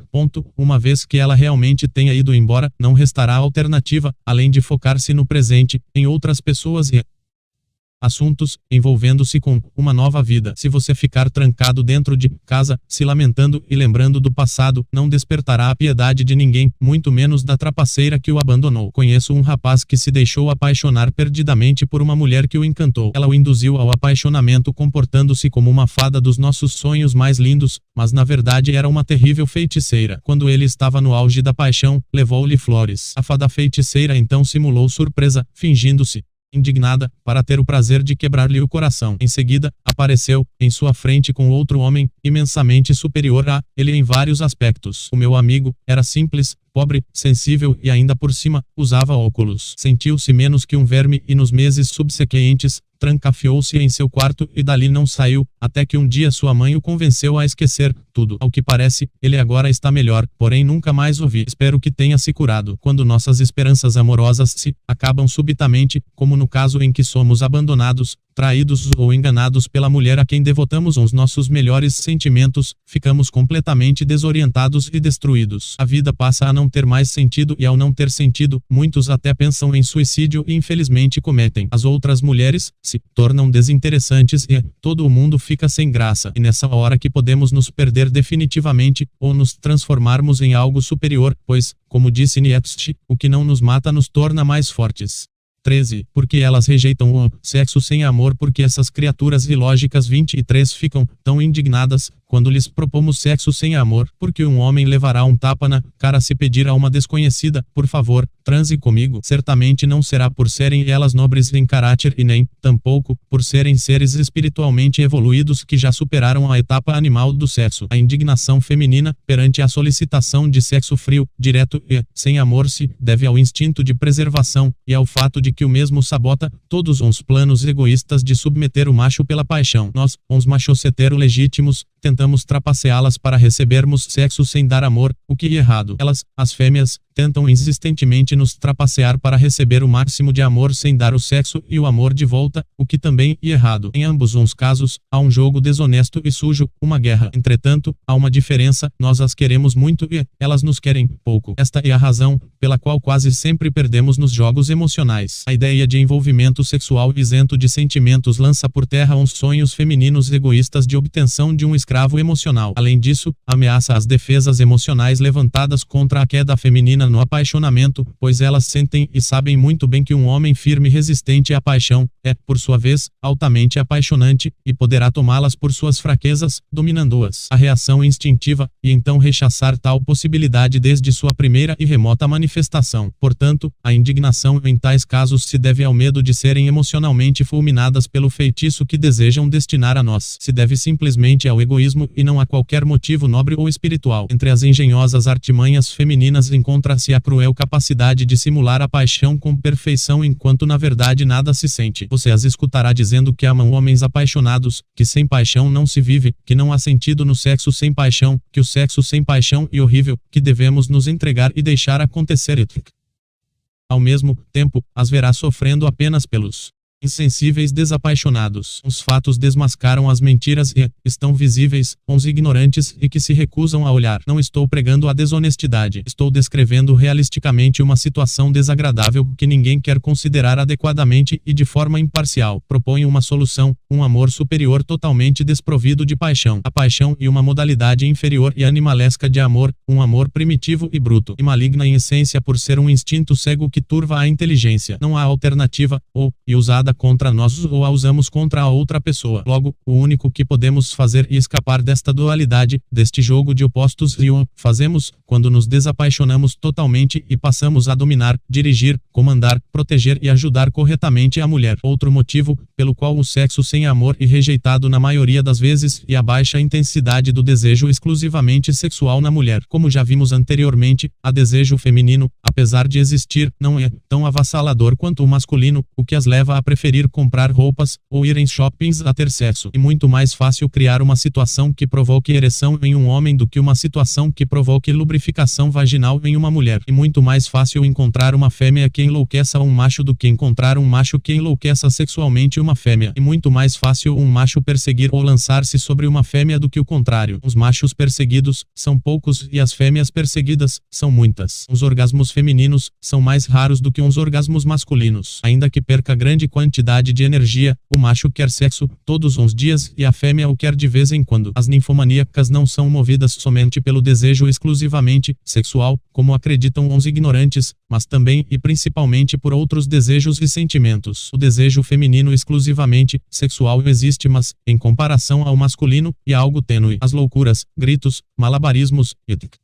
Uma vez que ela realmente tenha ido embora, não restará alternativa, além de focar-se no presente, em outras pessoas e assuntos, envolvendo-se com uma nova vida. Se você ficar trancado dentro de casa, se lamentando e lembrando do passado, não despertará a piedade de ninguém, muito menos da trapaceira que o abandonou. Conheço um rapaz que se deixou apaixonar perdidamente por uma mulher que o encantou. Ela o induziu ao apaixonamento comportando-se como uma fada dos nossos sonhos mais lindos, mas na verdade era uma terrível feiticeira. Quando ele estava no auge da paixão, levou-lhe flores. A fada feiticeira então simulou surpresa, fingindo-se indignada, para ter o prazer de quebrar-lhe o coração. Em seguida, apareceu em sua frente com outro homem, imensamente superior a ele em vários aspectos. O meu amigo era simples, pobre, sensível e ainda por cima, usava óculos. Sentiu-se menos que um verme e nos meses subsequentes, trancafiou-se em seu quarto e dali não saiu, até que um dia sua mãe o convenceu a esquecer tudo. Ao que parece, ele agora está melhor, porém nunca mais o vi. Espero que tenha se curado. Quando nossas esperanças amorosas se acabam subitamente, como no caso em que somos abandonados, traídos ou enganados pela mulher a quem devotamos os nossos melhores sentimentos, ficamos completamente desorientados e destruídos. A vida passa a não ter mais sentido e ao não ter sentido, muitos até pensam em suicídio e infelizmente cometem. As outras mulheres se tornam desinteressantes e todo o mundo fica sem graça. E nessa hora que podemos nos perder definitivamente ou nos transformarmos em algo superior, pois, como disse Nietzsche, o que não nos mata nos torna mais fortes. 13. Porque elas rejeitam o sexo sem amor. Porque essas criaturas ilógicas 23 ficam tão indignadas quando lhes propomos sexo sem amor. Porque um homem levará um tapa na cara se pedir a uma desconhecida, por favor, transe comigo. Certamente não será por serem elas nobres em caráter e nem, tampouco, por serem seres espiritualmente evoluídos que já superaram a etapa animal do sexo. A indignação feminina, perante a solicitação de sexo frio, direto e sem amor se deve ao instinto de preservação, e ao fato de que o mesmo sabota todos os planos egoístas de submeter o macho pela paixão. Nós, os machos hetero-legítimos, tentamos trapaceá-las para recebermos sexo sem dar amor, o que é errado. Elas, as fêmeas, tentam insistentemente nos trapacear para receber o máximo de amor sem dar o sexo e o amor de volta, o que também é errado. Em ambos os casos, há um jogo desonesto e sujo, uma guerra. Entretanto, há uma diferença: nós as queremos muito e elas nos querem pouco. Esta é a razão pela qual quase sempre perdemos nos jogos emocionais. A ideia de envolvimento sexual isento de sentimentos lança por terra uns sonhos femininos egoístas de obtenção de um escravo emocional. Além disso, ameaça as defesas emocionais levantadas contra a queda feminina no apaixonamento, pois elas sentem e sabem muito bem que um homem firme e resistente à paixão é, por sua vez, altamente apaixonante e poderá tomá-las por suas fraquezas, dominando-as. A reação instintiva, e então rechaçar tal possibilidade desde sua primeira e remota manifestação. Portanto, a indignação em tais casos se deve ao medo de serem emocionalmente fulminadas pelo feitiço que desejam destinar a nós. Se deve simplesmente ao egoísmo e não a qualquer motivo nobre ou espiritual. Entre as engenhosas artimanhas femininas encontra-se a cruel capacidade de simular a paixão com perfeição enquanto na verdade nada se sente. Você as escutará dizendo que amam homens apaixonados, que sem paixão não se vive, que não há sentido no sexo sem paixão, que o sexo sem paixão é horrível, que devemos nos entregar e deixar acontecer. Ao mesmo tempo, as verá sofrendo apenas pelos insensíveis desapaixonados. Os fatos desmascaram as mentiras e estão visíveis, uns ignorantes e que se recusam a olhar. Não estou pregando a desonestidade. Estou descrevendo realisticamente uma situação desagradável que ninguém quer considerar adequadamente e de forma imparcial. Proponho uma solução: um amor superior totalmente desprovido de paixão. A paixão e uma modalidade inferior e animalesca de amor, um amor primitivo e bruto, e maligna em essência por ser um instinto cego que turva a inteligência. Não há alternativa, e usada contra nós ou a usamos contra a outra pessoa. Logo, o único que podemos fazer é escapar desta dualidade, deste jogo de opostos, e o fazemos quando nos desapaixonamos totalmente e passamos a dominar, dirigir, comandar, proteger e ajudar corretamente a mulher. Outro motivo pelo qual o sexo sem amor é rejeitado na maioria das vezes é a baixa intensidade do desejo exclusivamente sexual na mulher. Como já vimos anteriormente, a desejo feminino, apesar de existir, não é tão avassalador quanto o masculino, o que as leva a preferir comprar roupas ou ir em shoppings a ter sexo. É muito mais fácil criar uma situação que provoque ereção em um homem do que uma situação que provoque lubrificação vaginal em uma mulher. É muito mais fácil encontrar uma fêmea que enlouqueça um macho do que encontrar um macho que enlouqueça sexualmente uma fêmea. É muito mais fácil um macho perseguir ou lançar-se sobre uma fêmea do que o contrário. Os machos perseguidos são poucos e as fêmeas perseguidas são muitas. Os orgasmos femininos são mais raros do que os orgasmos masculinos. Ainda que perca grande quantidade de energia, o macho quer sexo todos os dias e a fêmea o quer de vez em quando. As ninfomaníacas não são movidas somente pelo desejo exclusivamente sexual, como acreditam os ignorantes, mas também e principalmente por outros desejos e sentimentos. O desejo feminino exclusivamente sexual existe, mas, em comparação ao masculino, é algo tênue. As loucuras, gritos, malabarismos, etc.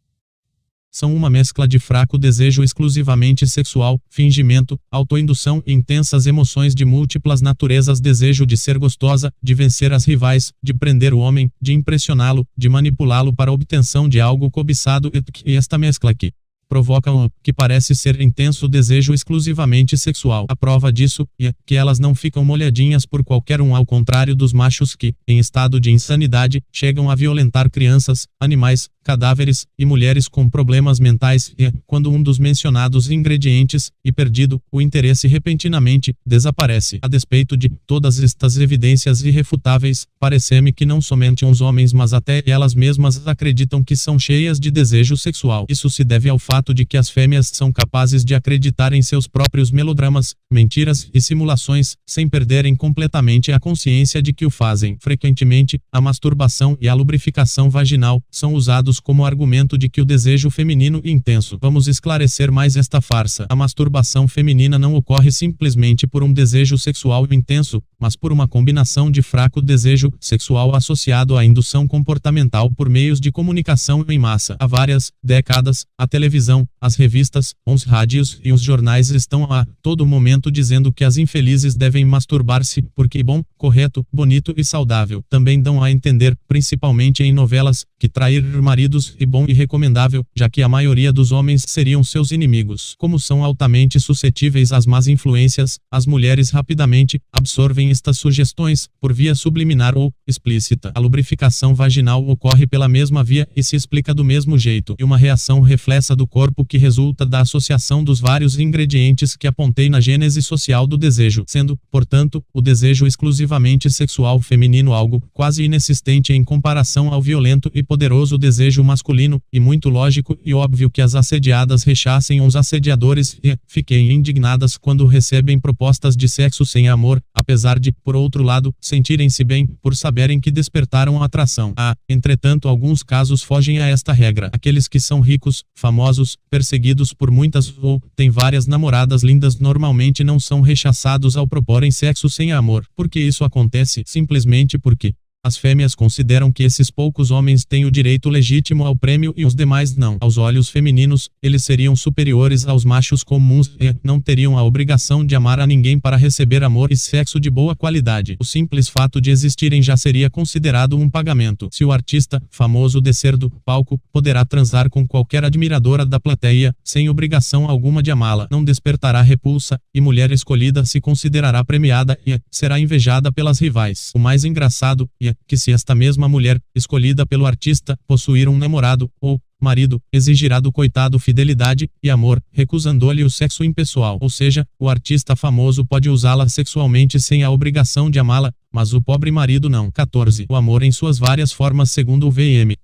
são uma mescla de fraco desejo exclusivamente sexual, fingimento, autoindução e intensas emoções de múltiplas naturezas: desejo de ser gostosa, de vencer as rivais, de prender o homem, de impressioná-lo, de manipulá-lo para a obtenção de algo cobiçado, e esta mescla aqui provocam que parece ser intenso desejo exclusivamente sexual. A prova disso é que elas não ficam molhadinhas por qualquer um, ao contrário dos machos que, em estado de insanidade, chegam a violentar crianças, animais, cadáveres e mulheres com problemas mentais e, quando um dos mencionados ingredientes é perdido, o interesse repentinamente desaparece. A despeito de todas estas evidências irrefutáveis, parece-me que não somente os homens mas até elas mesmas acreditam que são cheias de desejo sexual. Isso se deve ao fato de que as fêmeas são capazes de acreditar em seus próprios melodramas, mentiras e simulações, sem perderem completamente a consciência de que o fazem. Frequentemente, a masturbação e a lubrificação vaginal são usados como argumento de que o desejo feminino é intenso. Vamos esclarecer mais esta farsa. A masturbação feminina não ocorre simplesmente por um desejo sexual intenso, mas por uma combinação de fraco desejo sexual associado à indução comportamental por meios de comunicação em massa. Há várias décadas, a televisão, as revistas, os rádios e os jornais estão a todo momento dizendo que as infelizes devem masturbar-se porque é bom, correto, bonito e saudável. Também dão a entender, principalmente em novelas, que trair maridos é bom e recomendável, já que a maioria dos homens seriam seus inimigos. Como são altamente suscetíveis às más influências, as mulheres rapidamente absorvem estas sugestões, por via subliminar ou explícita. A lubrificação vaginal ocorre pela mesma via e se explica do mesmo jeito. E uma reação reflexa do corpo que resulta da associação dos vários ingredientes que apontei na gênese social do desejo, sendo, portanto, o desejo exclusivamente sexual feminino algo quase inexistente em comparação ao violento e poderoso desejo masculino, e muito lógico e óbvio que as assediadas rechacem os assediadores e fiquem indignadas quando recebem propostas de sexo sem amor, apesar de, por outro lado, sentirem-se bem por saberem que despertaram a atração. Entretanto, alguns casos fogem a esta regra. Aqueles que são ricos, famosos, perseguidos por muitas ou têm várias namoradas lindas normalmente não são rechaçados ao proporem sexo sem amor. Por que isso acontece? Simplesmente porque as fêmeas consideram que esses poucos homens têm o direito legítimo ao prêmio e os demais não. Aos olhos femininos, eles seriam superiores aos machos comuns e não teriam a obrigação de amar a ninguém para receber amor e sexo de boa qualidade. O simples fato de existirem já seria considerado um pagamento. Se o artista famoso descer do palco, poderá transar com qualquer admiradora da plateia, sem obrigação alguma de amá-la. Não despertará repulsa, e mulher escolhida se considerará premiada e será invejada pelas rivais. O mais engraçado é que se esta mesma mulher, escolhida pelo artista, possuir um namorado, ou marido, exigirá do coitado fidelidade e amor, recusando-lhe o sexo impessoal. Ou seja, o artista famoso pode usá-la sexualmente sem a obrigação de amá-la, mas o pobre marido não. 14. O amor em suas várias formas segundo o V.M.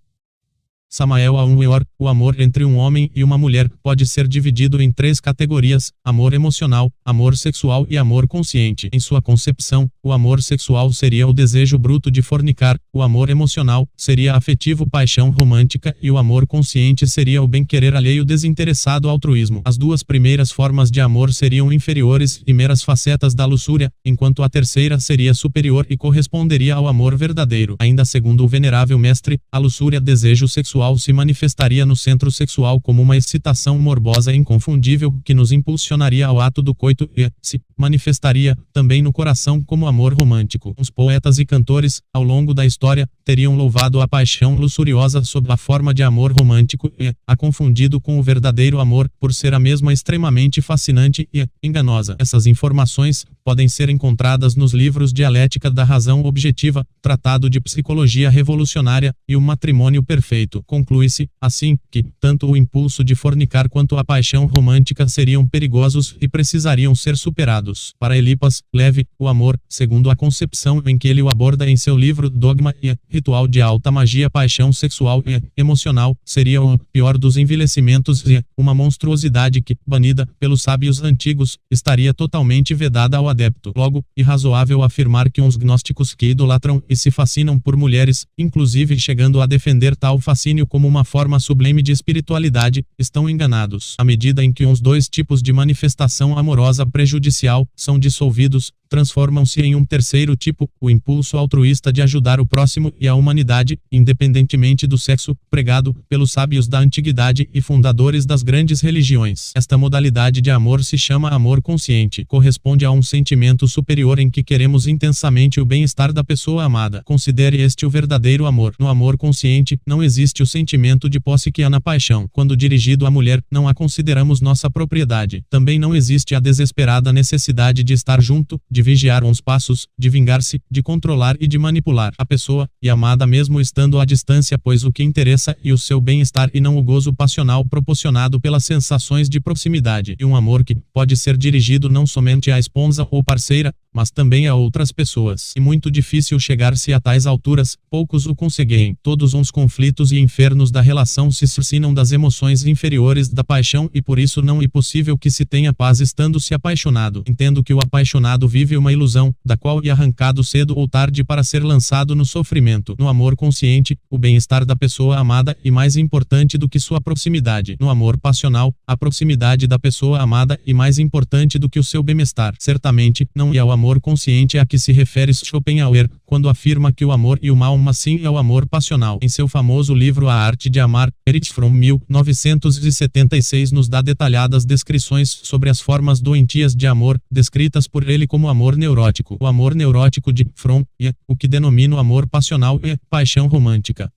Samael Aunweor, o amor entre um homem e uma mulher pode ser dividido em 3 categorias: amor emocional, amor sexual e amor consciente. Em sua concepção, o amor sexual seria o desejo bruto de fornicar, o amor emocional seria afetivo paixão romântica e o amor consciente seria o bem-querer alheio desinteressado altruísmo. As 2 primeiras formas de amor seriam inferiores e meras facetas da luxúria, enquanto a terceira seria superior e corresponderia ao amor verdadeiro. Ainda segundo o venerável mestre, a luxúria desejo sexual se manifestaria no centro sexual como uma excitação morbosa e inconfundível que nos impulsionaria ao ato do coito e se manifestaria também no coração como amor romântico. Os poetas e cantores, ao longo da história, teriam louvado a paixão luxuriosa sob a forma de amor romântico e a confundido com o verdadeiro amor, por ser a mesma extremamente fascinante e enganosa. Essas informações podem ser encontradas nos livros Dialética da Razão Objetiva, Tratado de Psicologia Revolucionária e O Matrimônio Perfeito. Conclui-se, assim, que tanto o impulso de fornicar quanto a paixão romântica seriam perigosos e precisariam ser superados. Para Elipas Leve, o amor, segundo a concepção em que ele o aborda em seu livro Dogma e Ritual de Alta Magia, paixão sexual e emocional, seria o pior dos envelhecimentos e uma monstruosidade que, banida pelos sábios antigos, estaria totalmente vedada ao adepto. Logo, irrazoável afirmar que uns gnósticos que idolatram e se fascinam por mulheres, inclusive chegando a defender tal fascínio como uma forma sublime de espiritualidade, estão enganados. À medida em que uns 2 tipos de manifestação amorosa prejudicial são dissolvidos, transformam-se em um terceiro tipo, o impulso altruísta de ajudar o próximo e a humanidade, independentemente do sexo, pregado pelos sábios da antiguidade e fundadores das grandes religiões. Esta modalidade de amor se chama amor consciente. Corresponde a um sentimento superior em que queremos intensamente o bem-estar da pessoa amada. Considere este o verdadeiro amor. No amor consciente, não existe o sentimento de posse que há na paixão. Quando dirigido à mulher, não a consideramos nossa propriedade. Também não existe a desesperada necessidade de estar junto, de vigiar uns passos, de vingar-se, de controlar e de manipular a pessoa e amada mesmo estando à distância, pois o que interessa é o seu bem-estar e não o gozo passional proporcionado pelas sensações de proximidade. E um amor que pode ser dirigido não somente à esposa ou parceira, mas também a outras pessoas. E muito difícil chegar-se a tais alturas, poucos o conseguem. Todos os conflitos e infernos da relação se suscitam das emoções inferiores da paixão e por isso não é possível que se tenha paz estando-se apaixonado. Entendo que o apaixonado vive uma ilusão, da qual é arrancado cedo ou tarde para ser lançado no sofrimento. No amor consciente, o bem-estar da pessoa amada é mais importante do que sua proximidade. No amor passional, a proximidade da pessoa amada é mais importante do que o seu bem-estar. Certamente, não é o amor consciente a que se refere Schopenhauer, quando afirma que o amor e o mal, mas sim é o amor passional. Em seu famoso livro A Arte de Amar, Erich Fromm 1976 nos dá detalhadas descrições sobre as formas doentias de amor, descritas por ele como amor neurótico. O amor neurótico de Fromm é o que denomina o amor passional e paixão romântica.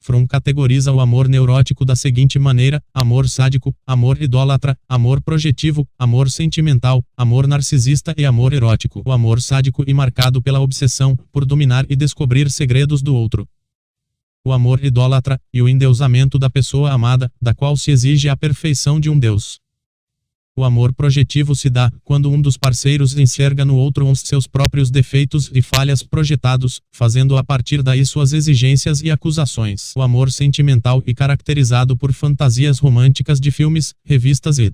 Fromm categoriza o amor neurótico da seguinte maneira: amor sádico, amor idólatra, amor projetivo, amor sentimental, amor narcisista e amor erótico. O amor sádico é marcado pela obsessão por dominar e descobrir segredos do outro. O amor idólatra e o endeusamento da pessoa amada, da qual se exige a perfeição de um Deus. O amor projetivo se dá quando um dos parceiros enxerga no outro os seus próprios defeitos e falhas projetados, fazendo a partir daí suas exigências e acusações. O amor sentimental é caracterizado por fantasias românticas de filmes, revistas e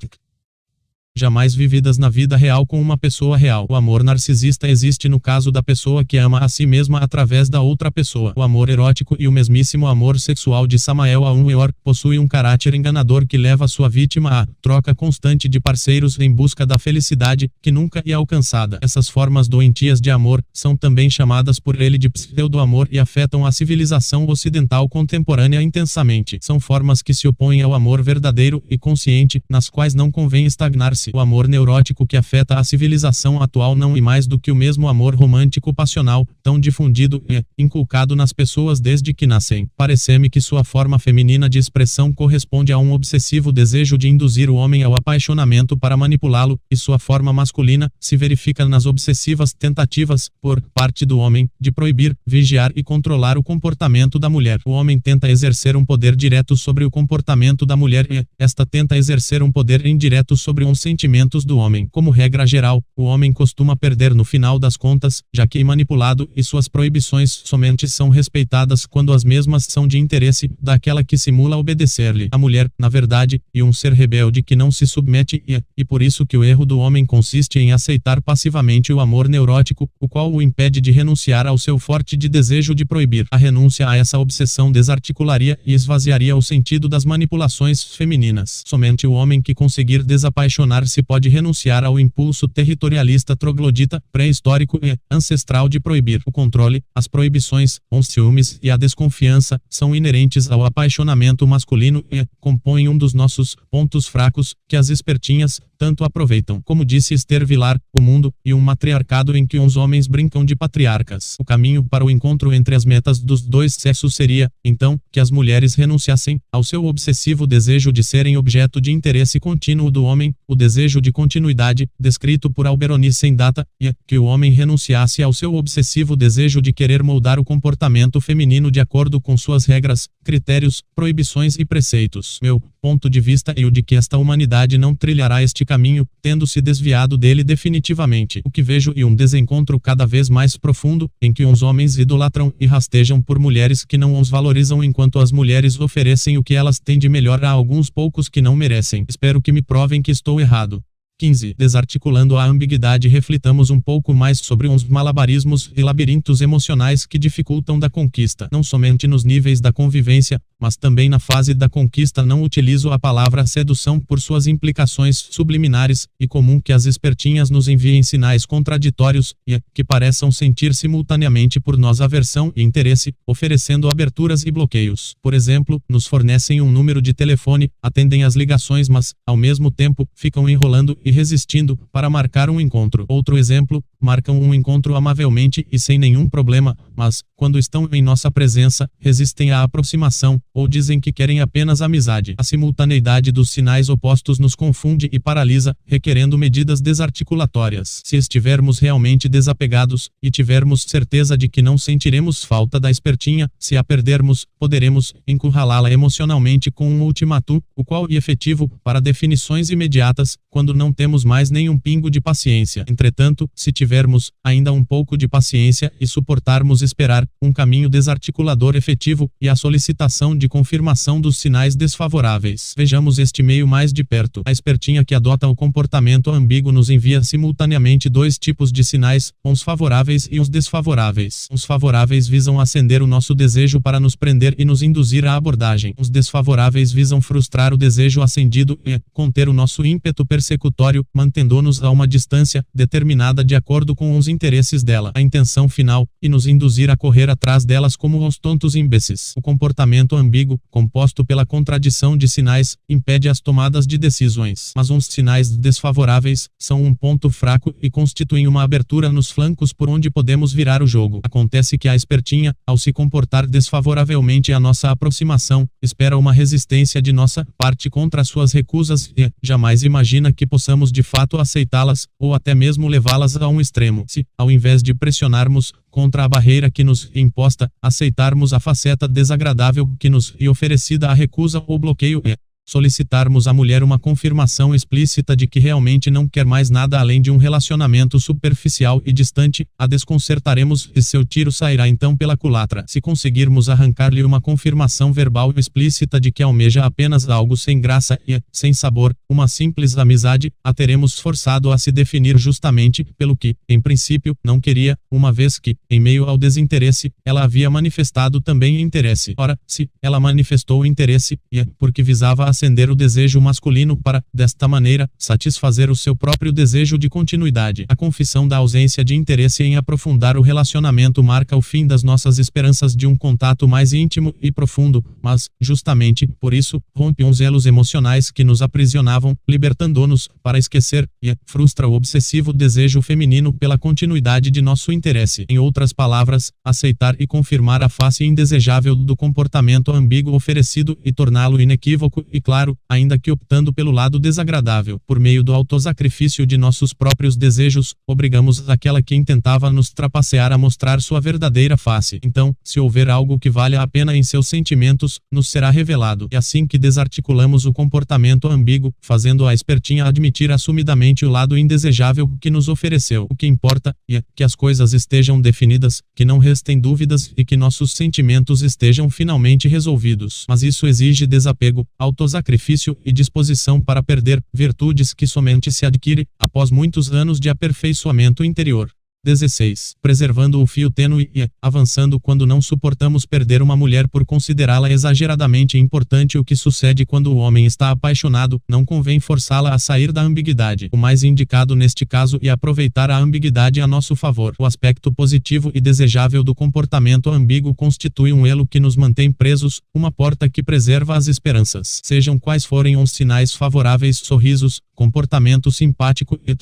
jamais vividas na vida real com uma pessoa real. O amor narcisista existe no caso da pessoa que ama a si mesma através da outra pessoa. O amor erótico e o mesmíssimo amor sexual de Samael Aun-Weor possui um caráter enganador que leva sua vítima à troca constante de parceiros em busca da felicidade, que nunca é alcançada. Essas formas doentias de amor são também chamadas por ele de pseudo-amor e afetam a civilização ocidental contemporânea intensamente. São formas que se opõem ao amor verdadeiro e consciente, nas quais não convém estagnar-se. O amor neurótico que afeta a civilização atual não é mais do que o mesmo amor romântico passional, tão difundido e inculcado nas pessoas desde que nascem. Parece-me que sua forma feminina de expressão corresponde a um obsessivo desejo de induzir o homem ao apaixonamento para manipulá-lo, e sua forma masculina se verifica nas obsessivas tentativas, por parte do homem, de proibir, vigiar e controlar o comportamento da mulher. O homem tenta exercer um poder direto sobre o comportamento da mulher e esta tenta exercer um poder indireto sobre os sentimentos do homem. Como regra geral, o homem costuma perder no final das contas, já que é manipulado e suas proibições somente são respeitadas quando as mesmas são de interesse daquela que simula obedecer-lhe. A mulher, na verdade, é um ser rebelde que não se submete e por isso que o erro do homem consiste em aceitar passivamente o amor neurótico, o qual o impede de renunciar ao seu forte desejo de proibir. A renúncia a essa obsessão desarticularia e esvaziaria o sentido das manipulações femininas. Somente o homem que conseguir desapaixonar-se pode renunciar ao impulso territorialista troglodita, pré-histórico e ancestral de proibir. O controle, as proibições, os ciúmes e a desconfiança são inerentes ao apaixonamento masculino e compõem um dos nossos pontos fracos, que as espertinhas tanto aproveitam. Como disse Esther Vilar, o mundo e um matriarcado em que os homens brincam de patriarcas. O caminho para o encontro entre as metas dos dois sexos seria, então, que as mulheres renunciassem ao seu obsessivo desejo de serem objeto de interesse contínuo do homem, o desejo de continuidade, descrito por Alberoni sem data, e que o homem renunciasse ao seu obsessivo desejo de querer moldar o comportamento feminino de acordo com suas regras, critérios, proibições e preceitos. Meu ponto de vista é o de que esta humanidade não trilhará este caminho, tendo se desviado dele definitivamente. O que vejo é um desencontro cada vez mais profundo, em que os homens idolatram e rastejam por mulheres que não os valorizam enquanto as mulheres oferecem o que elas têm de melhor a alguns poucos que não merecem. Espero que me provem que estou errado. 15. Desarticulando a ambiguidade, reflitamos um pouco mais sobre uns malabarismos e labirintos emocionais que dificultam da conquista. Não somente nos níveis da convivência, mas também na fase da conquista. Não utilizo a palavra sedução por suas implicações subliminares, e comum que as espertinhas nos enviem sinais contraditórios, e que pareçam sentir simultaneamente por nós aversão e interesse, oferecendo aberturas e bloqueios. Por exemplo, nos fornecem um número de telefone, atendem as ligações, mas, ao mesmo tempo, ficam enrolando e resistindo para marcar um encontro. Outro exemplo, marcam um encontro amavelmente e sem nenhum problema, mas, quando estão em nossa presença, resistem à aproximação, ou dizem que querem apenas amizade. A simultaneidade dos sinais opostos nos confunde e paralisa, requerendo medidas desarticulatórias. Se estivermos realmente desapegados, e tivermos certeza de que não sentiremos falta da espertinha, se a perdermos, poderemos encurralá-la emocionalmente com um ultimatum, o qual é efetivo para definições imediatas, quando não temos mais nenhum pingo de paciência. Entretanto, se tivermos ainda um pouco de paciência e suportarmos esperar, um caminho desarticulador efetivo, e a solicitação de confirmação dos sinais desfavoráveis. Vejamos este meio mais de perto. A espertinha que adota o comportamento ambíguo nos envia simultaneamente dois tipos de sinais, uns favoráveis e uns desfavoráveis. Os favoráveis visam acender o nosso desejo para nos prender e nos induzir à abordagem. Os desfavoráveis visam frustrar o desejo acendido e conter o nosso ímpeto persecutório, mantendo-nos a uma distância determinada de acordo com os interesses dela, a intenção final, e nos induzir a correr atrás delas como uns tontos imbecis. O comportamento ambíguo, composto pela contradição de sinais, impede as tomadas de decisões. Mas uns sinais desfavoráveis são um ponto fraco e constituem uma abertura nos flancos por onde podemos virar o jogo. Acontece que a espertinha, ao se comportar desfavoravelmente à nossa aproximação, espera uma resistência de nossa parte contra suas recusas e jamais imagina que possamos de fato aceitá-las, ou até mesmo levá-las a um extremo. Se, ao invés de pressionarmos contra a barreira que nos é imposta, aceitarmos a faceta desagradável que nos é oferecida, a recusa ou bloqueio é solicitarmos à mulher uma confirmação explícita de que realmente não quer mais nada além de um relacionamento superficial e distante, a desconcertaremos e seu tiro sairá então pela culatra. Se conseguirmos arrancar-lhe uma confirmação verbal explícita de que almeja apenas algo sem graça e sem sabor, uma simples amizade, a teremos forçado a se definir justamente pelo que, em princípio, não queria, uma vez que, em meio ao desinteresse, ela havia manifestado também interesse. Ora, se ela manifestou interesse, e porque visava acender o desejo masculino para, desta maneira, satisfazer o seu próprio desejo de continuidade. A confissão da ausência de interesse em aprofundar o relacionamento marca o fim das nossas esperanças de um contato mais íntimo e profundo, mas, justamente, por isso, rompe uns elos emocionais que nos aprisionavam, libertando-nos, para esquecer, e frustra o obsessivo desejo feminino pela continuidade de nosso interesse. Em outras palavras, aceitar e confirmar a face indesejável do comportamento ambíguo oferecido e torná-lo inequívoco e claro, ainda que optando pelo lado desagradável. Por meio do autossacrifício de nossos próprios desejos, obrigamos aquela que intentava nos trapacear a mostrar sua verdadeira face. Então, se houver algo que valha a pena em seus sentimentos, nos será revelado. É assim que desarticulamos o comportamento ambíguo, fazendo a espertinha admitir assumidamente o lado indesejável que nos ofereceu. O que importa é que as coisas estejam definidas, que não restem dúvidas e que nossos sentimentos estejam finalmente resolvidos. Mas isso exige desapego, autossacrifício e disposição para perder, virtudes que somente se adquire após muitos anos de aperfeiçoamento interior. 16. Preservando o fio tênue e avançando quando não suportamos perder uma mulher por considerá-la exageradamente importante. O que sucede quando o homem está apaixonado, não convém forçá-la a sair da ambiguidade. O mais indicado neste caso é aproveitar a ambiguidade a nosso favor. O aspecto positivo e desejável do comportamento ambíguo constitui um elo que nos mantém presos, uma porta que preserva as esperanças. Sejam quais forem os sinais favoráveis, sorrisos, comportamento simpático e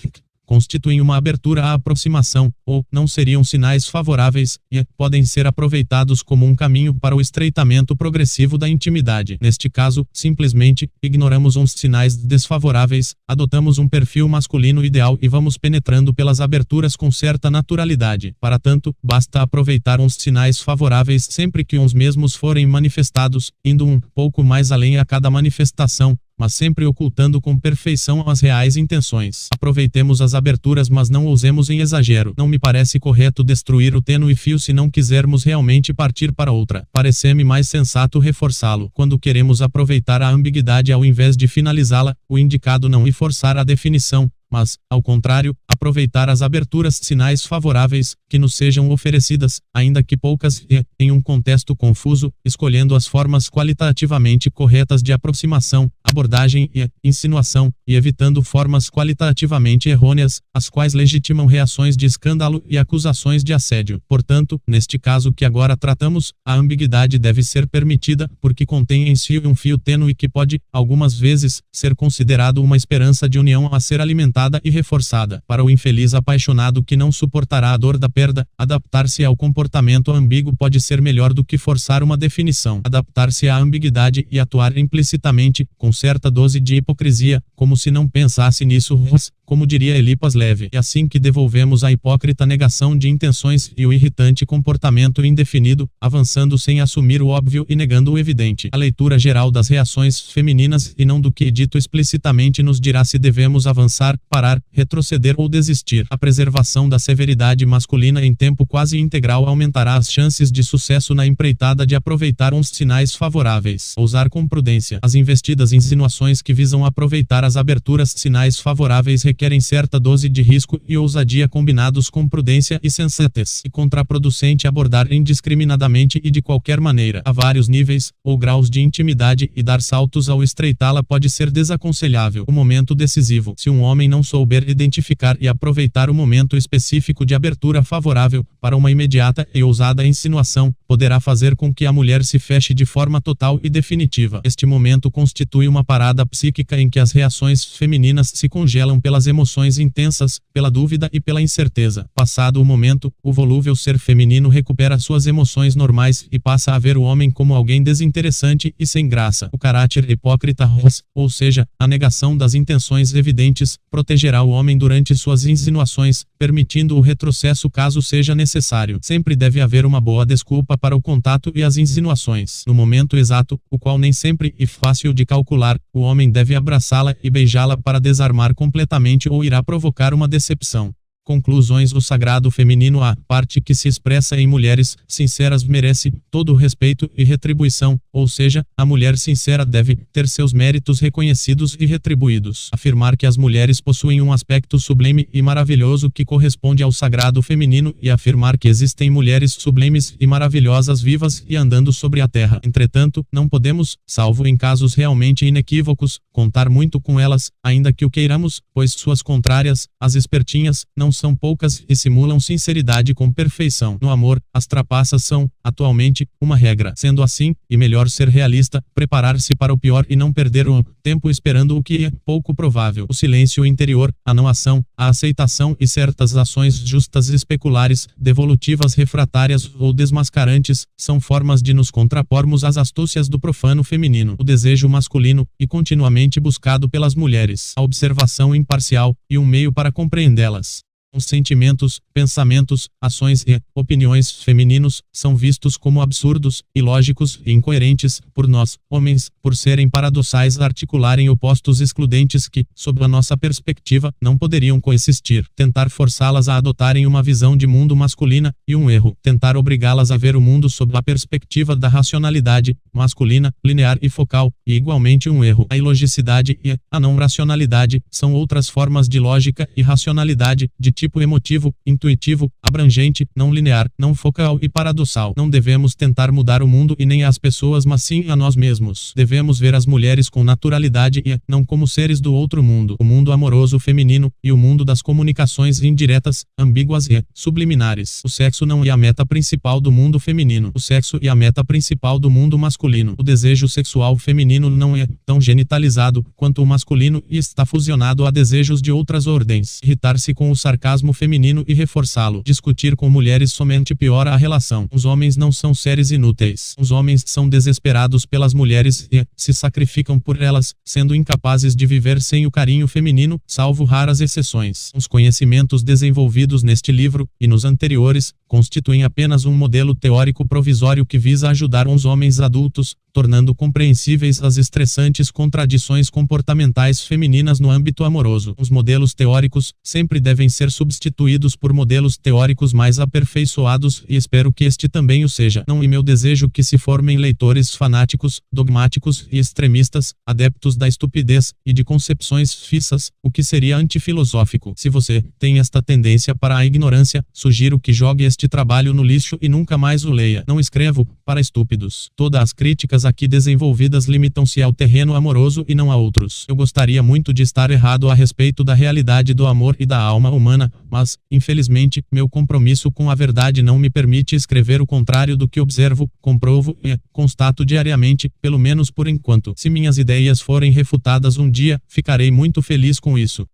constituem uma abertura à aproximação, ou não seriam sinais favoráveis, e podem ser aproveitados como um caminho para o estreitamento progressivo da intimidade. Neste caso, simplesmente, ignoramos uns sinais desfavoráveis, adotamos um perfil masculino ideal e vamos penetrando pelas aberturas com certa naturalidade. Para tanto, basta aproveitar uns sinais favoráveis sempre que uns mesmos forem manifestados, indo um pouco mais além a cada manifestação, mas sempre ocultando com perfeição as reais intenções. Aproveitemos as aberturas, mas não ousemos em exagero. Não me parece correto destruir o tênue fio se não quisermos realmente partir para outra. Parece-me mais sensato reforçá-lo. Quando queremos aproveitar a ambiguidade ao invés de finalizá-la, o indicado não é forçar a definição, mas, ao contrário, aproveitar as aberturas, sinais favoráveis, que nos sejam oferecidas, ainda que poucas, e, em um contexto confuso, escolhendo as formas qualitativamente corretas de aproximação, abordagem e insinuação, e evitando formas qualitativamente errôneas, as quais legitimam reações de escândalo e acusações de assédio. Portanto, neste caso que agora tratamos, a ambiguidade deve ser permitida, porque contém em si um fio tênue que pode, algumas vezes, ser considerado uma esperança de união a ser alimentada e reforçada. Para o infeliz apaixonado que não suportará a dor da perda, adaptar-se ao comportamento ambíguo pode ser melhor do que forçar uma definição. Adaptar-se à ambiguidade e atuar implicitamente, com certa dose de hipocrisia, como se não pensasse nisso, como diria Elipas Leve. É assim que devolvemos a hipócrita negação de intenções e o irritante comportamento indefinido, avançando sem assumir o óbvio e negando o evidente. A leitura geral das reações femininas e não do que é dito explicitamente nos dirá se devemos avançar, parar, retroceder ou desistir. A preservação da severidade masculina em tempo quase integral aumentará as chances de sucesso na empreitada de aproveitar uns sinais favoráveis. Ousar com prudência. As investidas insinuações que visam aproveitar as aberturas sinais favoráveis requerem certa dose de risco e ousadia combinados com prudência e sensatez. É contraproducente abordar indiscriminadamente e de qualquer maneira, a vários níveis ou graus de intimidade, e dar saltos ao estreitá-la pode ser desaconselhável. O momento decisivo. Se um homem não souber identificar e aproveitar o momento específico de abertura favorável para uma imediata e ousada insinuação, poderá fazer com que a mulher se feche de forma total e definitiva. Este momento constitui uma parada psíquica em que as reações femininas se congelam pelas emoções intensas, pela dúvida e pela incerteza. Passado o momento, o volúvel ser feminino recupera suas emoções normais e passa a ver o homem como alguém desinteressante e sem graça. O caráter hipócrita, ou seja, a negação das intenções evidentes, protegerá o homem durante suas insinuações, permitindo o retrocesso caso seja necessário. Sempre deve haver uma boa desculpa para o contato e as insinuações. No momento exato, o qual nem sempre é fácil de calcular, o homem deve abraçá-la e beijá-la para desarmar completamente ou irá provocar uma decepção. Conclusões. O sagrado feminino, a parte que se expressa em mulheres sinceras, merece todo o respeito e retribuição, ou seja, a mulher sincera deve ter seus méritos reconhecidos e retribuídos. Afirmar que as mulheres possuem um aspecto sublime e maravilhoso que corresponde ao sagrado feminino e afirmar que existem mulheres sublimes e maravilhosas vivas e andando sobre a terra. Entretanto, não podemos, salvo em casos realmente inequívocos, contar muito com elas, ainda que o queiramos, pois suas contrárias, as espertinhas, não são poucas e simulam sinceridade com perfeição. No amor, as trapaças são, atualmente, uma regra. Sendo assim, e melhor ser realista, preparar-se para o pior e não perder o tempo esperando o que é pouco provável. O silêncio interior, a não ação, a aceitação e certas ações justas especulares, devolutivas refratárias ou desmascarantes, são formas de nos contrapormos às astúcias do profano feminino. O desejo masculino, e continuamente buscado pelas mulheres. A observação imparcial, e um meio para compreendê-las. Os sentimentos, pensamentos, ações e opiniões femininos são vistos como absurdos, ilógicos e incoerentes por nós, homens, por serem paradoxais, articularem opostos excludentes que, sob a nossa perspectiva, não poderiam coexistir. Tentar forçá-las a adotarem uma visão de mundo masculina, e um erro. Tentar obrigá-las a ver o mundo sob a perspectiva da racionalidade, masculina, linear e focal, e igualmente um erro. A ilogicidade e a não racionalidade são outras formas de lógica e racionalidade, de tipo emotivo, intuitivo, abrangente, não linear, não focal e paradoxal. Não devemos tentar mudar o mundo e nem as pessoas, mas sim a nós mesmos. Devemos ver as mulheres com naturalidade e não como seres do outro mundo. O mundo amoroso feminino e o mundo das comunicações indiretas, ambíguas e subliminares. O sexo não é a meta principal do mundo feminino. O sexo é a meta principal do mundo masculino. O desejo sexual feminino não é tão genitalizado quanto o masculino e está fusionado a desejos de outras ordens. Irritar-se com o sarcasmo feminino e reforçá-lo. Discutir com mulheres somente piora a relação. Os homens não são seres inúteis. Os homens são desesperados pelas mulheres e se sacrificam por elas, sendo incapazes de viver sem o carinho feminino, salvo raras exceções. Os conhecimentos desenvolvidos neste livro, e nos anteriores, constituem apenas um modelo teórico provisório que visa ajudar os homens adultos, tornando compreensíveis as estressantes contradições comportamentais femininas no âmbito amoroso. Os modelos teóricos sempre devem ser substituídos por modelos teóricos mais aperfeiçoados, e espero que este também o seja. Não é meu desejo que se formem leitores fanáticos, dogmáticos e extremistas, adeptos da estupidez e de concepções fixas, o que seria antifilosófico. Se você tem esta tendência para a ignorância, sugiro que jogue este trabalho no lixo e nunca mais o leia. Não escrevo para estúpidos. Todas as críticas aqui desenvolvidas limitam-se ao terreno amoroso e não a outros. Eu gostaria muito de estar errado a respeito da realidade do amor e da alma humana, mas, infelizmente, meu compromisso com a verdade não me permite escrever o contrário do que observo, comprovo e constato diariamente, pelo menos por enquanto. Se minhas ideias forem refutadas um dia, ficarei muito feliz com isso.